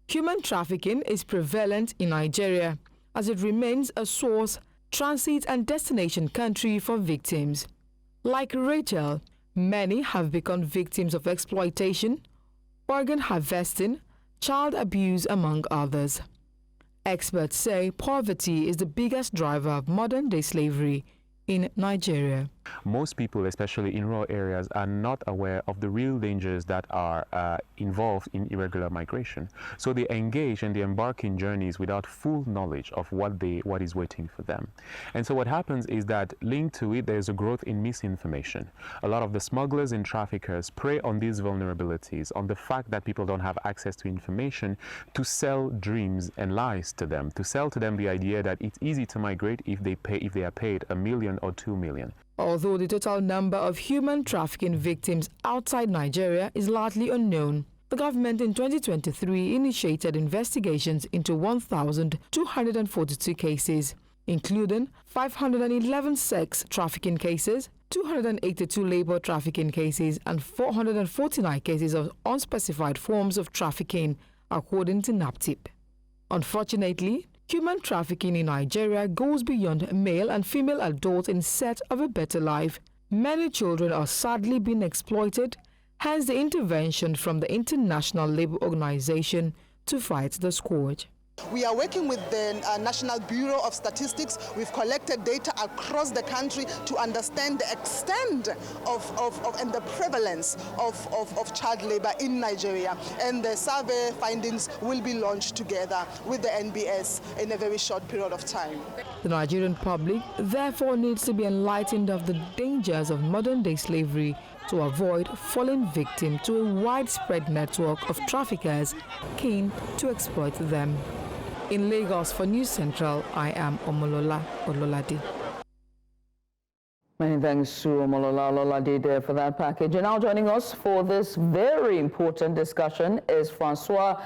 Human trafficking is prevalent in Nigeria as it remains a source, transit and destination country for victims. Like Rachel, many have become victims of exploitation, organ harvesting, child abuse, among others. Experts say poverty is the biggest driver of modern-day slavery in Nigeria. Most people, especially in rural areas, are not aware of the real dangers that are involved in irregular migration. So they engage and they embark in journeys without full knowledge of what is waiting for them. And so what happens is that linked to it, there's a growth in misinformation. A lot of the smugglers and traffickers prey on these vulnerabilities, on the fact that people don't have access to information, to sell dreams and lies to them, to sell to them the idea that it's easy to migrate if they are paid $1 million or $2 million. Although the total number of human trafficking victims outside Nigeria is largely unknown, the government in 2023 initiated investigations into 1,242 cases, including 511 sex trafficking cases, 282 labor trafficking cases and 449 cases of unspecified forms of trafficking, according to NAPTIP. Unfortunately, human trafficking in Nigeria goes beyond male and female adults in search of a better life. Many children are sadly being exploited, hence the intervention from the International Labour Organization to fight the scourge. We are working with the National Bureau of Statistics. We've collected data across the country to understand the extent and the prevalence of child labor in Nigeria. And the survey findings will be launched together with the NBS in a very short period of time. The Nigerian public therefore needs to be enlightened of the dangers of modern-day slavery to avoid falling victim to a widespread network of traffickers keen to exploit them. In Lagos for News Central, I am Omolola Ololade. Many thanks to Omolola Ololade there for that package. And now joining us for this very important discussion is Francois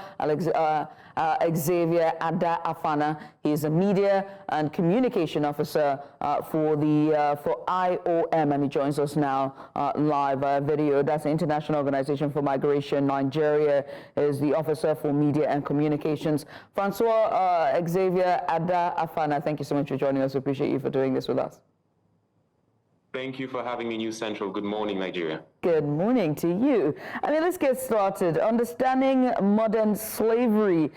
Xavier Ada Afana. He is a media and communication officer for IOM, and he joins us now live via video. That's the International Organization for Migration. Nigeria is the officer for media and communications. Francois Xavier Ada Afana, thank you so much for joining us. We appreciate you for doing this with us. Thank you for having me, News Central. Good morning, Nigeria. Good morning to you. I mean, let's get started. Understanding modern slavery.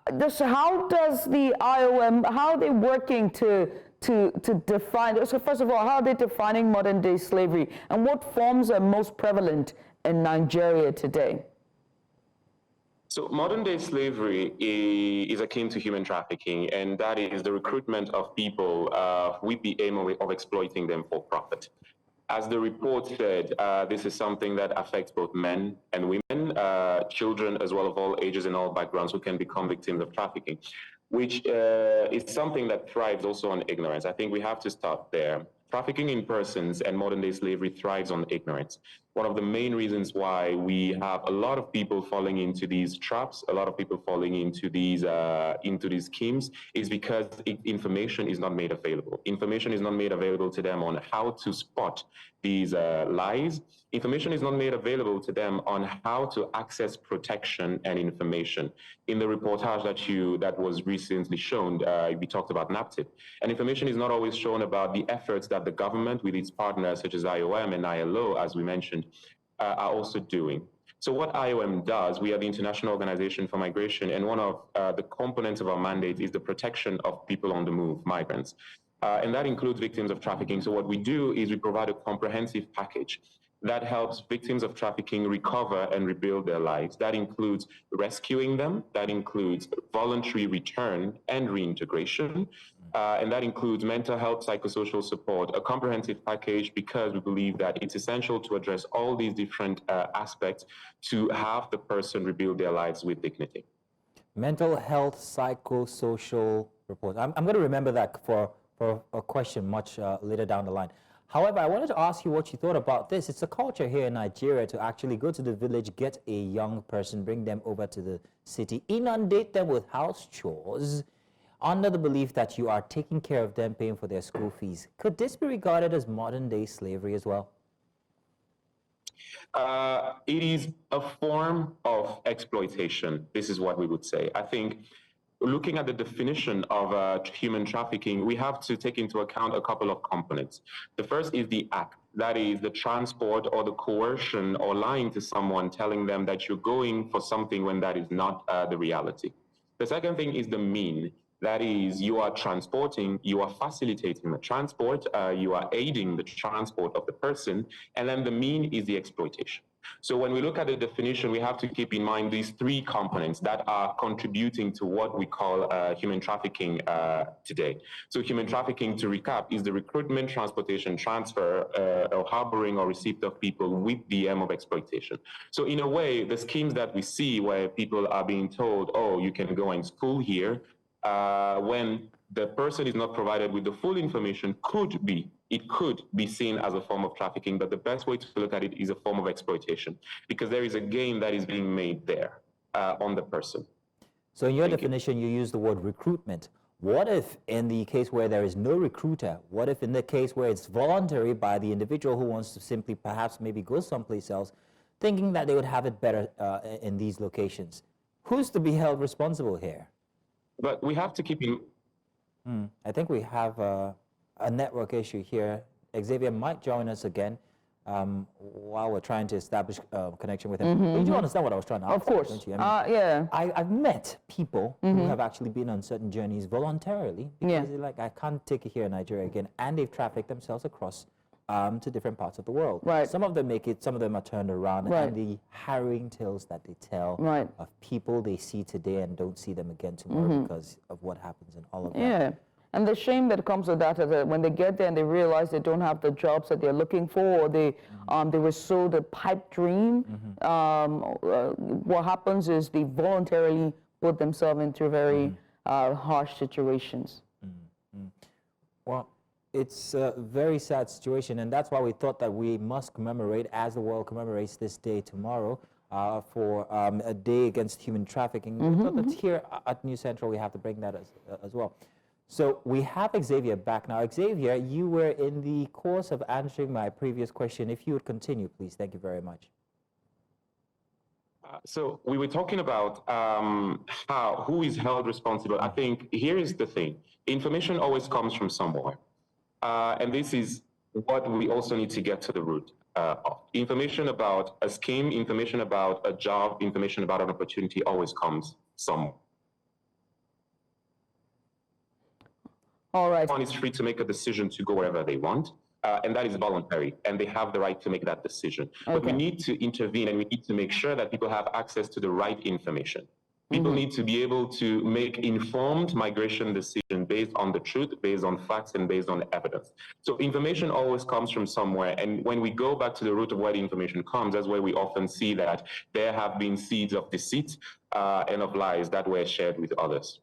How does the IOM, how are they working to define, so first of all, how are they defining modern day slavery, and what forms are most prevalent in Nigeria today? So modern-day slavery is akin to human trafficking, and that is the recruitment of people with the aim of exploiting them for profit. As the report said, this is something that affects both men and women, children as well of all ages and all backgrounds who can become victims of trafficking, which is something that thrives also on ignorance. I think we have to start there. Trafficking in persons and modern-day slavery thrives on ignorance. One of the main reasons why we have a lot of people falling into these traps, a lot of people falling into these schemes, is because information is not made available. Information is not made available to them on how to spot these lies. Information is not made available to them on how to access protection and information. In the reportage that was recently shown, we talked about NAPTIP. And information is not always shown about the efforts that the government with its partners such as IOM and ILO, as we mentioned, are also doing. So what IOM does, we are the International Organization for Migration, and one of the components of our mandate is the protection of people on the move, migrants. And that includes victims of trafficking. So what we do is we provide a comprehensive package that helps victims of trafficking recover and rebuild their lives. That includes rescuing them, that includes voluntary return and reintegration, and that includes mental health, psychosocial support, a comprehensive package, because we believe that it's essential to address all these different aspects to have the person rebuild their lives with dignity. Mental health, psychosocial report. I'm going to remember that for a question much later down the line. However, I wanted to ask you what you thought about this. It's a culture here in Nigeria to actually go to the village, get a young person, bring them over to the city, inundate them with house chores, under the belief that you are taking care of them, paying for their school fees. Could this be regarded as modern-day slavery as well? It is a form of exploitation. This is what we would say. I think looking at the definition of human trafficking, we have to take into account a couple of components. The first is the act. That is the transport or the coercion or lying to someone, telling them that you're going for something when that is not the reality. The second thing is the mean. That is, you are transporting, you are facilitating the transport, you are aiding the transport of the person, and then the mean is the exploitation. So when we look at the definition, we have to keep in mind these three components that are contributing to what we call human trafficking today. So human trafficking, to recap, is the recruitment, transportation, transfer, or harboring or receipt of people with the aim of exploitation. So in a way, the schemes that we see where people are being told, oh, you can go in school here, when the person is not provided with the full information, it could be seen as a form of trafficking, but the best way to look at it is a form of exploitation, because there is a gain that is being made there on the person. So in your definition, you use the word recruitment. What if in the case where there is no recruiter, what if in the case where it's voluntary by the individual who wants to simply perhaps maybe go someplace else, thinking that they would have it better in these locations? Who's to be held responsible here? But we have to keep in... I think we have a network issue here. Xavier might join us again while we're trying to establish a connection with him. But you understand what I was trying to ask? Of course. Don't you? I mean, Yeah. I've met people who have actually been on certain journeys voluntarily because they're like, I can't take it here in Nigeria again, and they've trafficked themselves across to different parts of the world. Right. Some of them make it, some of them are turned around, Right. and the harrowing tales that they tell of people they see today and don't see them again tomorrow because of what happens and all of that. Yeah. And the shame that comes with that is that when they get there and they realize they don't have the jobs that they're looking for, or they were sold a pipe dream, what happens is they voluntarily put themselves into very harsh situations. Well, it's a very sad situation, and that's why we thought that we must commemorate, as the world commemorates this day tomorrow, for a day against human trafficking. We thought that here at News Central we have to bring that as well. So we have Xavier back now. Xavier, you were in the course of answering my previous question. If you would continue, please. Thank you very much. So we were talking about who is held responsible. I think here is the thing. Information always comes from somewhere. And this is what we also need to get to the root of. Information about a scheme, information about a job, information about an opportunity always comes somewhere. All right. One is free to make a decision to go wherever they want, and that is voluntary, and they have the right to make that decision. Okay. But we need to intervene, and we need to make sure that people have access to the right information. People need to be able to make informed migration decisions based on the truth, based on facts, and based on evidence. So information always comes from somewhere, and when we go back to the root of where the information comes, that's where we often see that there have been seeds of deceit and of lies that were shared with others.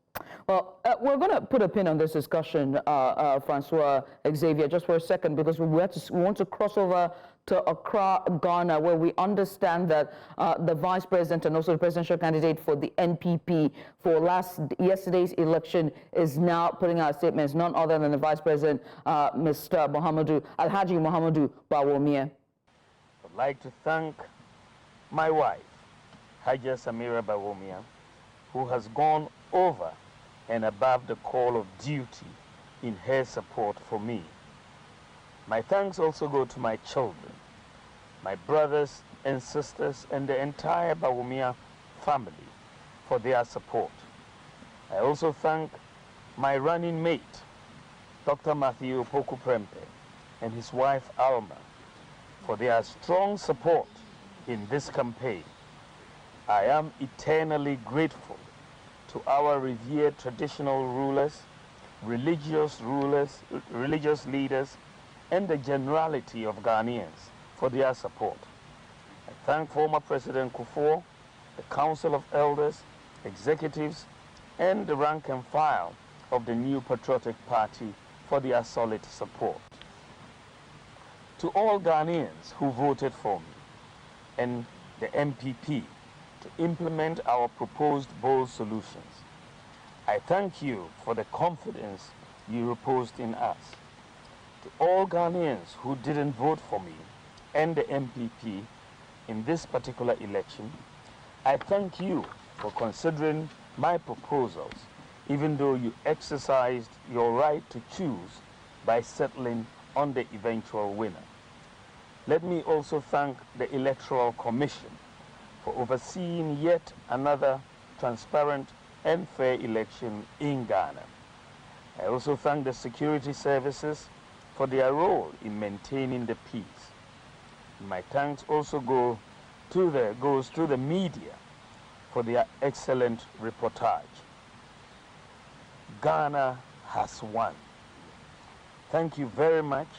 Well, we're going to put a pin on this discussion, Francois, Xavier, just for a second, because we want to cross over to Accra, Ghana, where we understand that the vice president and also the presidential candidate for the NPP for yesterday's election is now putting out statements, none other than the vice president, Mr. Alhaji Muhammadu Bawumia. I'd like to thank my wife, Haja Samira Bawumia, who has gone over and above the call of duty in her support for me. My thanks also go to my children, my brothers and sisters, and the entire Bawumia family for their support. I also thank my running mate, Dr. Matthew Opoku Prempeh, and his wife Alma for their strong support in this campaign. I am eternally grateful to our revered traditional rulers, religious leaders, and the generality of Ghanaians for their support. I thank former President Kufuor, the Council of Elders, executives, and the rank and file of the New Patriotic Party for their solid support. To all Ghanaians who voted for me and the MPP to implement our proposed bold solutions, I thank you for the confidence you reposed in us. To all Ghanaians who didn't vote for me and the MPP in this particular election, I thank you for considering my proposals, even though you exercised your right to choose by settling on the eventual winner. Let me also thank the Electoral Commission for overseeing yet another transparent and fair election in Ghana. I also thank the security services for their role in maintaining the peace. My thanks also goes to the media for their excellent reportage. Ghana has won. Thank you very much,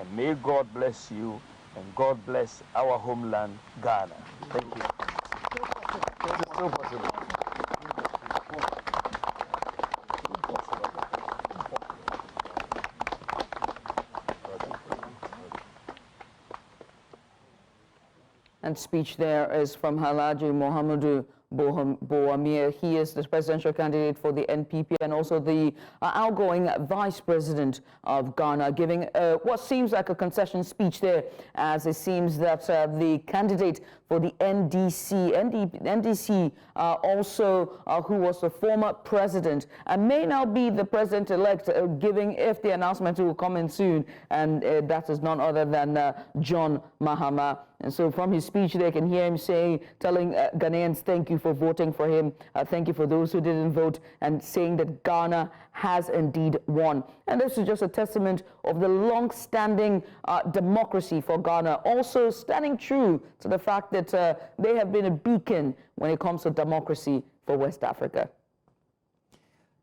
and may God bless you, and God bless our homeland, Ghana. Thank you. So possible. And speech there is from Alhaji Muhammadu Bawumia. He is the presidential candidate for the NPP and also the outgoing vice president of Ghana, giving what seems like a concession speech there, as it seems that the candidate for the NDC also who was the former president and may now be the president-elect, giving if the announcement will come in soon, and that is none other than John Mahama. And so from his speech, they can hear him telling Ghanaians, thank you for voting for him, thank you for those who didn't vote, and saying that Ghana has indeed won. And this is just a testament of the long-standing democracy for Ghana, also standing true to the fact that they have been a beacon when it comes to democracy for West Africa.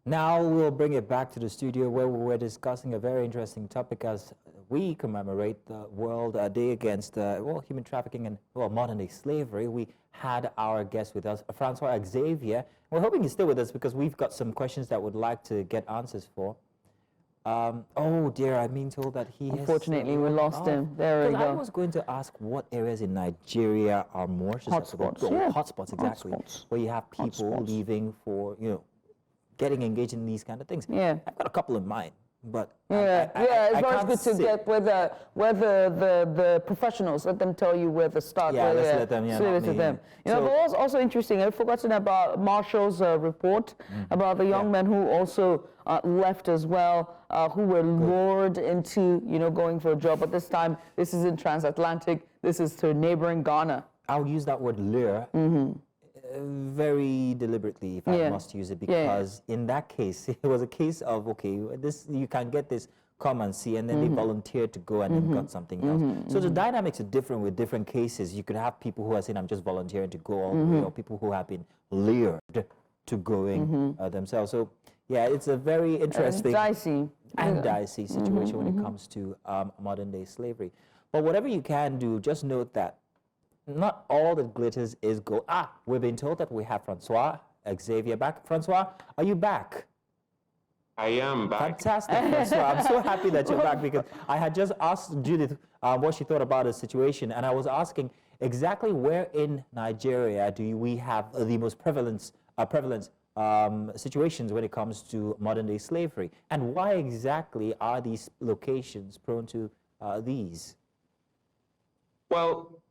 Now we'll bring it back to the studio where we were discussing a very interesting topic as we commemorate the World Day Against Human Trafficking and modern-day slavery. We had our guest with us, Francois Xavier. We're hoping he's still with us because we've got some questions that we'd like to get answers for. Oh dear, I'm being told that he unfortunately we lost him. There we go. I was going to ask what areas in Nigeria are more hotspots. Hotspots, exactly. Hotspots. Where you have people leaving for, getting engaged in these kind of things. Yeah. I've got a couple in mind, but it's always good to get where the professionals, let them tell you where to start. Yeah, let's let them. But what's also interesting, I've forgotten about Marshall's report about the young men who also left as well, who were lured into going for a job. But this time, this isn't transatlantic. This is to neighboring Ghana. I'll use that word lure. Very deliberately, if I must use it, because in that case, it was a case of, okay, this you can get this, come and see, and then they volunteered to go and then got something else. So the dynamics are different with different cases. You could have people who are saying, I'm just volunteering to go all the way, or people who have been lured to going themselves. So yeah, it's a very interesting and dicey situation when it comes to modern-day slavery. But whatever you can do, just note that not all that glitters is gold. We've been told that we have Francois Xavier back. Francois, are you back? I am back. Fantastic, Francois. I'm so happy that you're back because I had just asked Judith what she thought about the situation, and I was asking exactly where in Nigeria do we have the most prevalent situations when it comes to modern-day slavery, and why exactly are these locations prone to these? Well,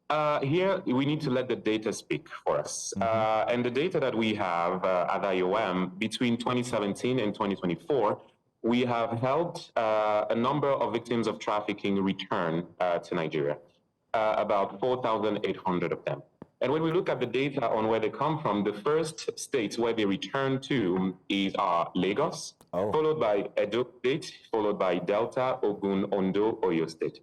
here we need to let the data speak for us. And the data that we have at IOM between 2017 and 2024, we have helped a number of victims of trafficking return to Nigeria, about 4,800 of them. And when we look at the data on where they come from, the first states where they return to are Lagos, followed by Edo State, followed by Delta, Ogun, Ondo, Oyo State.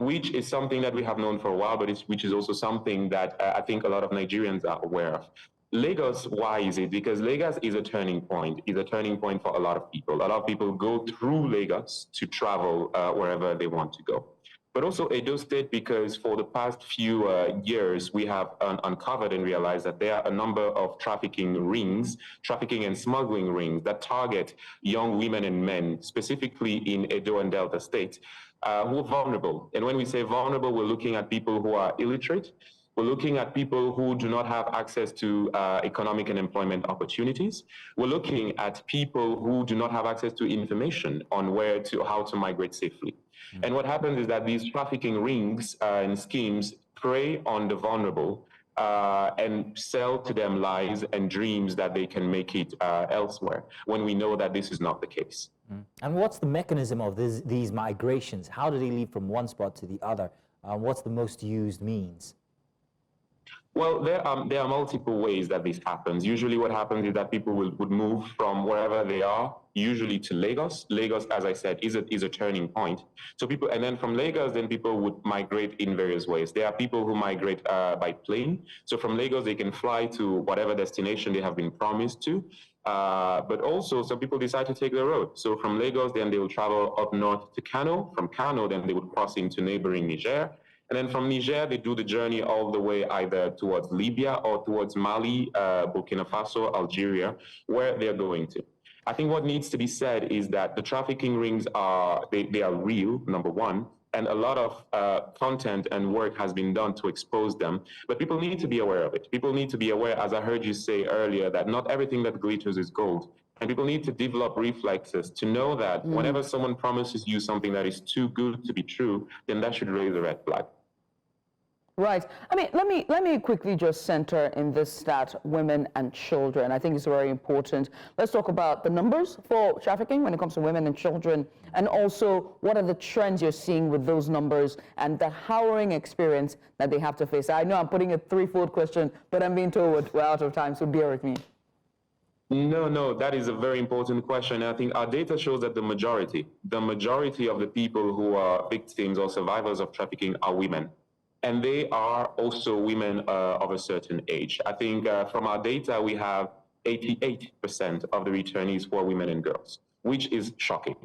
Which is something that we have known for a while, but which is also something that I think a lot of Nigerians are aware of. Lagos, why is it? Because Lagos is a turning point. It's a turning point for a lot of people. A lot of people go through Lagos to travel wherever they want to go. But also Edo State, because for the past few years, we have uncovered and realized that there are a number of trafficking and smuggling rings that target young women and men, specifically in Edo and Delta State, who are vulnerable. And when we say vulnerable, we're looking at people who are illiterate. We're looking at people who do not have access to economic and employment opportunities. We're looking at people who do not have access to information on how to migrate safely. And what happens is that these trafficking rings and schemes prey on the vulnerable and sell to them lies and dreams that they can make it elsewhere, when we know that this is not the case. And what's the mechanism of these migrations? How do they leave from one spot to the other? What's the most used means? Well, there are multiple ways that this happens. Usually what happens is that people would move from wherever they are, usually to Lagos. Lagos, as I said, is a turning point. So and then from Lagos, then people would migrate in various ways. There are people who migrate by plane. So from Lagos, they can fly to whatever destination they have been promised to. But also some people decide to take the road. So from Lagos, then they will travel up north to Kano. From Kano, then they would cross into neighboring Niger. And then from Niger, they do the journey all the way either towards Libya or towards Mali, Burkina Faso, Algeria, where they're going to. I think what needs to be said is that the trafficking rings they are real, number one. and a lot of content and work has been done to expose them, but people need to be aware of it. People need to be aware, as I heard you say earlier, that not everything that glitters is gold. And people need to develop reflexes to know that whenever someone promises you something that is too good to be true, then that should raise a red flag. Right. I mean, let me quickly just center in this stat, women and children. I think it's very important. Let's talk about the numbers for trafficking when it comes to women and children, and also what are the trends you're seeing with those numbers and the harrowing experience that they have to face. I know I'm putting a threefold question, but I'm being told we're out of time, so bear with me. No, that is a very important question. I think our data shows that the majority of the people who are victims or survivors of trafficking are women. And they are also women of a certain age. I think from our data, we have 88% of the returnees who are women and girls, which is shocking.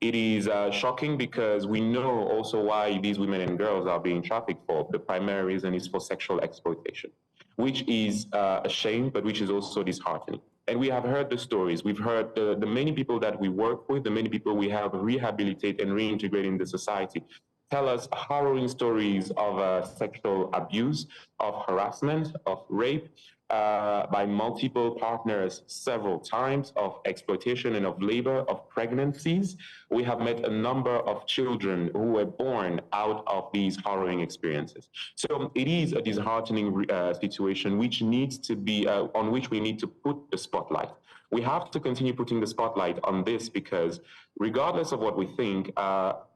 It is shocking because we know also why these women and girls are being trafficked for. The primary reason is for sexual exploitation, which is a shame, but which is also disheartening. And we have heard the stories. We've heard the many people that we work with, the many people we have rehabilitate and reintegrate in the society, tell us harrowing stories of sexual abuse, of harassment, of rape by multiple partners several times, of exploitation and of labor, of pregnancies. We have met a number of children who were born out of these harrowing experiences. So it is a disheartening situation which needs to be, on which we need to put the spotlight. We have to continue putting the spotlight on this because regardless of what we think,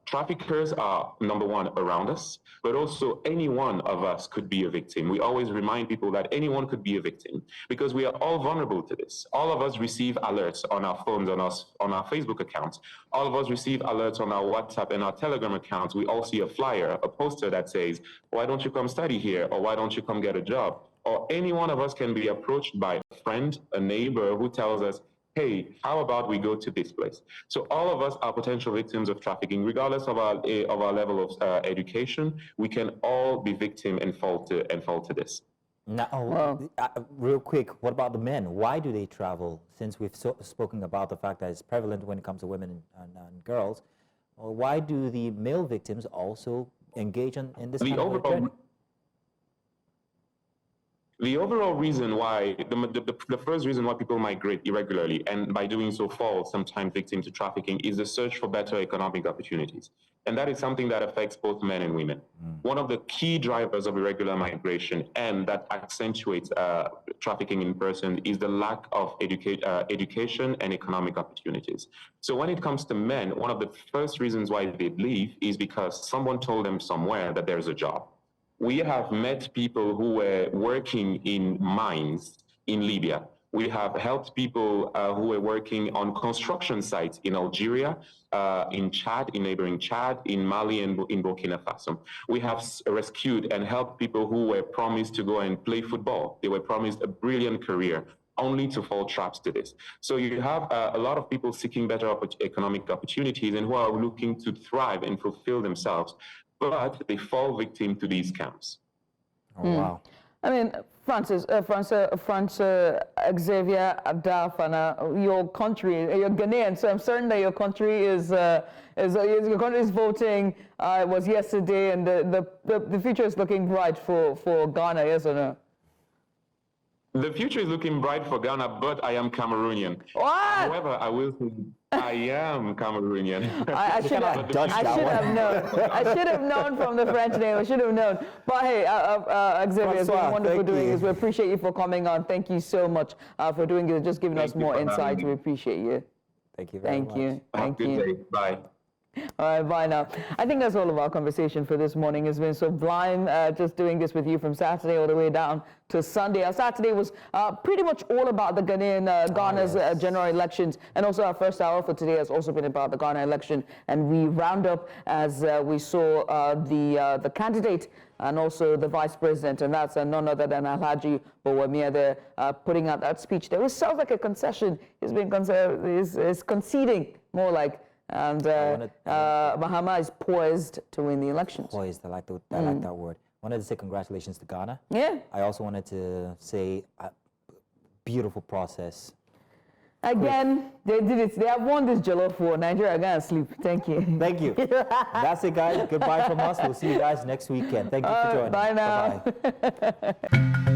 traffickers are, number one, around us, but also any one of us could be a victim. We always remind people that anyone could be a victim because we are all vulnerable to this. All of us receive alerts on our phones, on our Facebook accounts. All of us receive alerts on our WhatsApp and our Telegram accounts. We all see a flyer, a poster that says, why don't you come study here? Or why don't you come get a job? Or any one of us can be approached by a friend, a neighbor who tells us, hey, how about we go to this place? So all of us are potential victims of trafficking, regardless of our level of education. We can all be victim and fall to this. Now, real quick, what about the men? Why do they travel? Since we've spoken about the fact that it's prevalent when it comes to women and girls, why do the male victims also engage in this kind of journey? The overall reason why, the first reason why people migrate irregularly and by doing so fall sometimes victim to trafficking is the search for better economic opportunities. And that is something that affects both men and women. One of the key drivers of irregular migration and that accentuates trafficking in person is the lack of education and economic opportunities. So when it comes to men, one of the first reasons why they leave is because someone told them somewhere that there's a job. We have met people who were working in mines in Libya. We have helped people who were working on construction sites in Algeria, in Chad, in neighboring Chad, in Mali, and in Burkina Faso. We have rescued and helped people who were promised to go and play football. They were promised a brilliant career, only to fall traps to this. So you have a lot of people seeking better economic opportunities and who are looking to thrive and fulfill themselves, but they fall victim to these scams. Oh, wow. I mean, Francis Xavier Abdalfana, your country, you're Ghanaian, so I'm certain that your country is voting. It was yesterday, and the future is looking bright for Ghana, yes or no? The future is looking bright for Ghana, but I am Cameroonian. What? However, I will say I am Cameroonian. I should have known from the French name. I should have known. But hey, Xavier, it's been wonderful doing this. We appreciate you for coming on. Thank you so much for doing it, just giving us more insight. We appreciate you. Thank you very much. Have a good day. Bye. All right, bye now. I think that's all of our conversation for this morning. It's been sublime just doing this with you from Saturday all the way down to Sunday. Our Saturday was pretty much all about the Ghana's general elections, and also our first hour for today has also been about the Ghana election. And we round up as we saw the candidate and also the vice president, and that's none other than Alhaji Bawumia there putting out that speech. There was sounds like a concession. He's been conceding more like. And Mahama is poised to win the elections. Poised, I like that word. I wanted to say congratulations to Ghana. Yeah. I also wanted to say beautiful process. Again, they did it. They have won this jollof war. Nigeria, go and sleep. Thank you. Thank you. That's it, guys. Goodbye from us. We'll see you guys next weekend. Thank you for joining. Bye now. Bye-bye.